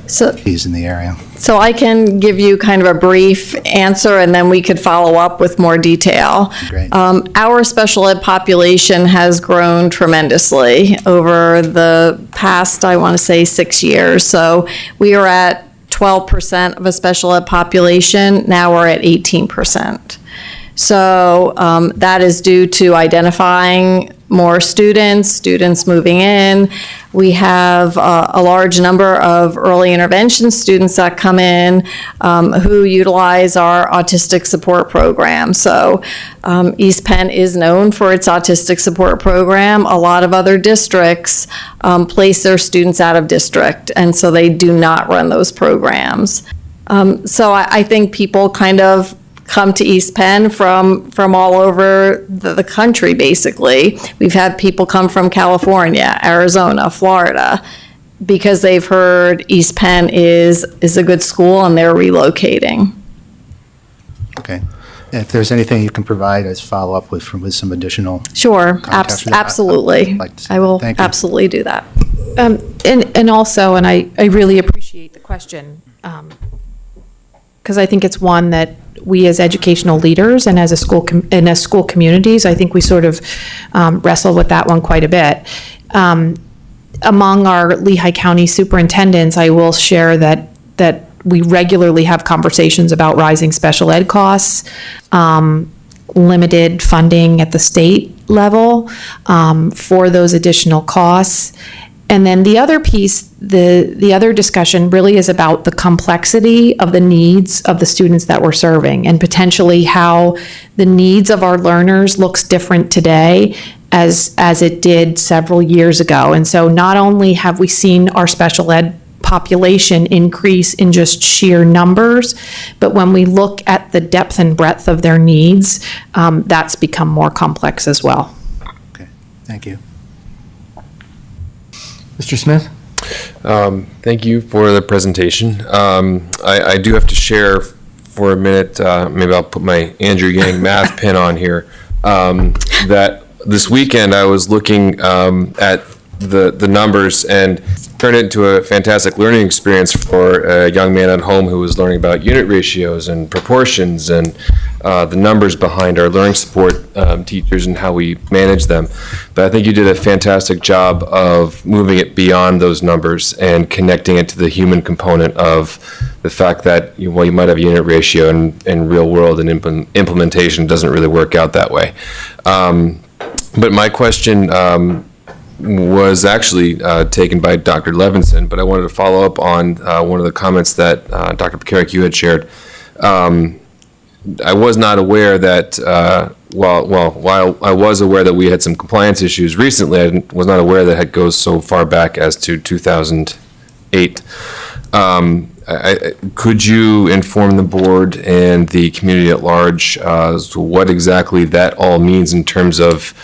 cities in the area? So I can give you kind of a brief answer, and then we could follow up with more detail. Great. Our special ed population has grown tremendously over the past, I want to say, 6 years. So we are at 12% of a special ed population. Now we're at 18%. So that is due to identifying more students moving in. We have a large number of early intervention students that come in who utilize our autistic support program. So East Penn is known for its autistic support program. A lot of other districts place their students out of district, and so they do not run those programs. So I think people kind of come to East Penn from all over the country, basically. We've had people come from California, Arizona, Florida, because they've heard East Penn is a good school and they're relocating. Okay. If there's anything you can provide as follow-up with some additional. Sure, context for that, absolutely. I'd like to see I will that. Thank you. absolutely do that. And also, and I really appreciate the question, because I think it's one that we as educational leaders and as a school school communities, I think we sort of wrestle with that one quite a bit. Among our Lehigh County superintendents, I will share that we regularly have conversations about rising special ed costs, limited funding at the state level for those additional costs. And then the other piece, the other discussion really is about the complexity of the needs of the students that we're serving, and potentially how the needs of our learners looks different today as it did several years ago. And so not only have we seen our special ed population increase in just sheer numbers, but when we look at the depth and breadth of their needs, that's become more complex as well. Okay, thank you. Mr. Smith? Thank you for the presentation. I do have to share for a minute, maybe I'll put my Andrew Yang math pin on here, that this weekend I was looking at the numbers and turned it into a fantastic learning experience for a young man at home who was learning about unit ratios and proportions and the numbers behind our learning support teachers and how we manage them. But I think you did a fantastic job of moving it beyond those numbers and connecting it to the human component of the fact that, while you might have a unit ratio in real world and implementation doesn't really work out that way. But my question was actually taken by Dr. Levinson, but I wanted to follow up on one of the comments that Dr. Pekarik, you had shared. I was not aware that, while I was aware that we had some compliance issues recently, I was not aware that it goes so far back as to 2008. Could you inform the board and the community at large as to what exactly that all means in terms of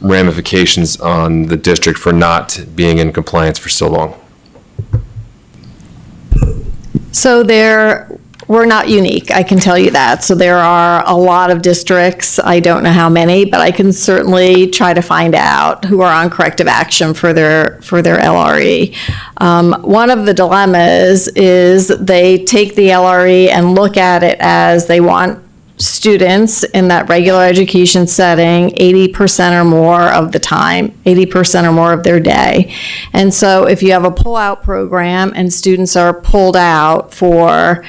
ramifications on the district for not being in compliance for so long? So we're not unique, I can tell you that. So there are a lot of districts, I don't know how many, but I can certainly try to find out who are on corrective action for their LRE. One of the dilemmas is they take the LRE and look at it as they want students in that regular education setting 80% or more of the time, 80% or more of their day. And so if you have a pull-out program and students are pulled out for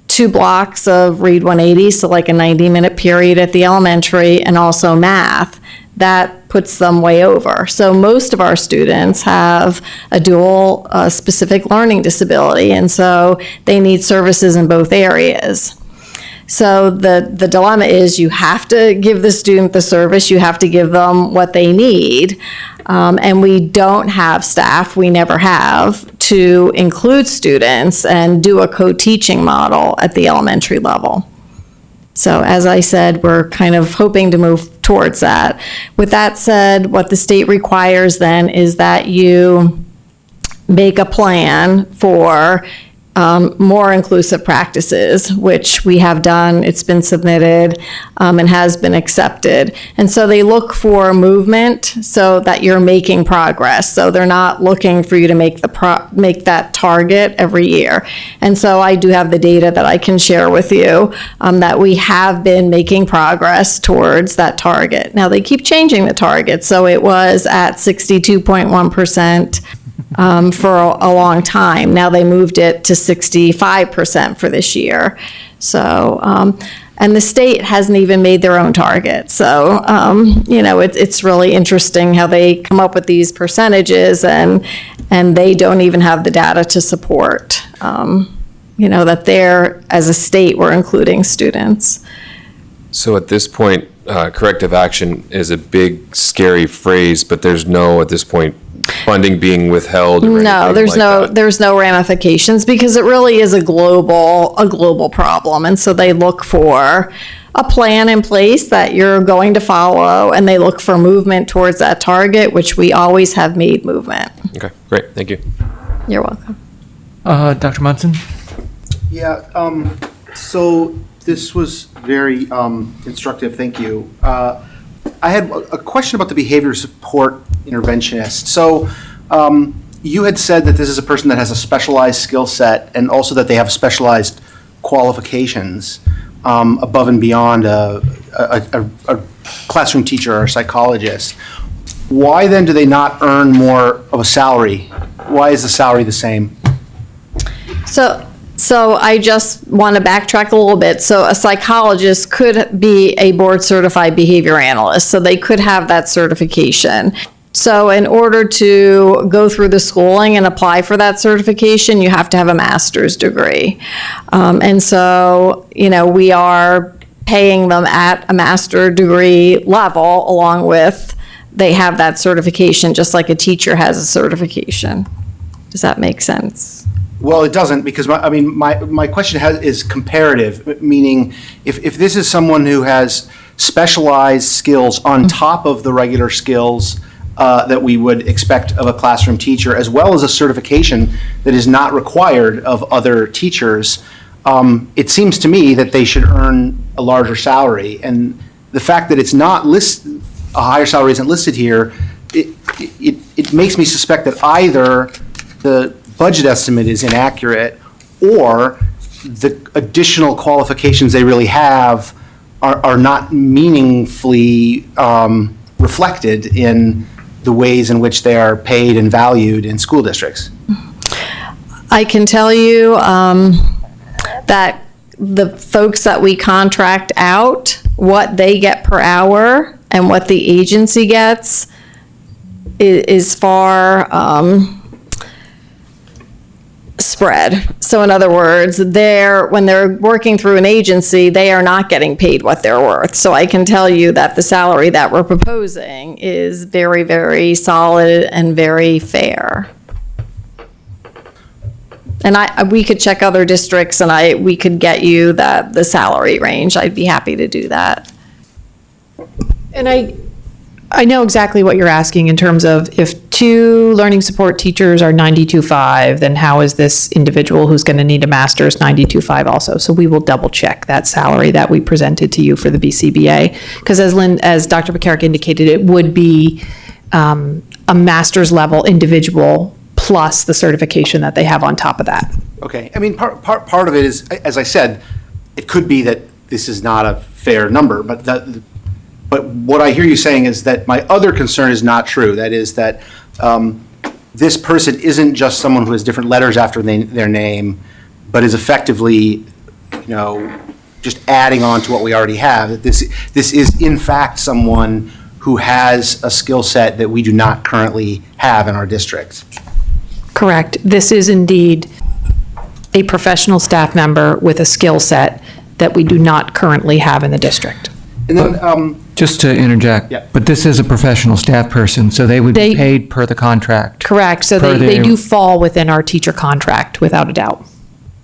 2 blocks of Read 180, so like a 90-minute period at the elementary, and also math, that puts them way over. So most of our students have a dual specific learning disability, and so they need services in both areas. So the dilemma is you have to give the student the service, you have to give them what they need, and we don't have staff, we never have, to include students and do a co-teaching model at the elementary level. So as I said, we're kind of hoping to move towards that. With that said, what the state requires then is that you make a plan for more inclusive practices, which we have done. It's been submitted and has been accepted. And so they look for movement so that you're making progress. So they're not looking for you to make that target every year. And so I do have the data that I can share with you that we have been making progress towards that target. Now they keep changing the target. So it was at 62.1% for a long time. Now they moved it to 65% for this year. So, and the state hasn't even made their own target. So, it's really interesting how they come up with these percentages and they don't even have the data to support, that they're, as a state, we're including students. So at this point, corrective action is a big, scary phrase, but there's no, at this point, funding being withheld or No, anything there's like no that? there's no ramifications because it really is a global problem, and so they look for a plan in place that you're going to follow, and they look for movement towards that target, which we always have made movement. Okay, great, thank you. You're welcome. Dr. Munson? Yeah, so this was very instructive, thank you. I had a question about the behavior support interventionist. So you had said that this is a person that has a specialized skill set and also that they have specialized qualifications above and beyond a classroom teacher or a psychologist. Why then do they not earn more of a salary? Why is the salary the same? So I just want to backtrack a little bit. So a psychologist could be a board certified behavior analyst, so they could have that certification. So in order to go through the schooling and apply for that certification, you have to have a master's degree. And so, we are paying them at a master's degree level along with they have that certification, just like a teacher has a certification. Does that make sense? Well, it doesn't, because my question is comparative, meaning if this is someone who has specialized skills on top of the regular skills that we would expect of a classroom teacher, as well as a certification that is not required of other teachers, it seems to me that they should earn a larger salary. And the fact that it's not listed, a higher salary isn't listed here, it makes me suspect that either the budget estimate is inaccurate, or the additional qualifications they really have are not meaningfully reflected in the ways in which they are paid and valued in school districts. I can tell you that the folks that we contract out, what they get per hour and what the agency gets is far spread. So in other words, when they're working through an agency, they are not getting paid what they're worth. So I can tell you that the salary that we're proposing is very, very solid and very fair. And we could check other districts and we could get you the salary range. I'd be happy to do that. And I know exactly what you're asking in terms of if 2 learning support teachers are 92.5, then how is this individual who's going to need a master's 92.5 also? So we will double check that salary that we presented to you for the BCBA. Because as Dr. Pekarik indicated, it would be a master's level individual plus the certification that they have on top of that. Okay, part of it is, as I said, it could be that this is not a fair number, but what I hear you saying is that my other concern is not true. That is that this person isn't just someone who has different letters after their name, but is effectively, just adding on to what we already have. That this is in fact someone who has a skill set that we do not currently have in our district. Correct. This is indeed a professional staff member with a skill set that we do not currently have in the district. And then, just to interject, Yeah. but this is a professional staff person, so they would be paid per the contract. Correct. So they do fall within our teacher contract without a doubt.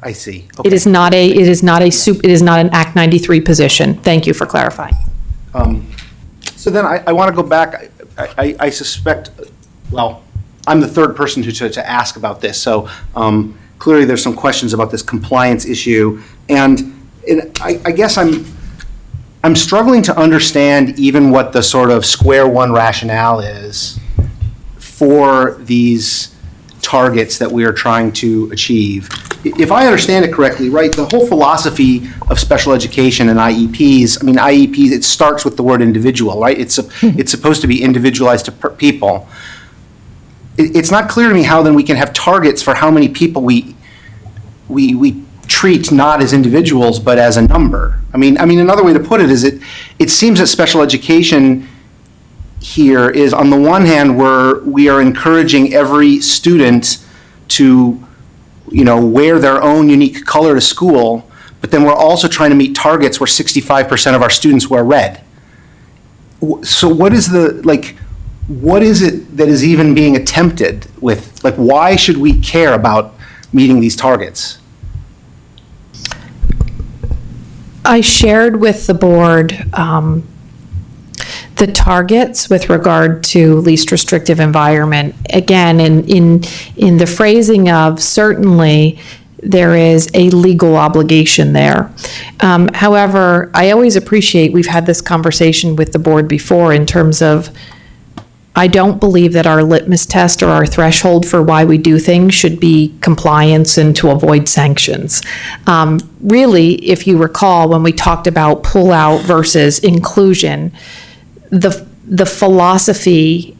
I see. It is not an Act 93 position. Thank you for clarifying. So then I want to go back. I suspect, well, I'm the third person to ask about this. So clearly there's some questions about this compliance issue. And I guess I'm struggling to understand even what the sort of square one rationale is for these targets that we are trying to achieve. If I understand it correctly, right, the whole philosophy of special education and IEPs, IEPs, it starts with the word individual, right? It's supposed to be individualized to people. it's not clear to me how then we can have targets for how many people we treat not as individuals, but as a number. I mean, another way to put it is it seems that special education here is, on the one hand, we are encouraging every student to, wear their own unique color to school, but then we're also trying to meet targets where 65% of our students wear red. So what is it that is even being attempted with, why should we care about meeting these targets? I shared with the board the targets with regard to least restrictive environment. Again, in the phrasing of certainly there is a legal obligation there. However, I always appreciate, we've had this conversation with the board before in terms of, I don't believe that our litmus test or our threshold for why we do things should be compliance and to avoid sanctions. Really, if you recall, when we talked about pull-out versus inclusion, the philosophy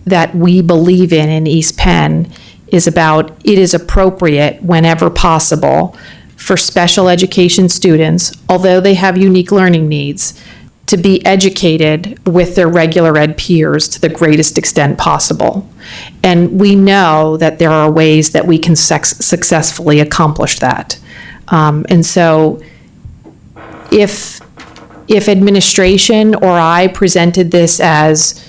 that we believe in East Penn is about, it is appropriate whenever possible for special education students, although they have unique learning needs, to be educated with their regular ed peers to the greatest extent possible. And we know that there are ways that we can successfully accomplish that. And so if administration or I presented this as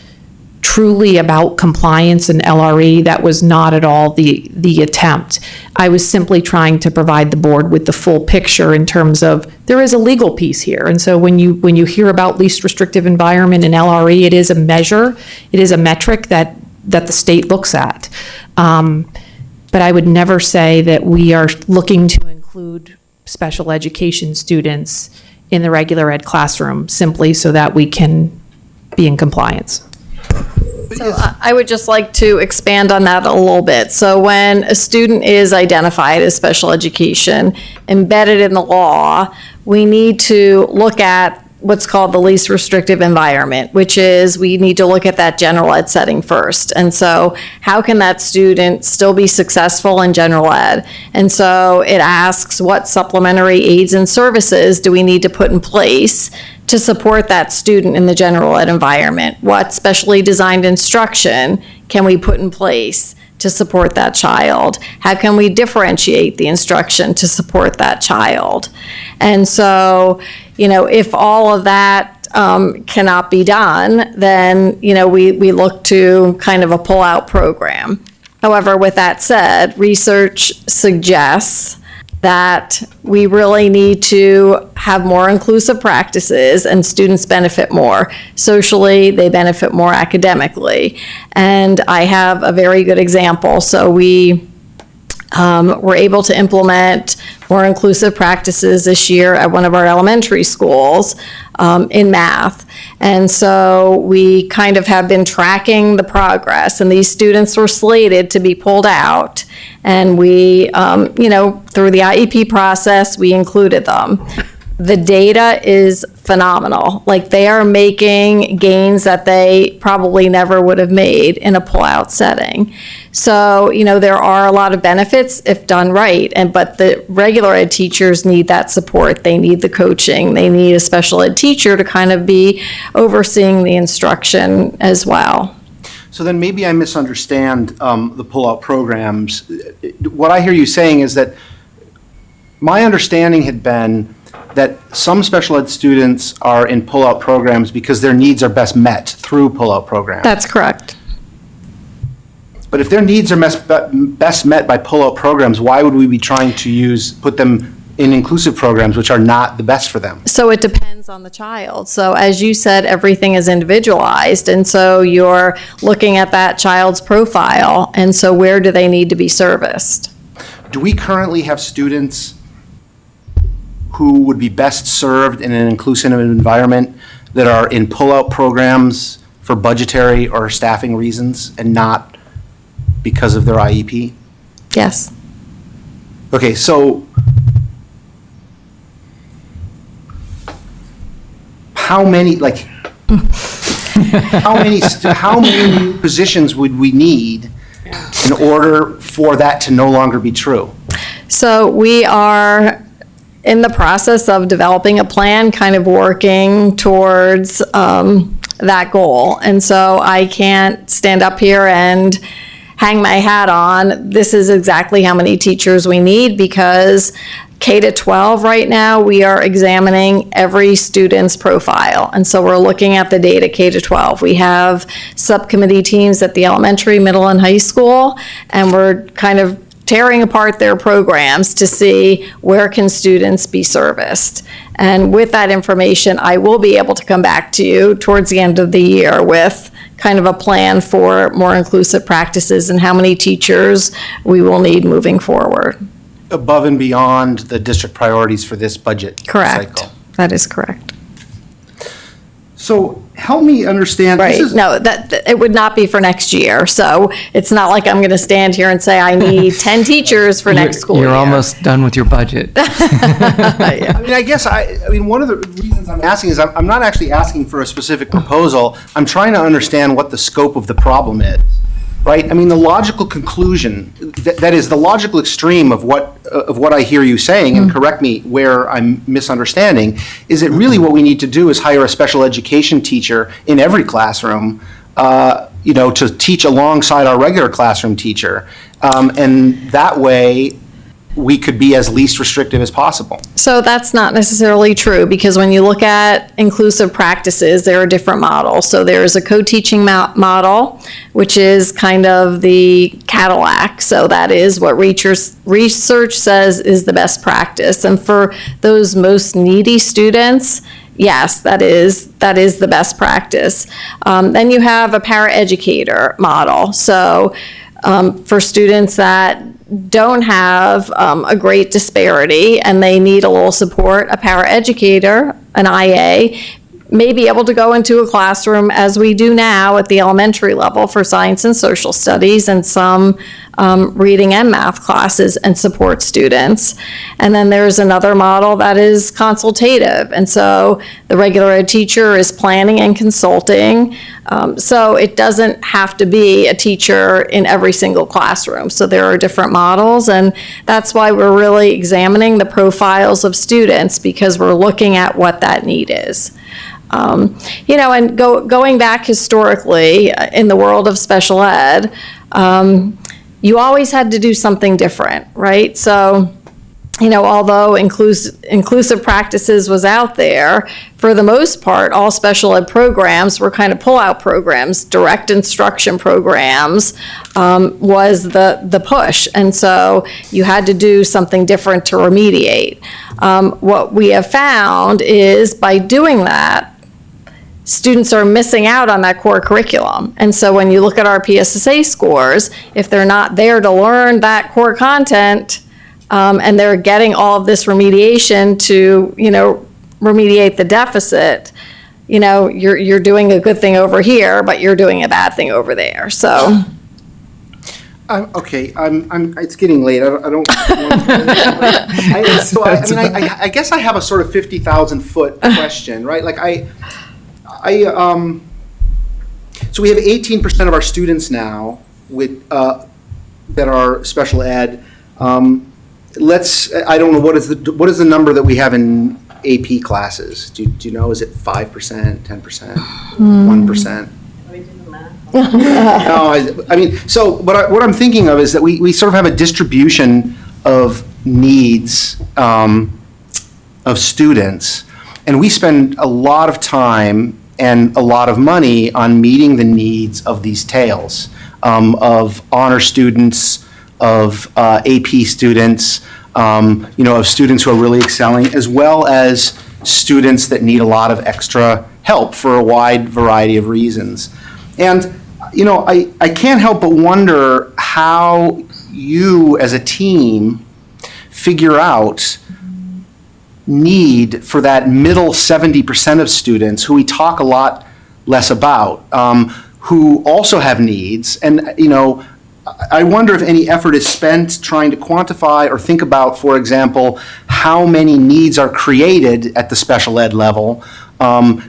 truly about compliance and LRE, that was not at all the attempt. I was simply trying to provide the board with the full picture in terms of, there is a legal piece here. And so when you hear about least restrictive environment and LRE, it is a measure, it is a metric that the state looks at. But I would never say that we are looking to include special education students in the regular ed classroom simply so that we can be in compliance. So I would just like to expand on that a little bit. So when a student is identified as special education, embedded in the law, we need to look at what's called the least restrictive environment, which is we need to look at that general ed setting first. And so how can that student still be successful in general ed? And so it asks, what supplementary aids and services do we need to put in place to support that student in the general ed environment? What specially designed instruction can we put in place to support that child? How can we differentiate the instruction to support that child? And so, if all of that cannot be done, then, we look to kind of a pull-out program. However, with that said, research suggests that we really need to have more inclusive practices and students benefit more. Socially, they benefit more academically. And I have a very good example. So we were able to implement more inclusive practices this year at one of our elementary schools in math. And so we kind of have been tracking the progress, and these students were slated to be pulled out. And we, through the IEP process, we included them. The data is phenomenal. Like, they are making gains that they probably never would have made in a pull-out setting. So, there are a lot of benefits if done right, but the regular ed teachers need that support. They need the coaching. They need a special ed teacher to kind of be overseeing the instruction as well. So then maybe I misunderstand the pull-out programs. What I hear you saying is that my understanding had been that some special ed students are in pull-out programs because their needs are best met through pull-out programs. That's correct. But if their needs are best met by pull-out programs, why would we be trying to put them in inclusive programs, which are not the best for them? So it depends on the child. So as you said, everything is individualized. And so you're looking at that child's profile. And so where do they need to be serviced? Do we currently have students who would be best served in an inclusive environment that are in pull-out programs for budgetary or staffing reasons and not because of their IEP? Yes. Okay, so how many positions would we need in order for that to no longer be true? So we are in the process of developing a plan, kind of working towards that goal. And so I can't stand up here and hang my hat on, this is exactly how many teachers we need, because K to 12 right now, we are examining every student's profile. And so we're looking at the data K to 12. We have subcommittee teams at the elementary, middle, and high school, and we're kind of tearing apart their programs to see where can students be serviced. And with that information, I will be able to come back to you towards the end of the year with kind of a plan for more inclusive practices and how many teachers we will need moving forward. Above and beyond the district priorities for this budget Correct. cycle. That is correct. So help me understand. Right. This is, No, that it would not be for next year. So it's not like I'm going to stand here and say I need 10 teachers for next school year. You're almost done with your budget. I mean, I guess one of the reasons I'm asking is I'm not actually asking for a specific proposal. I'm trying to understand what the scope of the problem is, right? I mean, the logical conclusion, that is the logical extreme of what I hear you saying, and correct me where I'm misunderstanding, is that really what we need to do is hire a special education teacher in every classroom, to teach alongside our regular classroom teacher. And that way, we could be as least restrictive as possible. So that's not necessarily true, because when you look at inclusive practices, there are different models. So there's a co-teaching model, which is kind of the Cadillac. So that is what research says is the best practice. And for those most needy students, yes, that is the best practice. Then you have a paraeducator model. So for students that don't have a great disparity and they need a little support, a paraeducator, an IA, may be able to go into a classroom as we do now at the elementary level for science and social studies and some reading and math classes and support students. And then there's another model that is consultative. And so the regular ed teacher is planning and consulting. So it doesn't have to be a teacher in every single classroom. So there are different models, and that's why we're really examining the profiles of students, because we're looking at what that need is. And going back historically in the world of special ed, you always had to do something different, right? So, although inclusive practices was out there, for the most part, all special ed programs were kind of pull-out programs. Direct instruction programs was the push. And so you had to do something different to remediate. What we have found is by doing that, students are missing out on that core curriculum. And so when you look at our PSSA scores, if they're not there to learn that core content, and they're getting all of this remediation to, remediate the deficit, you're doing a good thing over here, but you're doing a bad thing over there, so. Okay, it's getting late. I don't want to. I guess I have a sort of 50,000-foot question, right? So we have 18% of our students now with that are special ed. I don't know, what is the number that we have in AP classes? Do you know? Is it 5%, 10%, 1%? No, so what I'm thinking of is that we sort of have a distribution of needs of students, and we spend a lot of time and a lot of money on meeting the needs of these tails, of honor students, of AP students, of students who are really excelling, as well as students that need a lot of extra help for a wide variety of reasons. And, I can't help but wonder how you as a team figure out need for that middle 70% of students who we talk a lot less about, who also have needs. And, I wonder if any effort is spent trying to quantify or think about, for example, how many needs are created at the special ed level,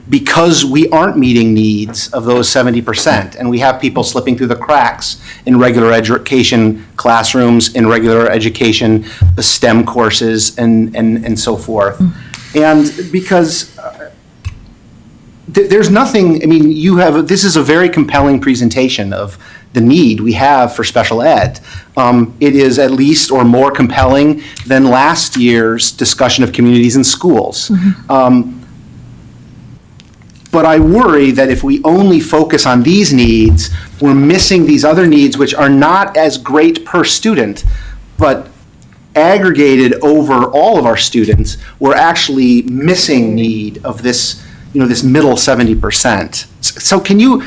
because we aren't meeting needs of those 70%, and we have people slipping through the cracks in regular education classrooms, in regular education, the STEM courses, and so forth. And because there's nothing, I mean, this is a very compelling presentation of the need we have for special ed. It is at least or more compelling than last year's discussion of communities and schools. But I worry that if we only focus on these needs, we're missing these other needs, which are not as great per student, but aggregated over all of our students, we're actually missing need of this, this middle 70%. So can you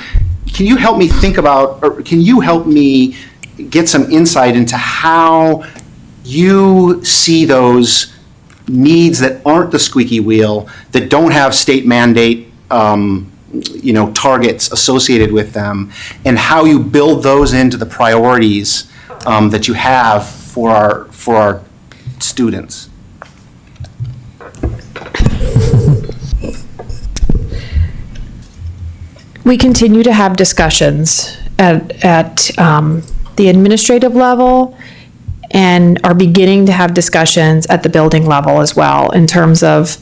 help me think about, or can you help me get some insight into how you see those needs that aren't the squeaky wheel, that don't have state mandate targets associated with them, and how you build those into the priorities that you have for our students? We continue to have discussions at the administrative level, and are beginning to have discussions at the building level as well, in terms of,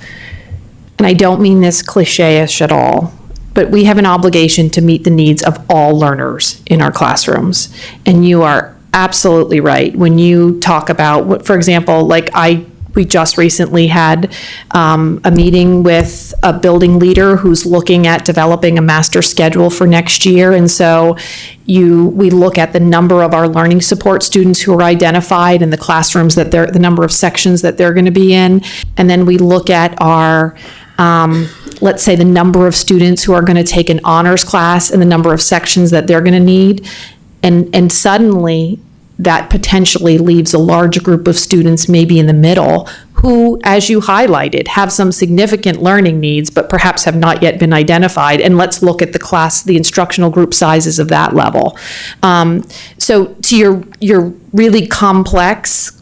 and I don't mean this cliche-ish at all, but we have an obligation to meet the needs of all learners in our classrooms. And you are absolutely right when you talk about, for example, we just recently had a meeting with a building leader who's looking at developing a master schedule for next year. And so we look at the number of our learning support students who are identified in the classrooms that the number of sections that they're going to be in. And then we look at our let's say the number of students who are going to take an honors class and the number of sections that they're going to need. And suddenly that potentially leaves a large group of students maybe in the middle who, as you highlighted, have some significant learning needs, but perhaps have not yet been identified. And let's look at the instructional group sizes of that level. So to your really complex,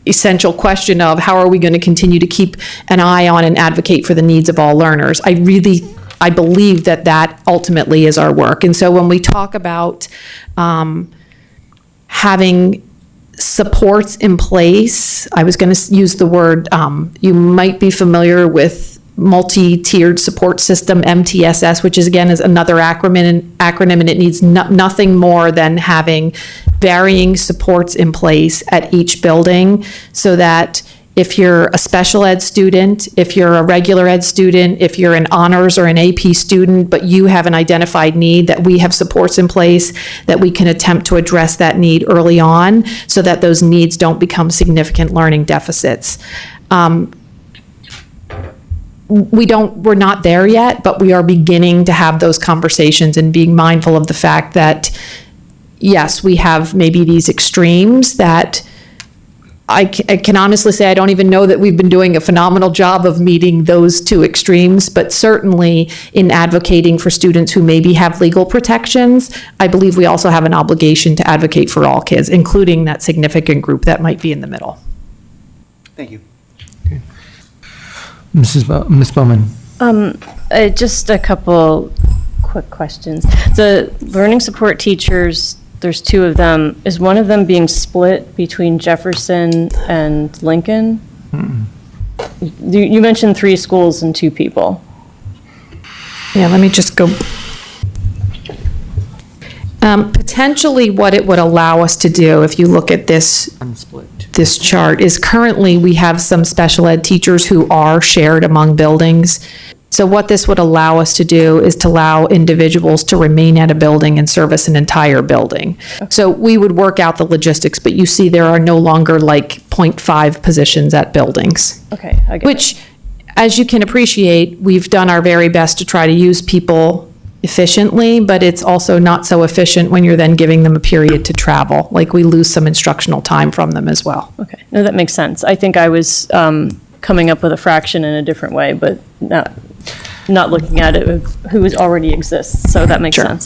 essential question of how are we going to continue to keep an eye on and advocate for the needs of all learners, I believe that ultimately is our work. And so when we talk about having supports in place, I was going to use the word, you might be familiar with multi-tiered support system, MTSS, which is another acronym, and it needs nothing more than having varying supports in place at each building, so that if you're a special ed student, if you're a regular ed student, if you're an honors or an AP student, but you have an identified need, that we have supports in place that we can attempt to address that need early on, so that those needs don't become significant learning deficits. We're not there yet, but we are beginning to have those conversations and being mindful of the fact that, yes, we have maybe these extremes that I can honestly say I don't even know that we've been doing a phenomenal job of meeting those two extremes, but certainly in advocating for students who maybe have legal protections, I believe we also have an obligation to advocate for all kids, including that significant group that might be in the middle. Thank you. Ms. Bowman. Just a couple quick questions. The learning support teachers, there's two of them. Is one of them being split between Jefferson and Lincoln? You mentioned 3 schools and 2 people. Yeah, let me just go. Potentially what it would allow us to do, if you look at this chart, is currently we have some special ed teachers who are shared among buildings. So what this would allow us to do is to allow individuals to remain at a building and service an entire building. Okay. So we would work out the logistics, but you see there are no longer like 0.5 positions at buildings. Okay, I get Which, as you can appreciate, we've done our very best to try to use people efficiently, but it's also not so efficient when you're then giving them a period to travel. Like, we lose some instructional time from them as well. Okay, no, that makes sense. I think I was coming up with a fraction in a different way, but not looking at it with who already exists, so that makes sense.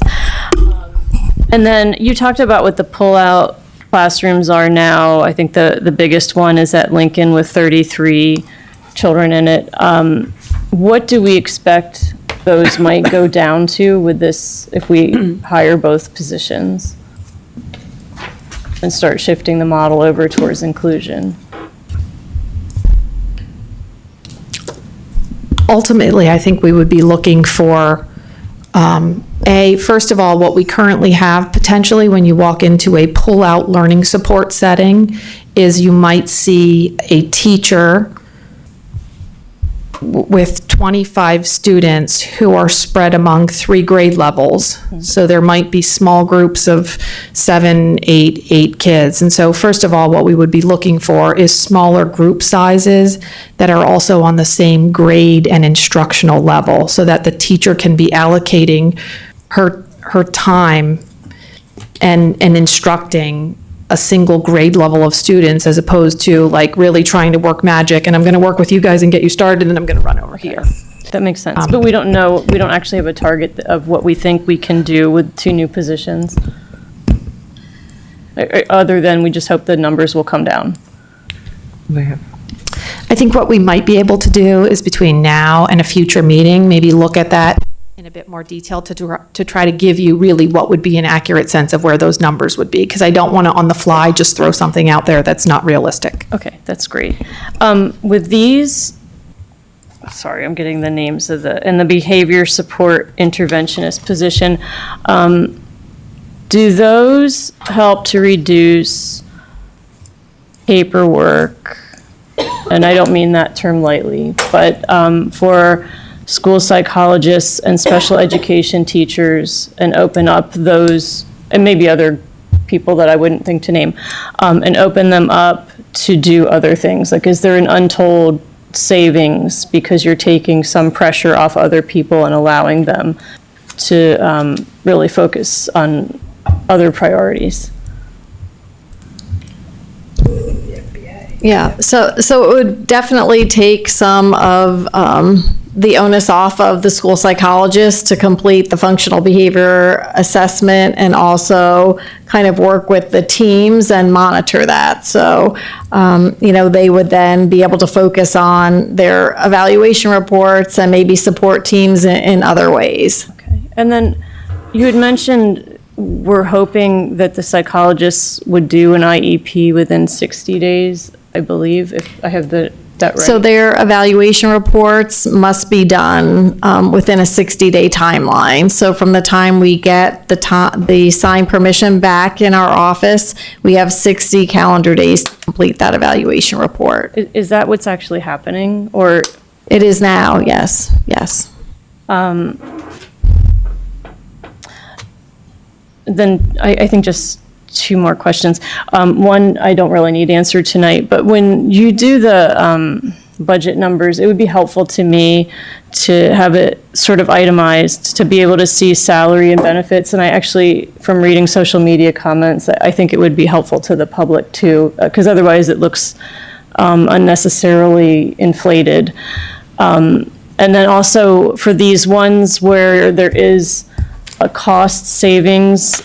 And then you talked about what the pull-out classrooms are now. I think the biggest one is at Lincoln with 33 children in it. what do we expect those might go down to with this, if we hire both positions and start shifting the model over towards inclusion? Ultimately, I think we would be looking for, first of all, what we currently have potentially when you walk into a pull-out learning support setting is you might see a teacher with 25 students who are spread among 3 grade levels. So there might be small groups of 7, 8 kids. And so first of all, what we would be looking for is smaller group sizes that are also on the same grade and instructional level so that the teacher can be allocating her time and instructing a single grade level of students as opposed to like really trying to work magic and I'm going to work with you guys and get you started and then I'm going to run over here. That makes sense. But we don't actually have a target of what we think we can do with 2 new positions. Other than we just hope the numbers will come down. I think what we might be able to do is between now and a future meeting, maybe look at that in a bit more detail to try to give you really what would be an accurate sense of where those numbers would be, because I don't want to on the fly just throw something out there that's not realistic. Okay, that's great. With these, sorry, I'm getting the names of in the behavior support interventionist position, do those help to reduce paperwork? And I don't mean that term lightly, but for school psychologists and special education teachers and open up those, and maybe other people that I wouldn't think to name, and open them up to do other things? Like, is there an untold savings because you're taking some pressure off other people and allowing them to really focus on other priorities? Yeah, so it would definitely take some of the onus off of the school psychologist to complete the functional behavior assessment and also kind of work with the teams and monitor that. So, they would then be able to focus on their evaluation reports and maybe support teams in other ways. Okay, and then you had mentioned we're hoping that the psychologists would do an IEP within 60 days, I believe, if I have that right. So their evaluation reports must be done within a 60-day timeline. So from the time we get the signed permission back in our office, we have 60 calendar days to complete that evaluation report. Is that what's actually happening, or? It is now, yes. Then I think just 2 more questions. One, I don't really need answered tonight, but when you do the budget numbers, it would be helpful to me to have it sort of itemized, to be able to see salary and benefits. And I actually, from reading social media comments, I think it would be helpful to the public too, because otherwise it looks unnecessarily inflated. And then also for these ones where there is a cost savings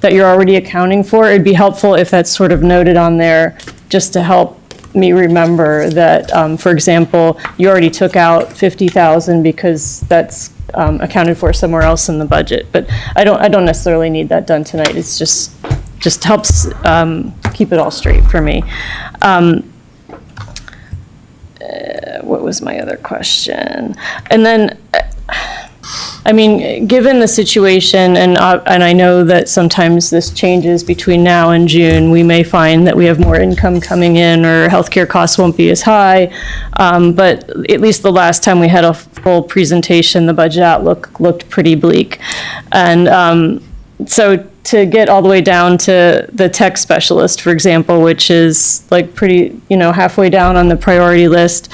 that you're already accounting for, it'd be helpful if that's sort of noted on there, just to help me remember that, for example, you already took out 50,000 because that's accounted for somewhere else in the budget. But I don't necessarily need that done tonight. It's just helps keep it all straight for me. What was my other question? And then, I mean, given the situation, and I know that sometimes this changes between now and June, we may find that we have more income coming in or healthcare costs won't be as high. But at least the last time we had a full presentation, the budget outlook looked pretty bleak. And so to get all the way down to the tech specialist, for example, which is like pretty, halfway down on the priority list,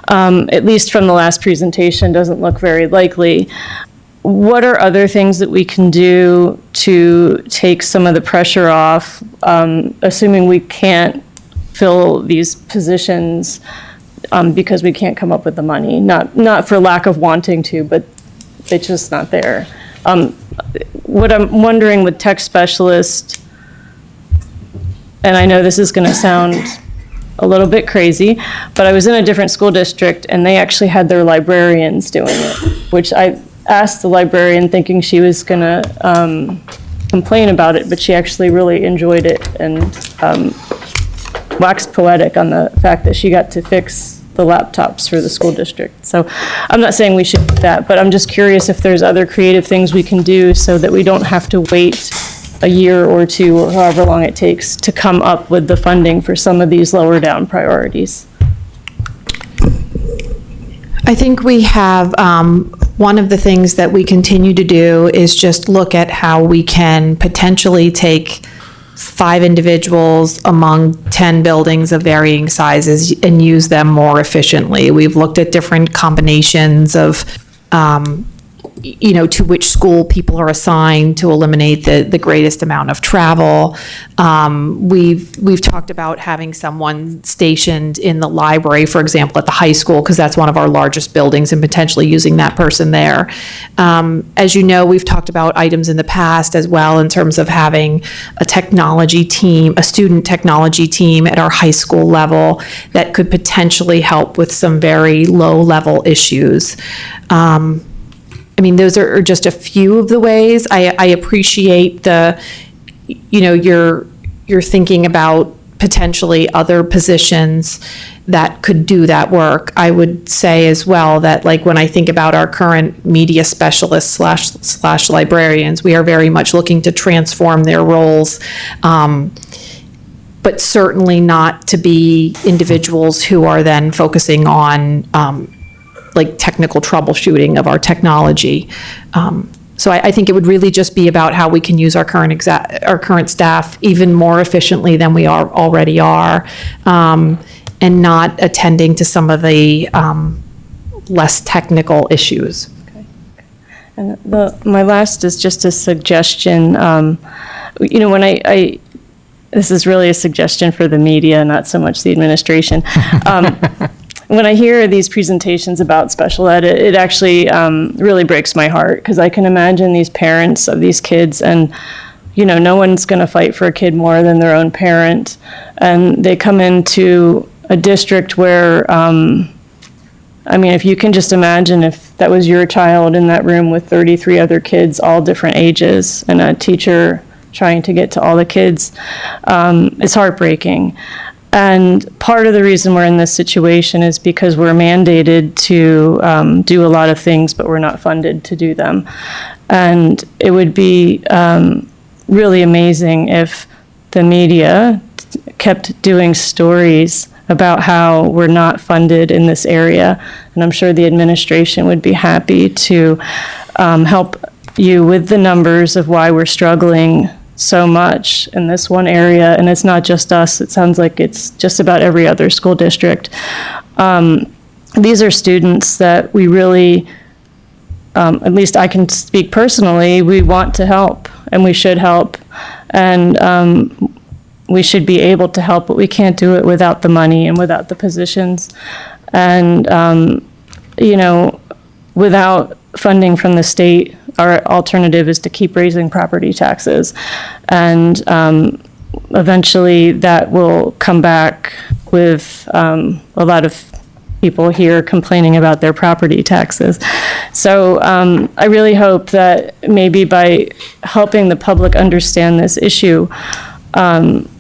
at least from the last presentation, doesn't look very likely. What are other things that we can do to take some of the pressure off, assuming we can't fill these positions because we can't come up with the money? Not for lack of wanting to, but it's just not there. What I'm wondering with tech specialist, and I know this is going to sound a little bit crazy, but I was in a different school district and they actually had their librarians doing it, which I asked the librarian thinking she was gonna complain about it, but she actually really enjoyed it and waxed poetic on the fact that she got to fix the laptops for the school district. So I'm not saying we should do that, but I'm just curious if there's other creative things we can do so that we don't have to wait a year or two or however long it takes to come up with the funding for some of these lower down priorities. I think we have, one of the things that we continue to do is just look at how we can potentially take 5 individuals among 10 buildings of varying sizes and use them more efficiently. We've looked at different combinations of, to which school people are assigned to eliminate the greatest amount of travel. We've talked about having someone stationed in the library, for example, at the high school, because that's one of our largest buildings, and potentially using that person there. As you know, we've talked about items in the past as well in terms of having a technology team, a student technology team at our high school level that could potentially help with some very low-level issues. Those are just a few of the ways. I appreciate you're thinking about potentially other positions that could do that work. I would say as well that, like, when I think about our current media specialists slash librarians, we are very much looking to transform their roles, but certainly not to be individuals who are then focusing on technical troubleshooting of our technology. So I think it would really just be about how we can use our current staff even more efficiently than we already are, and not attending to some of the less technical issues. And my last is just a suggestion. This is really a suggestion for the media, not so much the administration. When I hear these presentations about special ed, it actually really breaks my heart, because I can imagine these parents of these kids, and no one's going to fight for a kid more than their own parent, and they come into a district where, if you can just imagine if that was your child in that room with 33 other kids, all different ages, and a teacher trying to get to all the kids, it's heartbreaking. And part of the reason we're in this situation is because we're mandated to do a lot of things, but we're not funded to do them. And it would be really amazing if the media kept doing stories about how we're not funded in this area. And I'm sure the administration would be happy to help you with the numbers of why we're struggling so much in this one area. And it's not just us. It sounds like it's just about every other school district. These are students that we really, at least I can speak personally, we want to help, and we should help. And we should be able to help, but we can't do it without the money and without the positions. And, without funding from the state, our alternative is to keep raising property taxes. And eventually that will come back with a lot of people here complaining about their property taxes. So I really hope that maybe by helping the public understand this issue,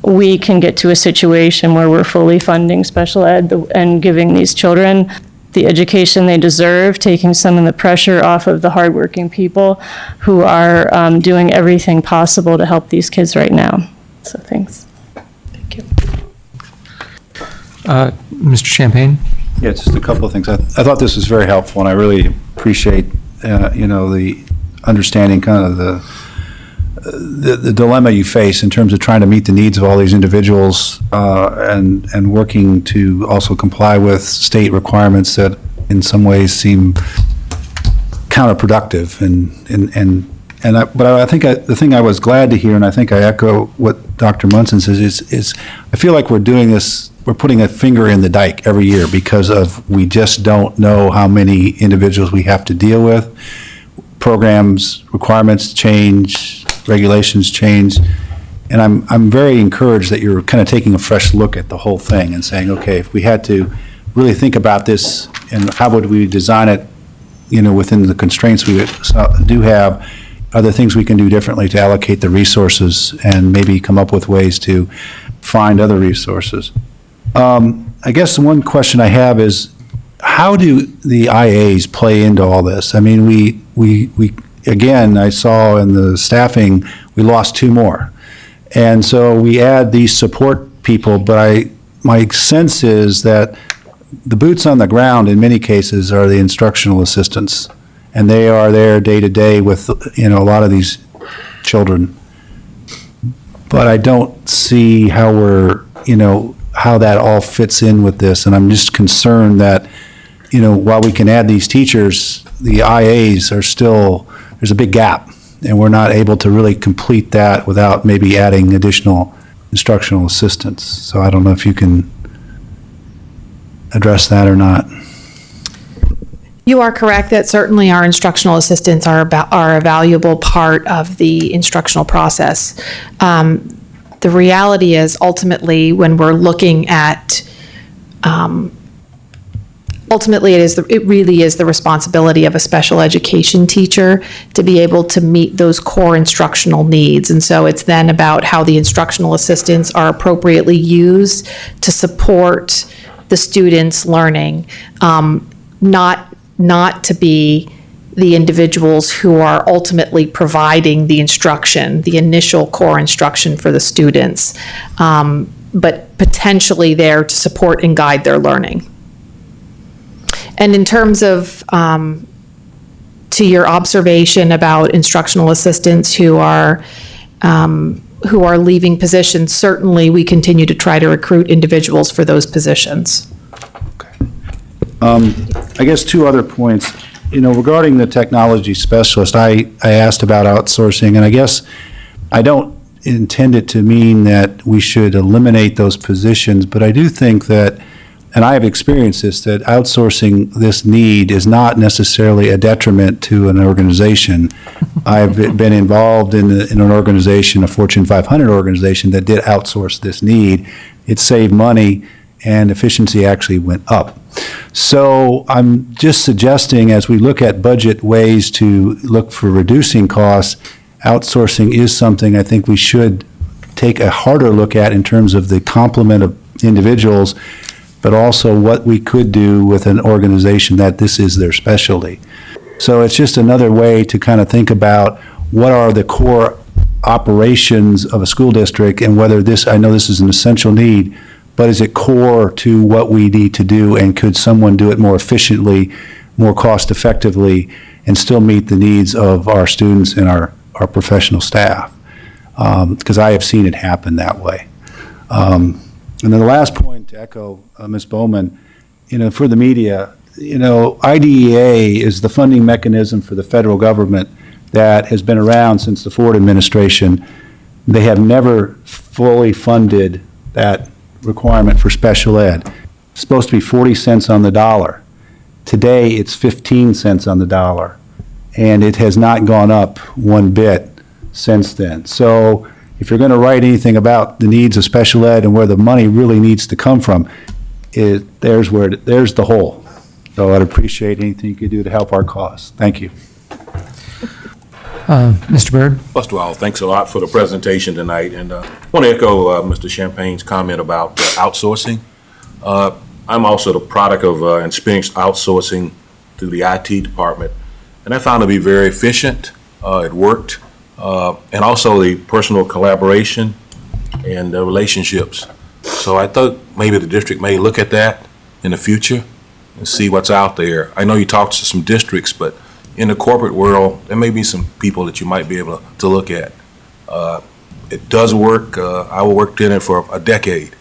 we can get to a situation where we're fully funding special ed and giving these children the education they deserve, taking some of the pressure off of the hardworking people who are doing everything possible to help these kids right now. So thanks. Thank you. Mr. Champagne? Yeah, just a couple of things. I thought this was very helpful, and I really appreciate, the understanding kind of the dilemma you face in terms of trying to meet the needs of all these individuals and working to also comply with state requirements that in some ways seem counterproductive. But I think the thing I was glad to hear, and I think I echo what Dr. Munson says, is I feel like we're doing this, we're putting a finger in the dike every year because we just don't know how many individuals we have to deal with. Programs, requirements change, regulations change, And I'm very encouraged that you're kind of taking a fresh look at the whole thing and saying, okay, if we had to really think about this and how would we design it, within the constraints we do have, are there things we can do differently to allocate the resources and maybe come up with ways to find other resources? I guess the one question I have is, how do the IAs play into all this? I mean, we again, I saw in the staffing, we lost 2 more. And so we add these support people, but my sense is that the boots on the ground in many cases are the instructional assistants, and they are there day to day with, a lot of these children. But I don't see how how that all fits in with this, and I'm just concerned that, while we can add these teachers, the IAs are still, there's a big gap, and we're not able to really complete that without maybe adding additional instructional assistants. So I don't know if you can address that or not. You are correct that certainly our instructional assistants are a valuable part of the instructional process. The reality is ultimately when we're looking at, ultimately it really is the responsibility of a special education teacher to be able to meet those core instructional needs. And so it's then about how the instructional assistants are appropriately used to support the students' learning, not to be the individuals who are ultimately providing the instruction, the initial core instruction for the students, but potentially there to support and guide their learning. And in terms of, to your observation about instructional assistants who are leaving positions, certainly we continue to try to recruit individuals for those positions. I guess 2 other points. Regarding the technology specialist, I asked about outsourcing, and I guess I don't intend it to mean that we should eliminate those positions, but I do think that, and I have experienced this, that outsourcing this need is not necessarily a detriment to an organization. I've been involved in an organization, a Fortune 500 organization, that did outsource this need. It saved money, and efficiency actually went up. So I'm just suggesting, as we look at budget ways to look for reducing costs, outsourcing is something I think we should take a harder look at in terms of the complement of individuals, but also what we could do with an organization that this is their specialty. So it's just another way to kind of think about what are the core operations of a school district, and whether this, I know this is an essential need, but is it core to what we need to do, and could someone do it more efficiently, more cost effectively, and still meet the needs of our students and our professional staff? Because I have seen it happen that way. And then the last point, to echo Ms. Bowman, for the media, IDEA is the funding mechanism for the federal government that has been around since the Ford administration. They have never fully funded that requirement for special ed. It's supposed to be 40 cents on the dollar. Today, it's 15 cents on the dollar, and it has not gone up one bit since then. So if you're going to write anything about the needs of special ed and where the money really needs to come from, there's the hole. So I'd appreciate anything you could do to help our cause. Thank you. Mr. Byrd? First of all, thanks a lot for the presentation tonight, and I want to echo Mr. Champagne's comment about outsourcing. I'm also the product of experienced outsourcing through the IT department, and I found it to be very efficient. It worked, and also the personal collaboration and the relationships. So I thought maybe the district may look at that in the future and see what's out there. I know you talked to some districts, but in the corporate world, there may be some people that you might be able to look at. It does work. I worked in it for a decade,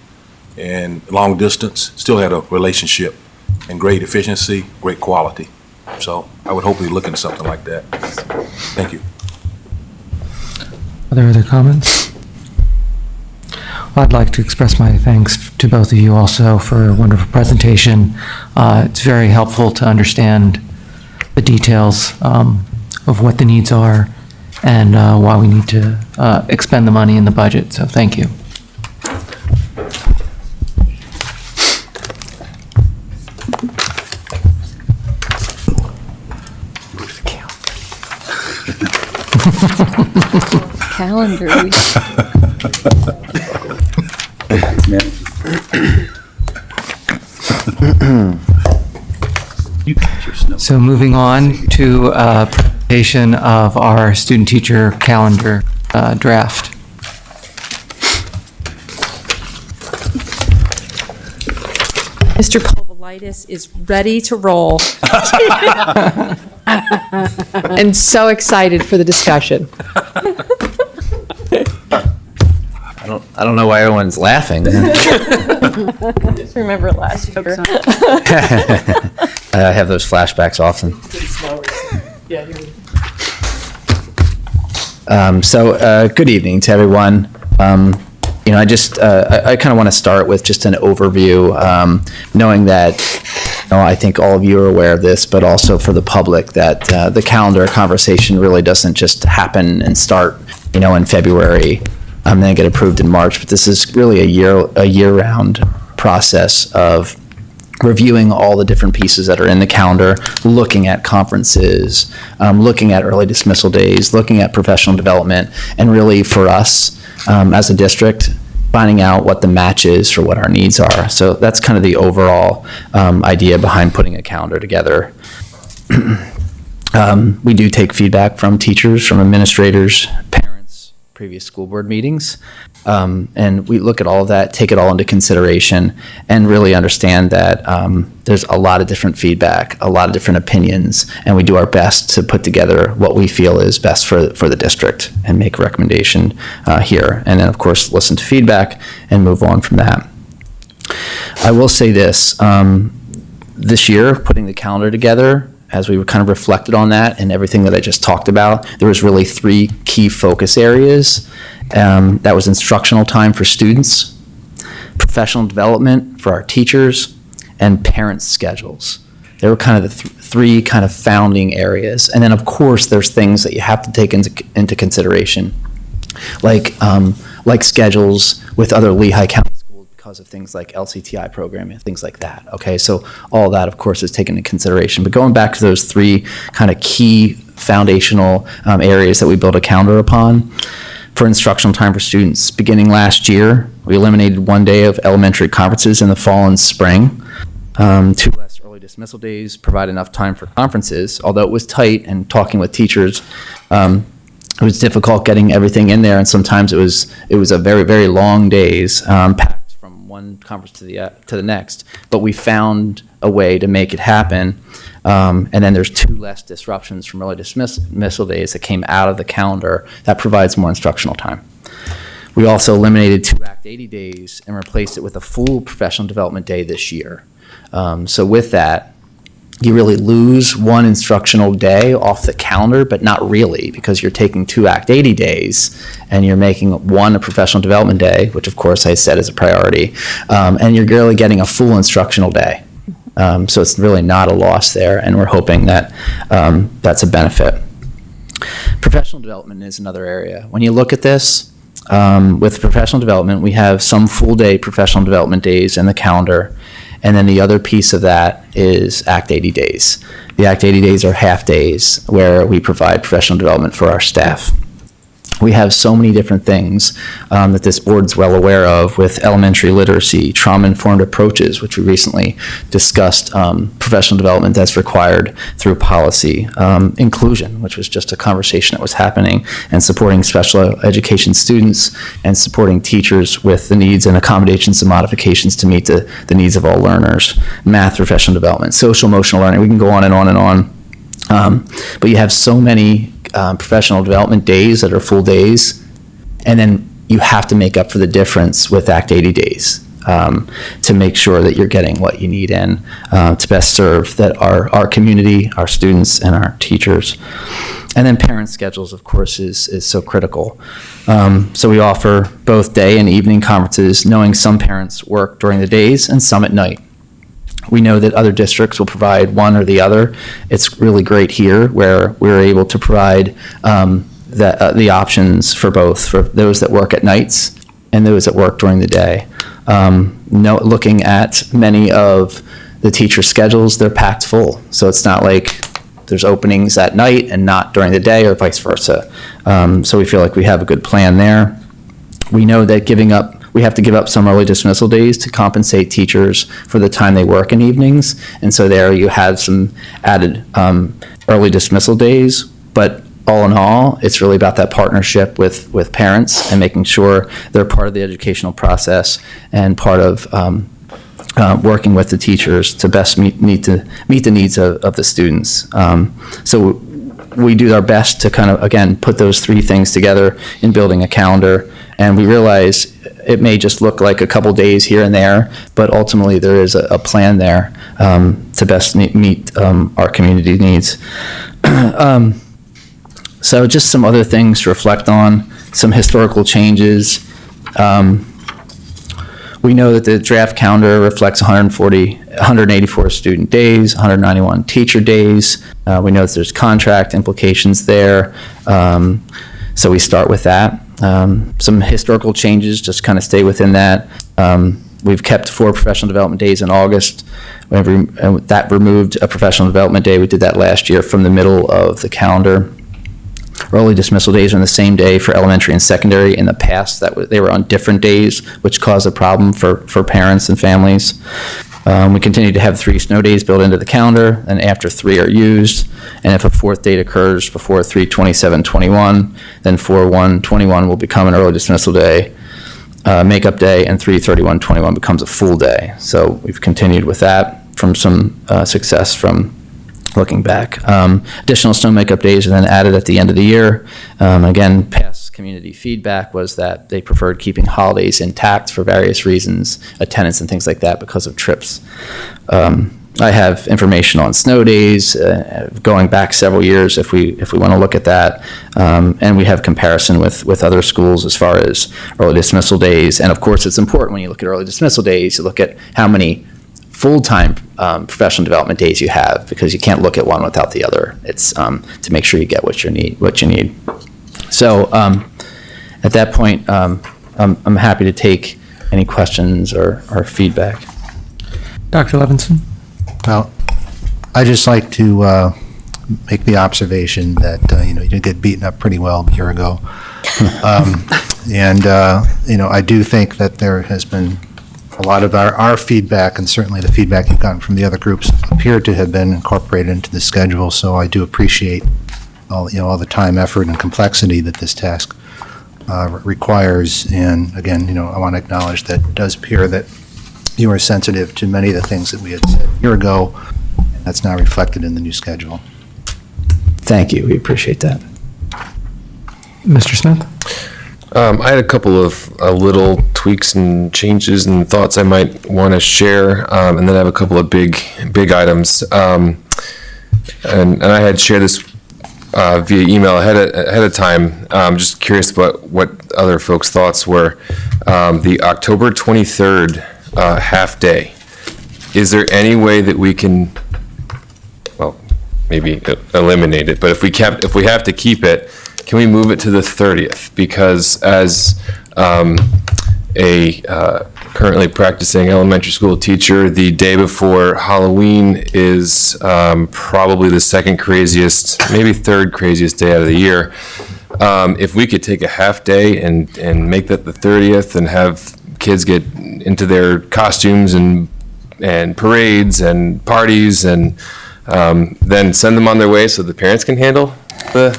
and long distance, still had a relationship and great efficiency, great quality. So I would hopefully look into something like that. Thank you. Are there other comments? Well, I'd like to express my thanks to both of you also for a wonderful presentation. It's very helpful to understand the details of what the needs are and why we need to expend the money in the budget. So thank you. Calendar week. So moving on to presentation of our student-teacher calendar draft. Mr. Pulvolitis is ready to roll. And so excited for the discussion. I don't know why everyone's laughing. Just remember last year. I have those flashbacks often. Good evening to everyone. I kind of want to start with just an overview, knowing that, I think all of you are aware of this, but also for the public, that the calendar conversation really doesn't just happen and start, in February, and then get approved in March. But this is really a year-round process of reviewing all the different pieces that are in the calendar, looking at conferences, looking at early dismissal days, looking at professional development, and really for us as a district, finding out what the match is for what our needs are. So that's kind of the overall idea behind putting a calendar together. We do take feedback from teachers, from administrators, parents, previous school board meetings, and we look at all of that, take it all into consideration, and really understand that there's a lot of different feedback, a lot of different opinions, and we do our best to put together what we feel is best for the district and make a recommendation here. And then, of course, listen to feedback and move on from that. I will say this, this year, putting the calendar together, as we kind of reflected on that and everything that I just talked about, there was really 3 key focus areas. That was instructional time for students, professional development for our teachers, and parents' schedules. They were kind of the 3 kind of founding areas. And then, of course, there's things that you have to take into consideration, like schedules with other Lehigh County schools because of things like LCTI programming, things like that. Okay, so all that, of course, is taken into consideration. But going back to those 3 kind of key foundational areas that we build a calendar upon. For instructional time for students, beginning last year, we eliminated 1 day of elementary conferences in the fall and spring. 2 less early dismissal days provide enough time for conferences, although it was tight, and talking with teachers, it was difficult getting everything in there, and sometimes it was a very, very long days, packed from one conference to the next. But we found a way to make it happen. And then there's 2 less disruptions from early dismissal days that came out of the calendar that provides more instructional time. We also eliminated 2 Act 80 days and replaced it with a full professional development day this year. So with that, you really lose 1 instructional day off the calendar, but not really, because you're taking 2 Act 80 days and you're making 1 a professional development day, which of course I said is a priority, and you're really getting a full instructional day. So it's really not a loss there, and we're hoping that that's a benefit. Professional development is another area. When you look at this, with professional development, we have some full-day professional development days in the calendar, and then the other piece of that is Act 80 days. The Act 80 days are half days where we provide professional development for our staff. We have so many different things that this board's well aware of, with elementary literacy, trauma-informed approaches, which we recently discussed, professional development that's required through policy, inclusion, which was just a conversation that was happening, and supporting special education students and supporting teachers with the needs and accommodations and modifications to meet the needs of all learners, math professional development, social emotional learning. We can go on and on and on. But you have so many professional development days that are full days, and then you have to make up for the difference with Act 80 days to make sure that you're getting what you need in to best serve that our community, our students, and our teachers. And then parent schedules, of course, is so critical. So we offer both day and evening conferences, knowing some parents work during the days and some at night. We know that other districts will provide one or the other. It's really great here where we're able to provide the options for both, for those that work at nights and those that work during the day. Looking at many of the teacher schedules, they're packed full. So it's not like there's openings at night and not during the day, or vice versa. So we feel like we have a good plan there. We know that we have to give up some early dismissal days to compensate teachers for the time they work in evenings. And so there you have some added early dismissal days. But all in all, it's really about that partnership with parents and making sure they're part of the educational process and part of working with the teachers to best meet the needs of the students. So we do our best to kind of, again, put those three things together in building a calendar. And we realize it may just look like a couple days here and there, but ultimately there is a plan there to best meet our community needs. So just some other things to reflect on, some historical changes. We know that the draft calendar reflects 184 student days, 191 teacher days. We know that there's contract implications there. So we start with that. Some historical changes, just kind of stay within that. We've kept 4 professional development days in August. That removed a professional development day. We did that last year from the middle of the calendar. Early dismissal days are on the same day for elementary and secondary. In the past, they were on different days, which caused a problem for parents and families. We continue to have 3 snow days built into the calendar, and after 3 are used. And if a 4th date occurs before 3/27/21, then 4/1/21 will become an early dismissal day, makeup day, and 3/31/21 becomes a full day. So we've continued with that from some success from looking back. Additional snow makeup days are then added at the end of the year. Again, past community feedback was that they preferred keeping holidays intact for various reasons, attendance and things like that because of trips. I have information on snow days going back several years if we want to look at that. And we have comparison with other schools as far as early dismissal days. And of course, it's important when you look at early dismissal days, you look at how many full-time professional development days you have, because you can't look at one without the other. It's to make sure you get what you need. So at that point, I'm happy to take any questions or feedback. Dr. Levinson? Well, I just like to make the observation that, you did get beaten up pretty well a year ago. I do think that there has been a lot of our feedback, and certainly the feedback you've gotten from the other groups, appear to have been incorporated into the schedule. So I do appreciate all the time, effort, and complexity that this task requires. And again, I want to acknowledge that it does appear that you are sensitive to many of the things that we had said a year ago, and that's now reflected in the new schedule. Thank you. We appreciate that. Mr. Smith? I had a couple of little tweaks and changes and thoughts I might want to share, and then I have a couple of big items. And I had shared this via email ahead of time. Just curious about what other folks' thoughts were. The October 23rd half day. Is there any way that we can, well, maybe eliminate it, but if we have to keep it, can we move it to the 30th? Because as a currently practicing elementary school teacher, the day before Halloween is probably the second craziest, maybe third craziest day out of the year. If we could take a half day and make that the 30th and have kids get into their costumes and parades and parties and then send them on their way so the parents can handle the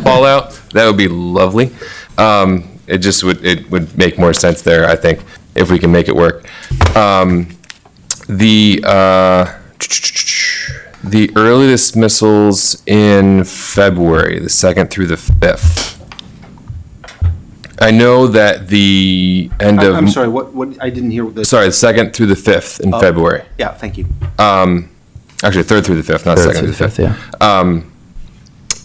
fallout, that would be lovely. It would make more sense there, I think, if we can make it work. The early dismissals in February, the 2nd through the 5th. I know that the end of... I'm sorry, what, I didn't hear. Sorry, the 2nd through the 5th in February. Yeah, thank you. Actually, 3rd through the 5th, not 2nd through the 5th. Yeah.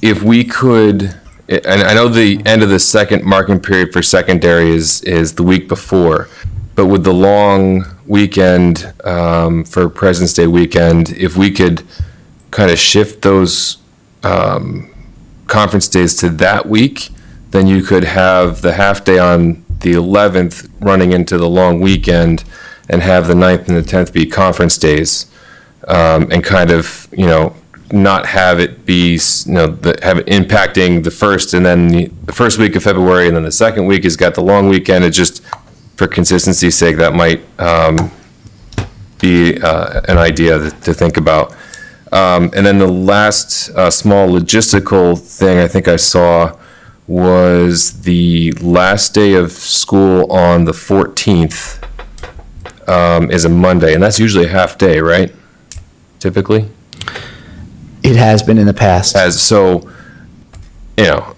If we could, and I know the end of the second marking period for secondary is the week before, but with the long weekend for President's Day weekend, if we could kind of shift those conference days to that week, then you could have the half day on the 11th running into the long weekend and have the 9th and the 10th be conference days, and kind of, not have it be, have it impacting the first and then the first week of February, and then the second week has got the long weekend. It just, for consistency's sake, that might be an idea to think about. And then the last small logistical thing I think I saw was the last day of school on the 14th is a Monday, and that's usually a half day, right? Typically? It has been in the past. So,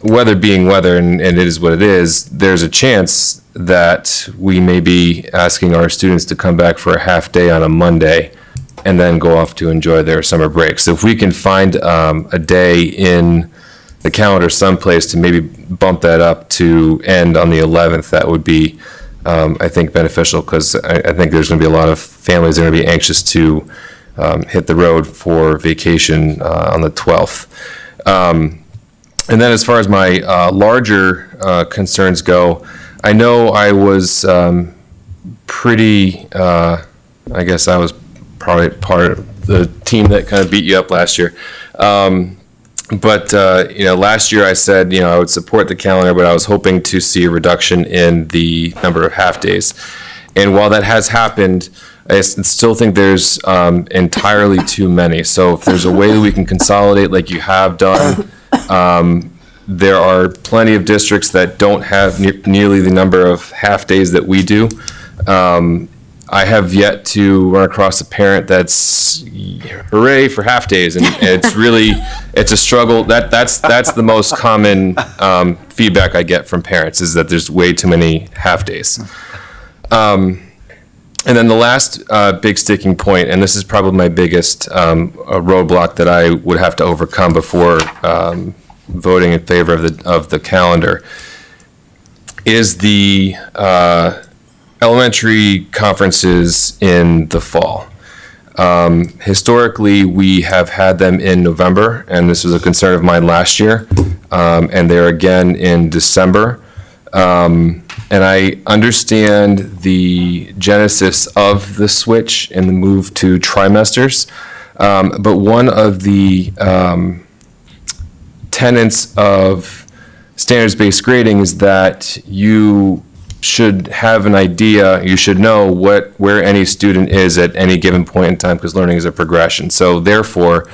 weather being weather, and it is what it is, there's a chance that we may be asking our students to come back for a half day on a Monday and then go off to enjoy their summer break. So if we can find a day in the calendar someplace to maybe bump that up to end on the 11th, that would be, I think, beneficial, because I think there's going to be a lot of families that are going to be anxious to hit the road for vacation on the 12th. And then as far as my larger concerns go, I know I was pretty, I guess I was probably part of the team that kind of beat you up last year. But last year I said, I would support the calendar, but I was hoping to see a reduction in the number of half days. And while that has happened, I still think there's entirely too many. So if there's a way that we can consolidate like you have done, there are plenty of districts that don't have nearly the number of half days that we do. I have yet to run across a parent that's hooray for half days, and it's a struggle. That's the most common feedback I get from parents, is that there's way too many half days. And then the last big sticking point, and this is probably my biggest roadblock that I would have to overcome before voting in favor of the calendar, is the elementary conferences in the fall. Historically, we have had them in November, and this was a concern of mine last year, and they're again in December. And I understand the genesis of the switch and the move to trimesters, but one of the tenets of standards-based grading is that you should have an idea, you should know where any student is at any given point in time, because learning is a progression. So therefore,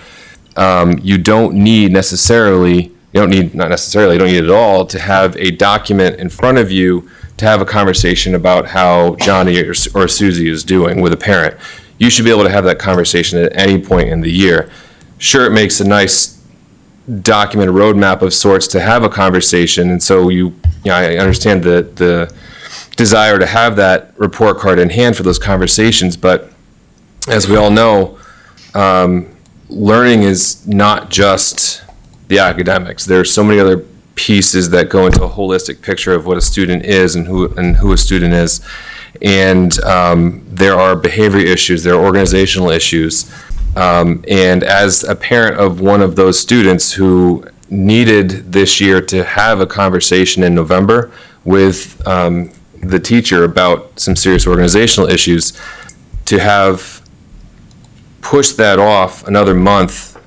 you don't need it all to have a document in front of you to have a conversation about how Johnny or Susie is doing with a parent. You should be able to have that conversation at any point in the year. Sure, it makes a nice document, a roadmap of sorts to have a conversation, and so I understand the desire to have that report card in hand for those conversations, but as we all know, learning is not just the academics. There are so many other pieces that go into a holistic picture of what a student is and who a student is. And there are behavior issues, there are organizational issues. And as a parent of one of those students who needed this year to have a conversation in November with the teacher about some serious organizational issues, to have pushed that off another month,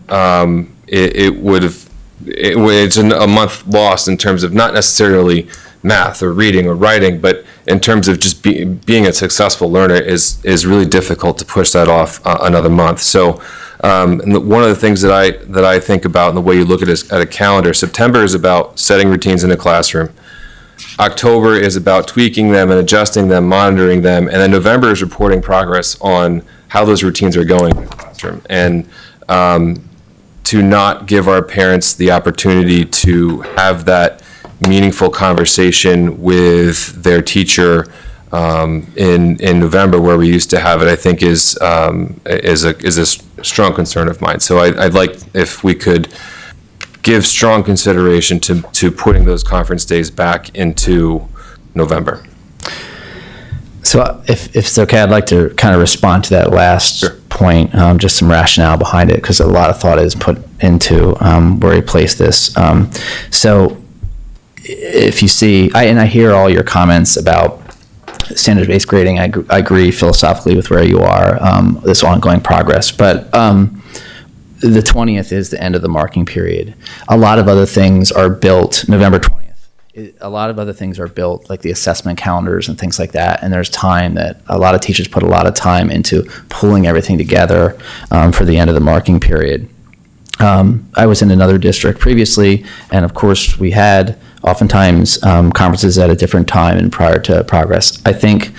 it's a month lost in terms of not necessarily math or reading or writing, but in terms of just being a successful learner is really difficult to push that off another month. So one of the things that I think about in the way you look at a calendar, September is about setting routines in a classroom. October is about tweaking them and adjusting them, monitoring them, and then November is reporting progress on how those routines are going in the classroom. And to not give our parents the opportunity to have that meaningful conversation with their teacher in November, where we used to have it, I think is a strong concern of mine. So I'd like if we could give strong consideration to putting those conference days back into November. So if it's okay, I'd like to kind of respond to that last point, just some rationale behind it, because a lot of thought is put into where he placed this. So if you see, and I hear all your comments about standards-based grading. I agree philosophically with where you are, this ongoing progress. But the 20th is the end of the marking period. A lot of other things are built November 20th. A lot of other things are built, like the assessment calendars and things like that. And there's time that a lot of teachers put a lot of time into pulling everything together for the end of the marking period. I was in another district previously, and of course we had oftentimes conferences at a different time and prior to progress. I think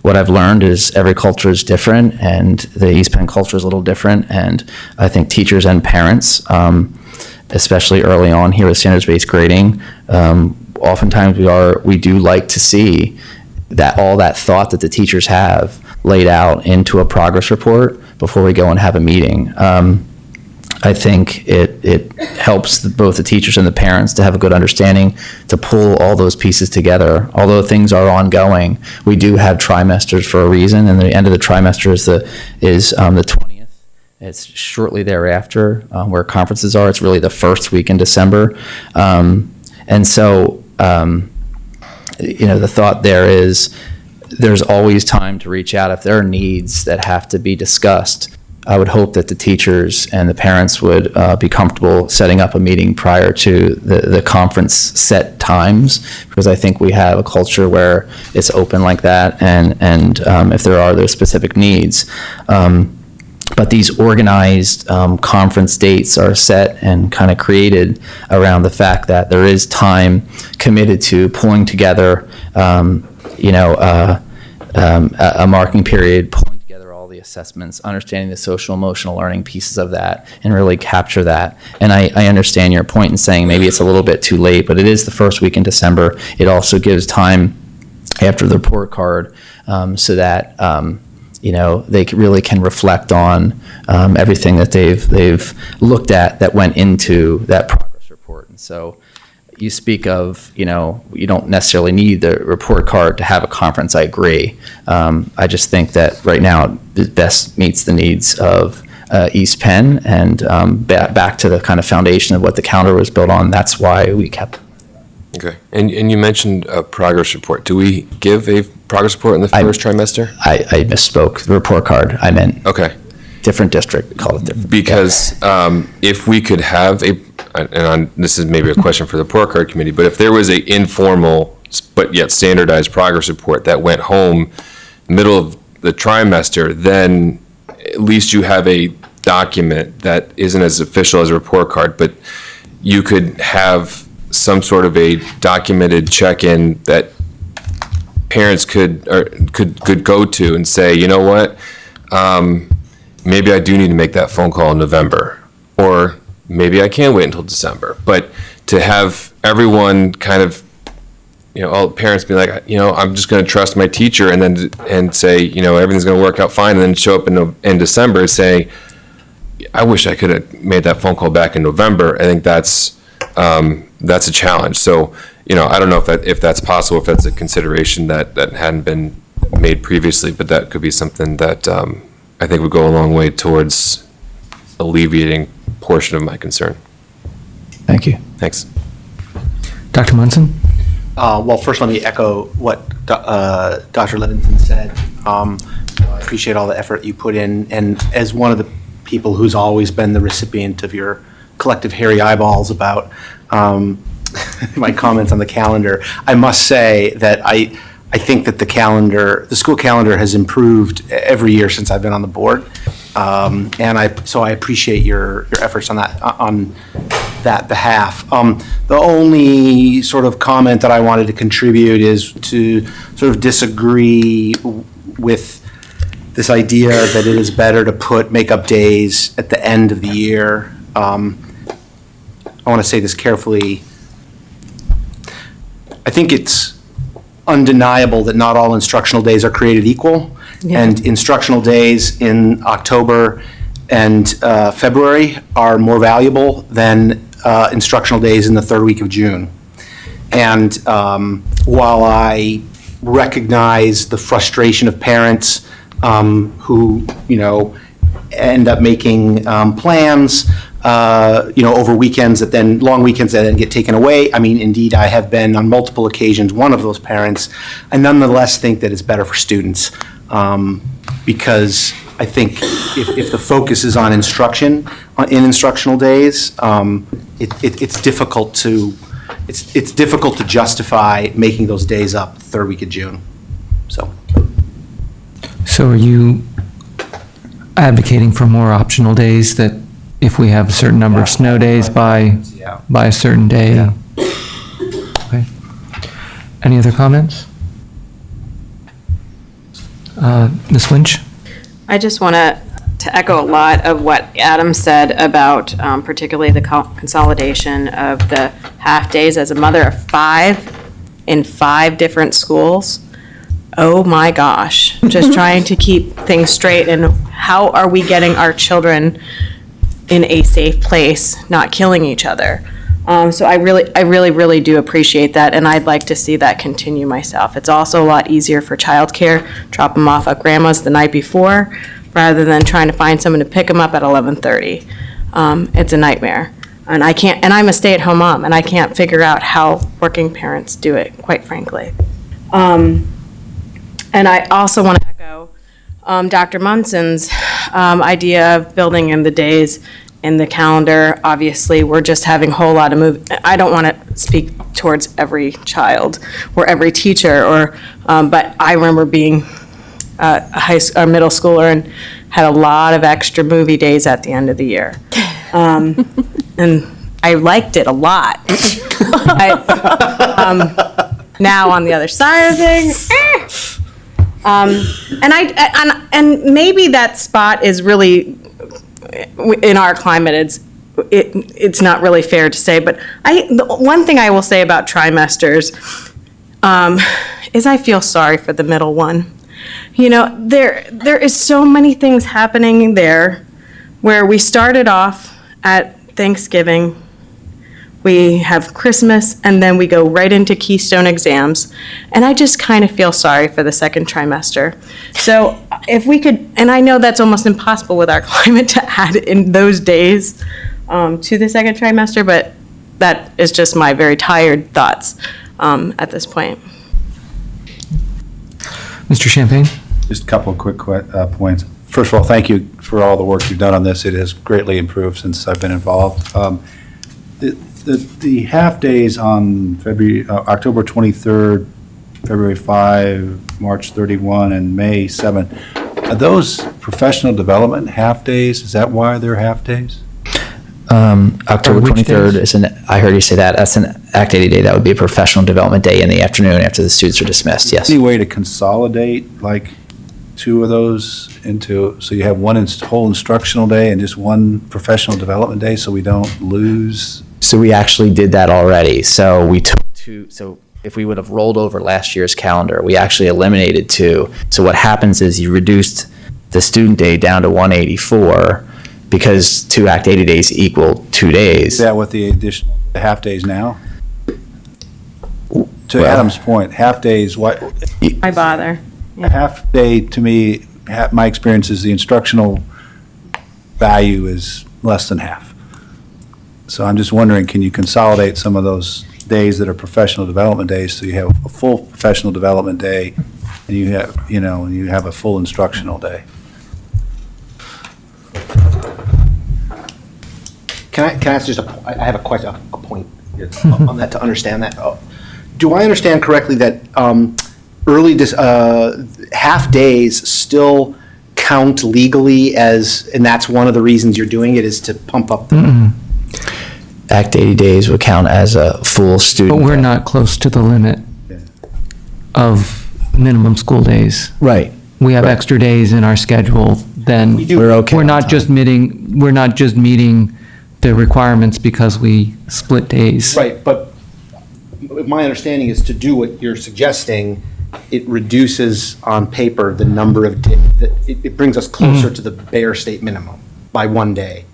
what I've learned is every culture is different, and the East Penn culture is a little different, and I think teachers and parents, especially early on here with standards-based grading, oftentimes we do like to see that all that thought that the teachers have laid out into a progress report before we go and have a meeting. I think it helps both the teachers and the parents to have a good understanding, to pull all those pieces together. Although things are ongoing, we do have trimesters for a reason, and the end of the trimester is the 20th. It's shortly thereafter where conferences are. It's really the first week in December. And so, the thought there is there's always time to reach out if there are needs that have to be discussed. I would hope that the teachers and the parents would be comfortable setting up a meeting prior to the conference set times, because I think we have a culture where it's open like that, and if there are those specific needs. But these organized conference dates are set and kind of created around the fact that there is time committed to pulling together, a marking period, pulling together all the assessments, understanding the social emotional learning pieces of that, and really capture that. And I understand your point in saying maybe it's a little bit too late, but it is the first week in December. It also gives time after the report card so that they really can reflect on everything that they've looked at that went into that progress report. And so you speak of, you don't necessarily need the report card to have a conference. I agree. I just think that right now it best meets the needs of East Penn, and back to the kind of foundation of what the calendar was built on. That's why we kept. Okay. And you mentioned a progress report. Do we give a progress report in the first trimester? I misspoke. The report card, I meant. Okay. Different district, call it different. Because if we could have this is maybe a question for the report card committee, but if there was a informal but yet standardized progress report that went home middle of the trimester, then at least you have a document that isn't as official as a report card, but you could have some sort of a documented check-in that parents could go to and say, you know what, maybe I do need to make that phone call in November, or maybe I can wait until December. But to have everyone kind of, all the parents be like, I'm just going to trust my teacher, and say, everything's going to work out fine, and then show up in December and say, I wish I could have made that phone call back in November. I think that's a challenge. So, I don't know if that's possible, if that's a consideration that hadn't been made previously, but that could be something that I think would go a long way towards alleviating a portion of my concern. Thank you. Thanks. Dr. Munson? Well, first let me echo what Dr. Levinson said. I appreciate all the effort you put in, and as one of the people who's always been the recipient of your collective hairy eyeballs about my comments on the calendar, I must say that I think that the school calendar has improved every year since I've been on the board, so I appreciate your efforts on that behalf. The only sort of comment that I wanted to contribute is to sort of disagree with this idea that it is better to put makeup days at the end of the year. I want to say this carefully. I think it's undeniable that not all instructional days are created equal. Yeah. And instructional days in October and February are more valuable than instructional days in the third week of June. And while I recognize the frustration of parents who, end up making plans, over weekends that then, long weekends that then get taken away. I mean, indeed, I have been on multiple occasions one of those parents. I nonetheless think that it's better for students because I think if the focus is on instruction, in instructional days, it's difficult to justify making those days up the third week of June. So are you advocating for more optional days, that if we have a certain number of snow days by a certain day? Okay. Any other comments? Ms. Lynch? I just want to echo a lot of what Adam said about particularly the consolidation of the half-days. As a mother of 5 in 5 different schools, oh my gosh, just trying to keep things straight, and how are we getting our children in a safe place, not killing each other? So I really do appreciate that, and I'd like to see that continue myself. It's also a lot easier for childcare, drop them off at grandma's the night before, rather than trying to find someone to pick them up at 11:30. It's a nightmare. And I'm a stay-at-home mom, and I can't figure out how working parents do it, quite frankly. And I also want to echo Dr. Munson's idea of building in the days in the calendar. Obviously, we're just having a whole lot of I don't want to speak towards every child or every teacher, but I remember being a middle schooler and had a lot of extra movie days at the end of the year. And I liked it a lot. Now on the other side of things, and maybe that spot is really, in our climate, it's not really fair to say, but the one thing I will say about trimesters is I feel sorry for the middle one. There is so many things happening there, where we started off at Thanksgiving, we have Christmas, and then we go right into Keystone exams. And I just kind of feel sorry for the second trimester. So if we could, and I know that's almost impossible with our climate to add in those days to the second trimester, but that is just my very tired thoughts at this point. Mr. Champagne? Just a couple of quick points. First of all, thank you for all the work you've done on this. It has greatly improved since I've been involved. The half-days on October 23rd, February 5, March 31, and May 7, are those professional development half-days? Is that why they're half-days? October 23rd I heard you say that. That's an activity day. That would be a professional development day in the afternoon after the students are dismissed, yes. Any way to consolidate, like, 2 of those into, so you have one whole instructional day and just one professional development day, so we don't lose? So we actually did that already. So we took 2, so if we would have rolled over last year's calendar, we actually eliminated 2. So what happens is you reduced the student day down to 184 because 2 activity days equal 2 days. Is that what the additional half-days now? To Adam's point, half-days, what? Why bother? A half-day, to me, my experience is the instructional value is less than half. So I'm just wondering, can you consolidate some of those days that are professional development days, so you have a full professional development day, and you have a full instructional day? Can I ask just I have a question, a point on that to understand that. Do I understand correctly that half days still count legally and that's one of the reasons you're doing it, is to pump up the... Activity days would count as a full student. But we're not close to the limit of minimum school days. Right. We have extra days in our schedule, then We're okay. we're not just meeting the requirements because we split days. Right, but my understanding is to do what you're suggesting, it reduces on paper the number of days, it brings us closer to the bare state minimum by 1 day.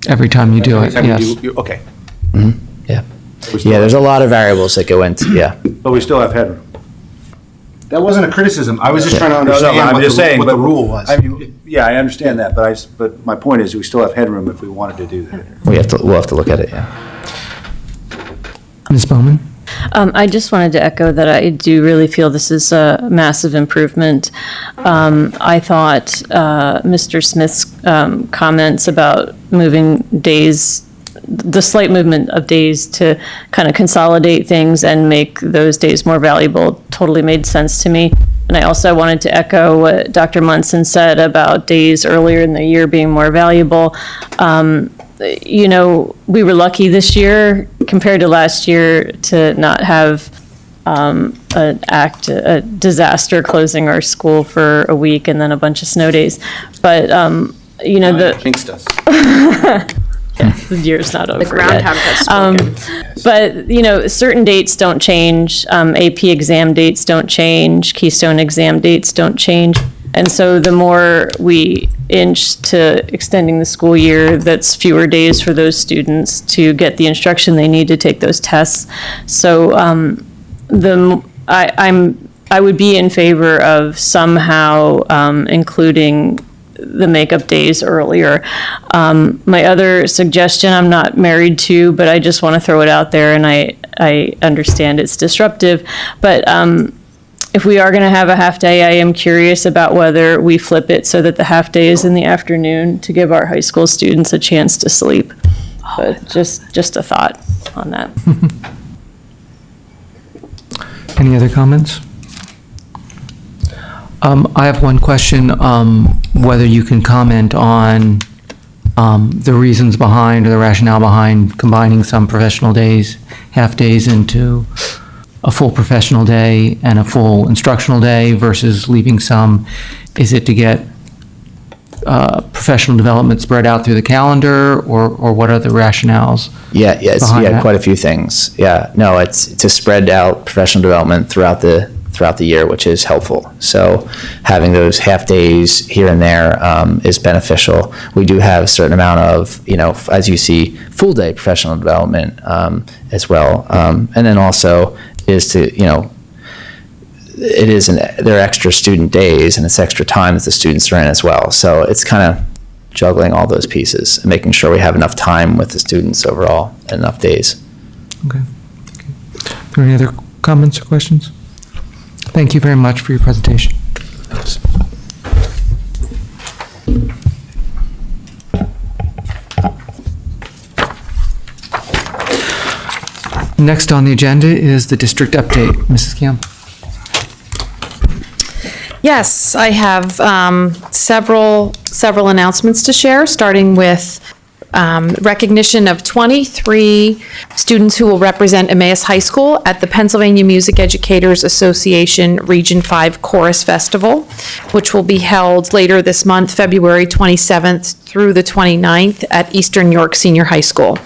Every time you do it, Every time yes. you do- Okay. Yeah. Yeah, there's a lot of variables that go into, yeah. But we still have headroom. That wasn't a criticism. I was just trying to understand what the rule was. I mean, yeah, I understand that, but my point is, we still have headroom if we wanted to do that. We'll have to look at it, yeah. Ms. Bowman? I just wanted to echo that I do really feel this is a massive improvement. I thought Mr. Smith's comments about moving days, the slight movement of days to kind of consolidate things and make those days more valuable totally made sense to me. And I also wanted to echo what Dr. Munson said about days earlier in the year being more valuable. You know, we were lucky this year compared to last year to not have a disaster closing our school for a week and then a bunch of snow days. But, you know, Jinxed us. the year's not over The groundhog has spoken. But, you know, certain dates don't change. AP exam dates don't change. Keystone exam dates don't change. And so the more we inch to extending the school year, that's fewer days for those students to get the instruction they need to take those tests. So I would be in favor of somehow including the makeup days earlier. My other suggestion, I'm not married to, but I just want to throw it out there, and I understand it's disruptive, but if we are going to have a half day, I am curious about whether we flip it so that the half day is in the afternoon to give our high school students a chance to sleep. But just a thought on that. Any other comments? I have one question, whether you can comment on the reasons behind or the rationale behind combining some professional days, half days into a full professional day and a full instructional day versus leaving some. Is it to get professional development spread out through the calendar, or what are the rationales? Yeah, it's behind that? quite a few things. Yeah, no, it's to spread out professional development throughout the year, which is helpful. So having those half days here and there is beneficial. We do have a certain amount of, you know, as you see, full day professional development as well. And then also is to, you know, they're extra student days and it's extra time that the students are in as well. So it's kind of juggling all those pieces and making sure we have enough time with the students overall and enough days. Okay. Are there any other comments or questions? Thank you very much for your presentation. Thanks. Next on the agenda is the district update. Mrs. Camp. Yes, I have several announcements to share, starting with recognition of 23 students who will represent Emmaus High School at the Pennsylvania Music Educators Association Region 5 Chorus Festival, which will be held later this month, February 27th through the 29th at Eastern York Senior High School.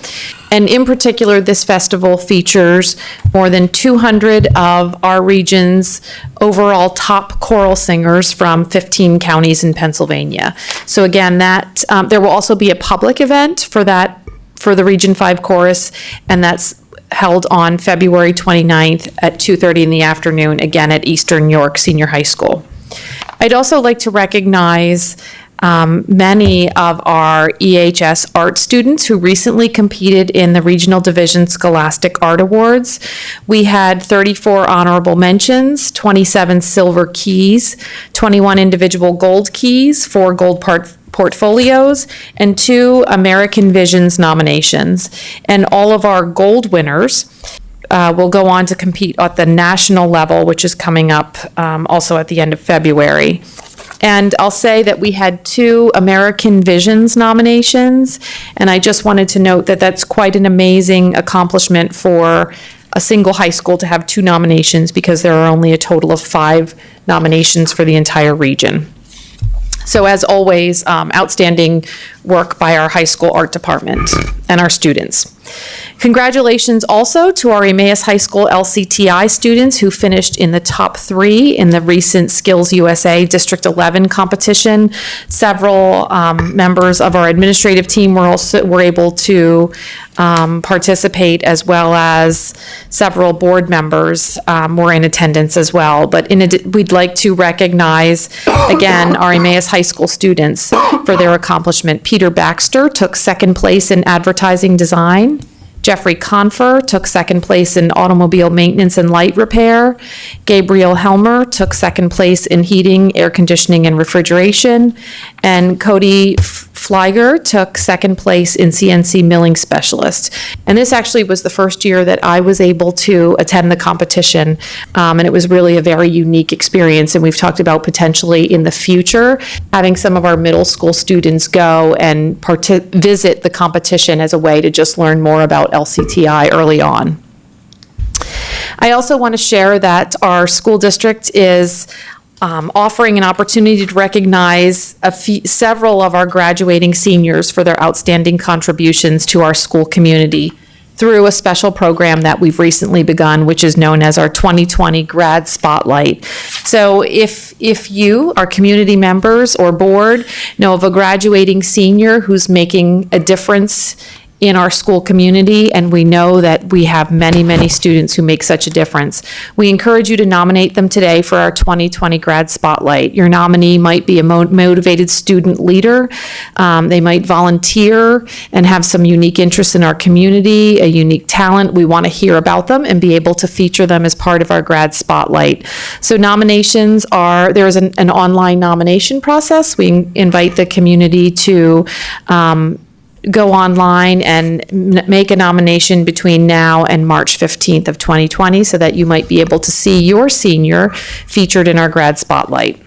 And in particular, this festival features more than 200 of our region's overall top choral singers from 15 counties in Pennsylvania. So again, that there will also be a public event for the Region 5 Chorus, and that's held on February 29th at 2:30 in the afternoon, again at Eastern York Senior High School. I'd also like to recognize many of our EHS art students who recently competed in the Regional Division Scholastic Art Awards. We had 34 honorable mentions, 27 silver keys, 21 individual gold keys, 4 gold portfolios, and 2 American Visions nominations. And all of our gold winners will go on to compete at the national level, which is coming up also at the end of February. And I'll say that we had 2 American Visions nominations, and I just wanted to note that that's quite an amazing accomplishment for a single high school to have 2 nominations, because there are only a total of 5 nominations for the entire region. So as always, outstanding work by our high school art department and our students. Congratulations also to our Emmaus High School LCTI students who finished in the top 3 in the recent Skills USA District 11 competition. Several members of our administrative team were able to participate, as well as several board members were in attendance as well. But we'd like to recognize, again, our Emmaus High School students for their accomplishment. Peter Baxter took second place in advertising design. Jeffrey Confer took second place in automobile maintenance and light repair. Gabriel Helmer took second place in heating, air conditioning, and refrigeration. And Cody Flieger took second place in CNC milling specialist. And this actually was the first year that I was able to attend the competition. And it was really a very unique experience. And we've talked about potentially in the future having some of our middle school students go and visit the competition as a way to just learn more about LCTI early on. I also want to share that our school district is offering an opportunity to recognize several of our graduating seniors for their outstanding contributions to our school community through a special program that we've recently begun, which is known as our 2020 Grad Spotlight. So if you, our community members or board, know of a graduating senior who's making a difference in our school community, and we know that we have many, many students who make such a difference, we encourage you to nominate them today for our 2020 Grad Spotlight. Your nominee might be a motivated student leader. They might volunteer and have some unique interests in our community, a unique talent. We want to hear about them and be able to feature them as part of our Grad Spotlight. So nominations there is an online nomination process. We invite the community to go online and make a nomination between now and March 15th of 2020 so that you might be able to see your senior featured in our Grad Spotlight.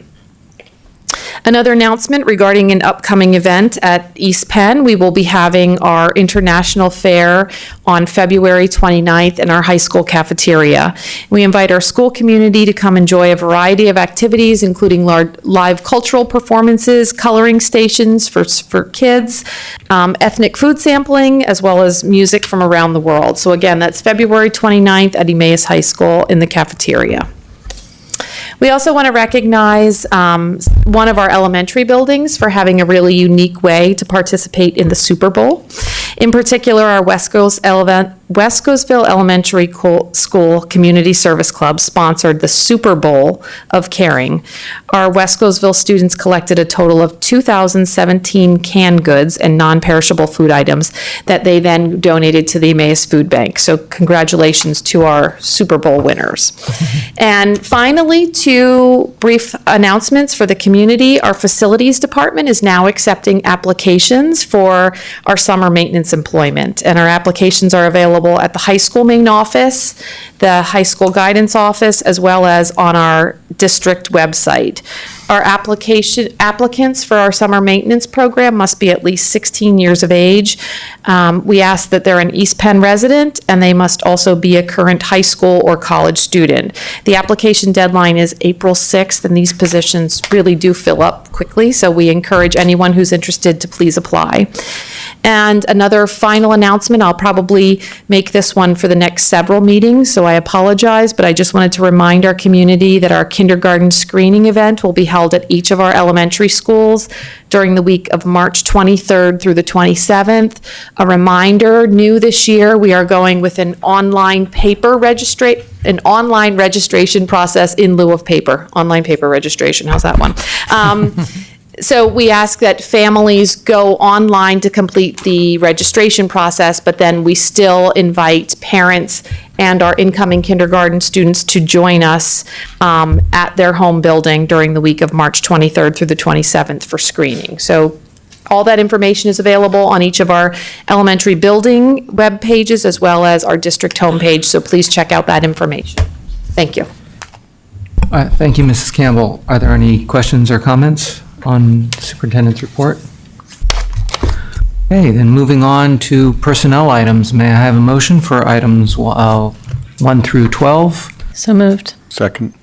Another announcement regarding an upcoming event at East Penn. We will be having our International Fair on February 29th in our high school cafeteria. We invite our school community to come enjoy a variety of activities, including live cultural performances, coloring stations for kids, ethnic food sampling, as well as music from around the world. So again, that's February 29th at Emmaus High School in the cafeteria. We also want to recognize one of our elementary buildings for having a really unique way to participate in the Super Bowl. In particular, our Wescosville Elementary School Community Service Club sponsored the Super Bowl of Caring. Our Wescosville students collected a total of 2,017 canned goods and non-perishable food items that they then donated to the Emmaus Food Bank. So congratulations to our Super Bowl winners. And finally, 2 brief announcements for the community. Our facilities department is now accepting applications for our summer maintenance employment. And our applications are available at the high school main office, the high school guidance office, as well as on our district website. Our applicants for our summer maintenance program must be at least 16 years of age. We ask that they're an East Penn resident, and they must also be a current high school or college student. The application deadline is April 6th, and these positions really do fill up quickly, so we encourage anyone who's interested to please apply. And another final announcement, I'll probably make this one for the next several meetings, so I apologize, but I just wanted to remind our community that our kindergarten screening event will be held at each of our elementary schools during the week of March 23rd through the 27th. A reminder, new this year, we are going with an online registration process in lieu of paper. Online paper registration, how's that one? So we ask that families go online to complete the registration process, but then we still invite parents and our incoming kindergarten students to join us at their home building during the week of March 23rd through the 27th for screening. So all that information is available on each of our elementary building web pages as well as our district homepage, so please check out that information. Thank you. Thank you, Mrs. Campbell. Are there any questions or comments on the superintendent's report? Okay, then moving on to personnel items. May I have a motion for items 1 through 12? So moved. Second.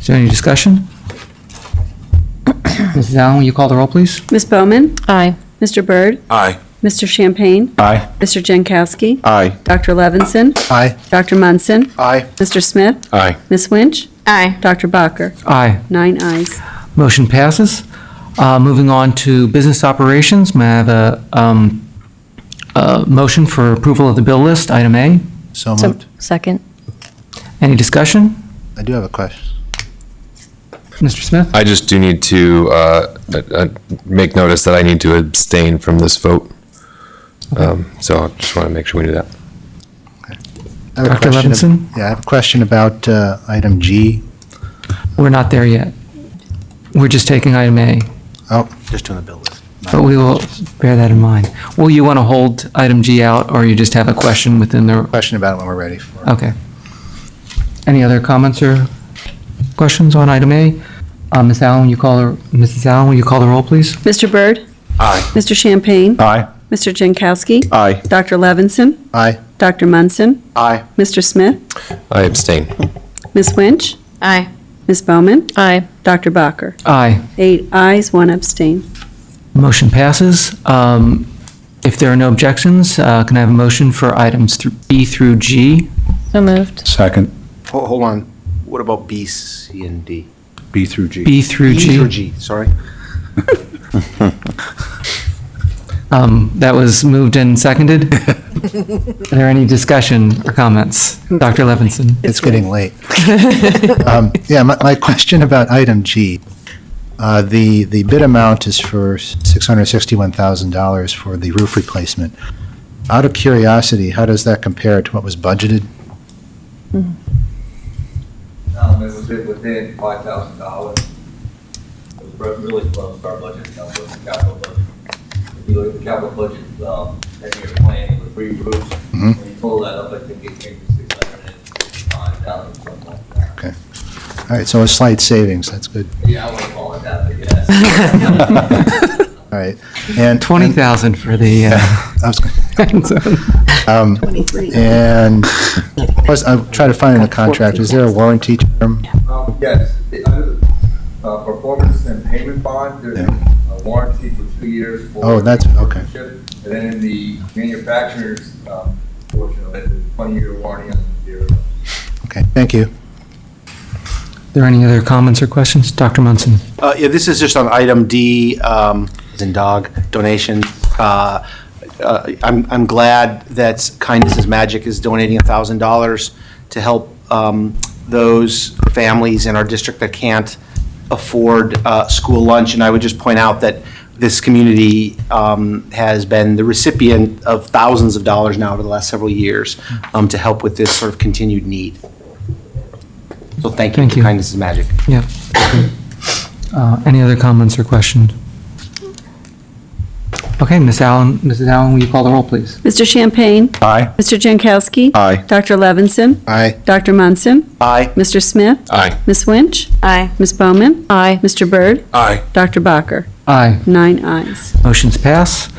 Is there any discussion? Mrs. Allen, will you call the roll, please? Ms. Bowman? Aye. Mr. Byrd? Aye. Mr. Champagne? Aye. Mr. Jankowski? Aye. Dr. Levinson? Aye. Dr. Munson? Aye. Mr. Smith? Aye. Ms. Winch? Aye. Dr. Bacher? Aye. 9 ayes. Motion passes. Moving on to business operations, may I have a motion for approval of the bill list, item A? So moved. Second. Any discussion? I do have a question. Mr. Smith? I just do need to make notice that I need to abstain from this vote. So I just want to make sure we do that. I have a Dr. question Levinson? Yeah, I have a question about item G. We're not there yet. We're just taking item A, Oh, Just doing the bill list. but we will bear that in mind. Will you want to hold item G out, or you just have a question within the, question about it when we're ready for it. okay. Any other comments or questions on item A? Mrs. Allen, will you call the roll, please? Mr. Byrd? Aye. Mr. Champagne? Aye. Mr. Jankowski? Aye. Dr. Levinson? Aye. Dr. Munson? Aye. Mr. Smith? I abstain. Ms. Winch? Aye. Ms. Bowman? Aye. Dr. Bacher? Aye. 8 ayes, 1 abstain. Motion passes. If there are no objections, can I have a motion for items B through G? So moved. Second. Hold on. What about B, C, and D? B through G. B through B through G? G, sorry. That was moved and seconded. Are there any discussion or comments? Dr. Levinson? It's getting late. Yeah, my question about item G, the bid amount is for $661,000 for the roof replacement. Out of curiosity, how does that compare to what was budgeted? It was within $5,000. It was really close to our budget, with the capital budget. If you look at the capital budget, 10-year plan with 3 roofs, when you total that up, I think it came to $665,000, something like that. Okay. All right, so a slight savings, that's good. Yeah, I wouldn't call it that, but yes. All right. And 20,000 for the, I was and I'll try to find in the contract, is there a warranty term? Yes, under the performance and payment bond, there's a warranty for 2 years for. Oh, that's, okay. And then in the manufacturer's portion of it, there's a 20-year warranty on the material. Okay, thank you. are there any other comments or questions? Dr. Munson? Yeah, this is just on item D, as in dog, donation. I'm glad that Kindness is Magic is donating $1,000 to help those families in our district that can't afford school lunch. And I would just point out that this community has been the recipient of thousands of dollars now over the last several years to help with this sort of continued need. So thank you to Kindness is Magic. Yeah. Any other comments or questions? Okay, Mrs. Allen, will you call the roll, please? Mr. Champagne? Aye. Mr. Jankowski? Aye. Dr. Levinson? Aye. Dr. Munson? Aye. Mr. Smith? Aye. Ms. Winch? Aye. Ms. Bowman? Aye. Mr. Byrd? Aye. Dr. Bacher? Aye. 9 ayes. Motion's pass.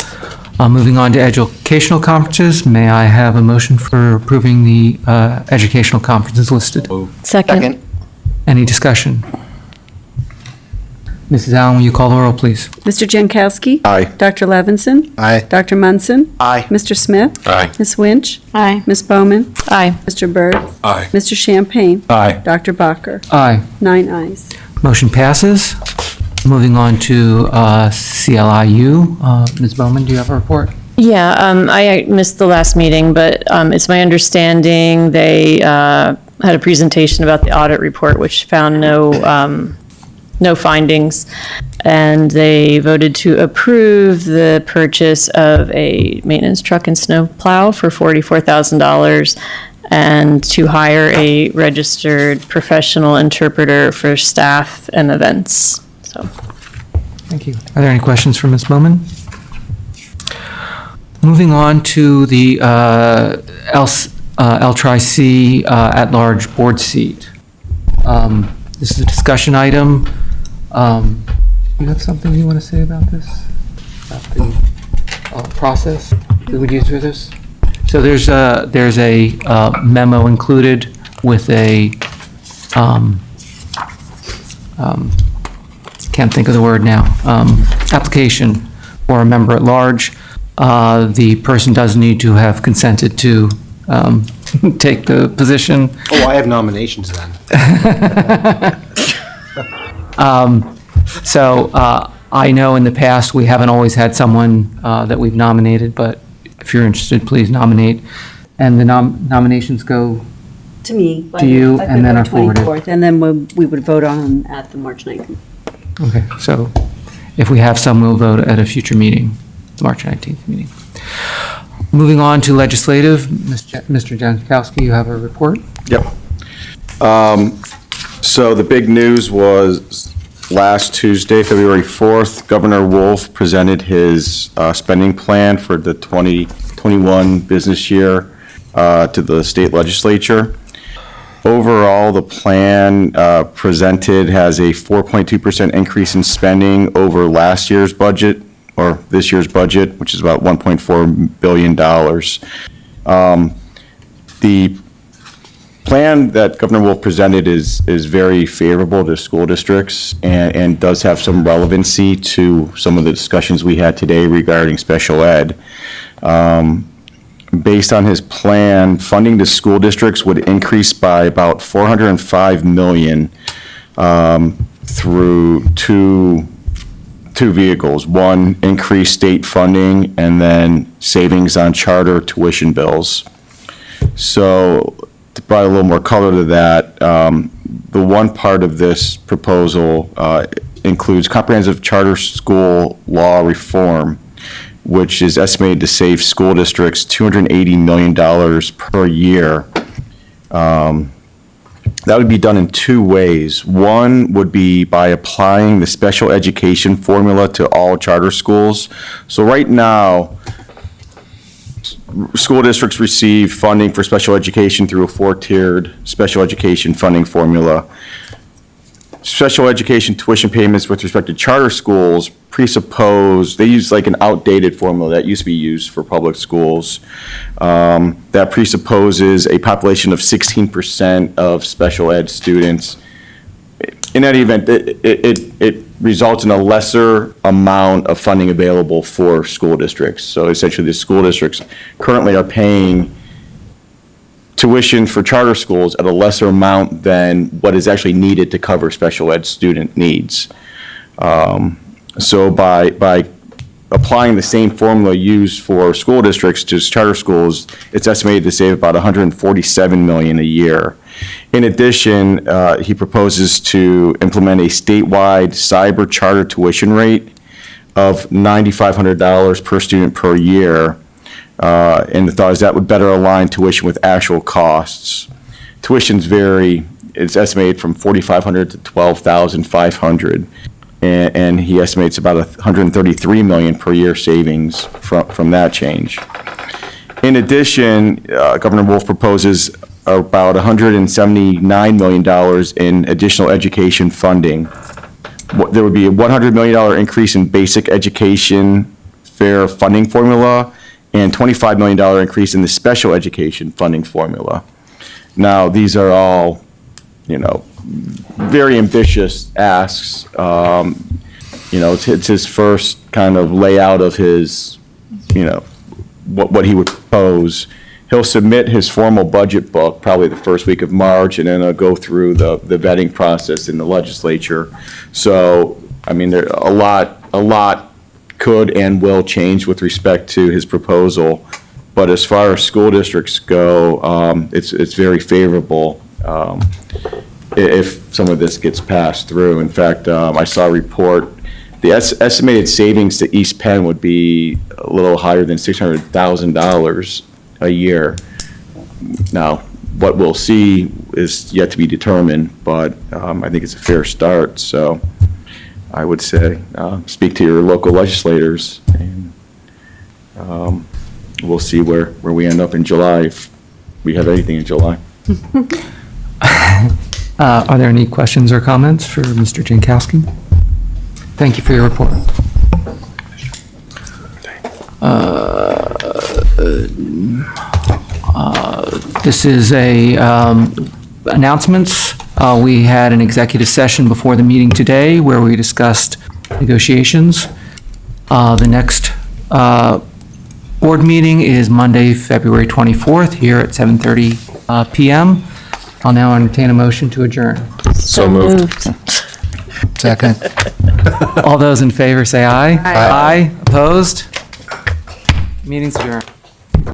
Moving on to educational conferences, may I have a motion for approving the educational conferences listed? Second. Any discussion? Mrs. Allen, will you call the roll, please? Mr. Jankowski? Aye. Dr. Levinson? Aye. Dr. Munson? Aye. Mr. Smith? Aye. Ms. Winch? Aye. Ms. Bowman? Aye. Mr. Byrd? Aye. Mr. Champagne? Aye. Dr. Bacher? Aye. 9 ayes. Motion passes. Moving on to CLIU. Ms. Bowman, do you have a report? Yeah, I missed the last meeting, but it's my understanding they had a presentation about the audit report, which found no findings, and they voted to approve the purchase of a maintenance truck and snow plow for $44,000 and to hire a registered professional interpreter for staff and events. So, Thank you. Are there any questions for Ms. Bowman? Moving on to the LTRI-C at-large board seat. This is a discussion item. You have something you want to say about this? About the process that we use for this? So there's a memo included with a, can't think of the word now, application for a member at large. the person does need to have consented to take the position. Oh, I have nominations then. So I know in the past, we haven't always had someone that we've nominated, but if you're interested, please nominate. And the nominations go To me. by to you, by and then are February forwarded. 24th, and then we would vote on them at the March 19th. Okay, so if we have some, we'll vote at a future meeting, the March 19th meeting. Moving on to legislative, Mr. Jankowski, you have a report? Yep. So the big news was last Tuesday, February 4th, Governor Wolf presented his spending plan for the 2021 business year to the state legislature. Overall, the plan presented has a 4.2% increase in spending over last year's budget, or this year's budget, which is about $1.4 billion. The plan that Governor Wolf presented is very favorable to school districts and does have some relevancy to some of the discussions we had today regarding special ed. Based on his plan, funding to school districts would increase by about $405 million through two vehicles. One, increased state funding, and then savings on charter tuition bills. So to provide a little more color to that, the one part of this proposal includes comprehensive charter school law reform, which is estimated to save school districts $280 million per year. That would be done in two ways. One would be by applying the special education formula to all charter schools. So right now, school districts receive funding for special education through a four-tiered special education funding formula. Special education tuition payments with respect to charter schools presuppose, they use like an outdated formula that used to be used for public schools, that presupposes a population of 16% of special ed students. In any event, it results in a lesser amount of funding available for school districts. So essentially, the school districts currently are paying tuition for charter schools at a lesser amount than what is actually needed to cover special ed student needs. So by applying the same formula used for school districts to charter schools, it's estimated to save about $147 million a year. In addition, he proposes to implement a statewide cyber charter tuition rate of $9,500 per student per year. And the thought is that would better align tuition with actual costs. Tuitions vary, it's estimated from $4,500 to $12,500. And he estimates about $133 million per year savings from that change. In addition, Governor Wolf proposes about $179 million in additional education funding. There would be a $100 million increase in basic education fair funding formula and $25 million increase in the special education funding formula. Now, these are all, very ambitious asks. It's his first kind of layout of his, what he would propose. He'll submit his formal budget book probably the first week of March, and then it'll go through the vetting process in the legislature. So, there a lot could and will change with respect to his proposal. But as far as school districts go, it's very favorable if some of this gets passed through. In fact, I saw a report, the estimated savings to East Penn would be a little higher than $600,000 a year. Now, what we'll see is yet to be determined, but I think it's a fair start. So I would say speak to your local legislators, and we'll see where we end up in July, if we have anything in July. Are there any questions or comments for Mr. Jankowski? Thank you for your report. This is announcements. We had an executive session before the meeting today where we discussed negotiations. The next board meeting is Monday, February 24th, here at 7:30 PM. I'll now entertain a motion to adjourn. So moved. Second. All those in favor say aye. Aye. Opposed? Meeting's adjourned.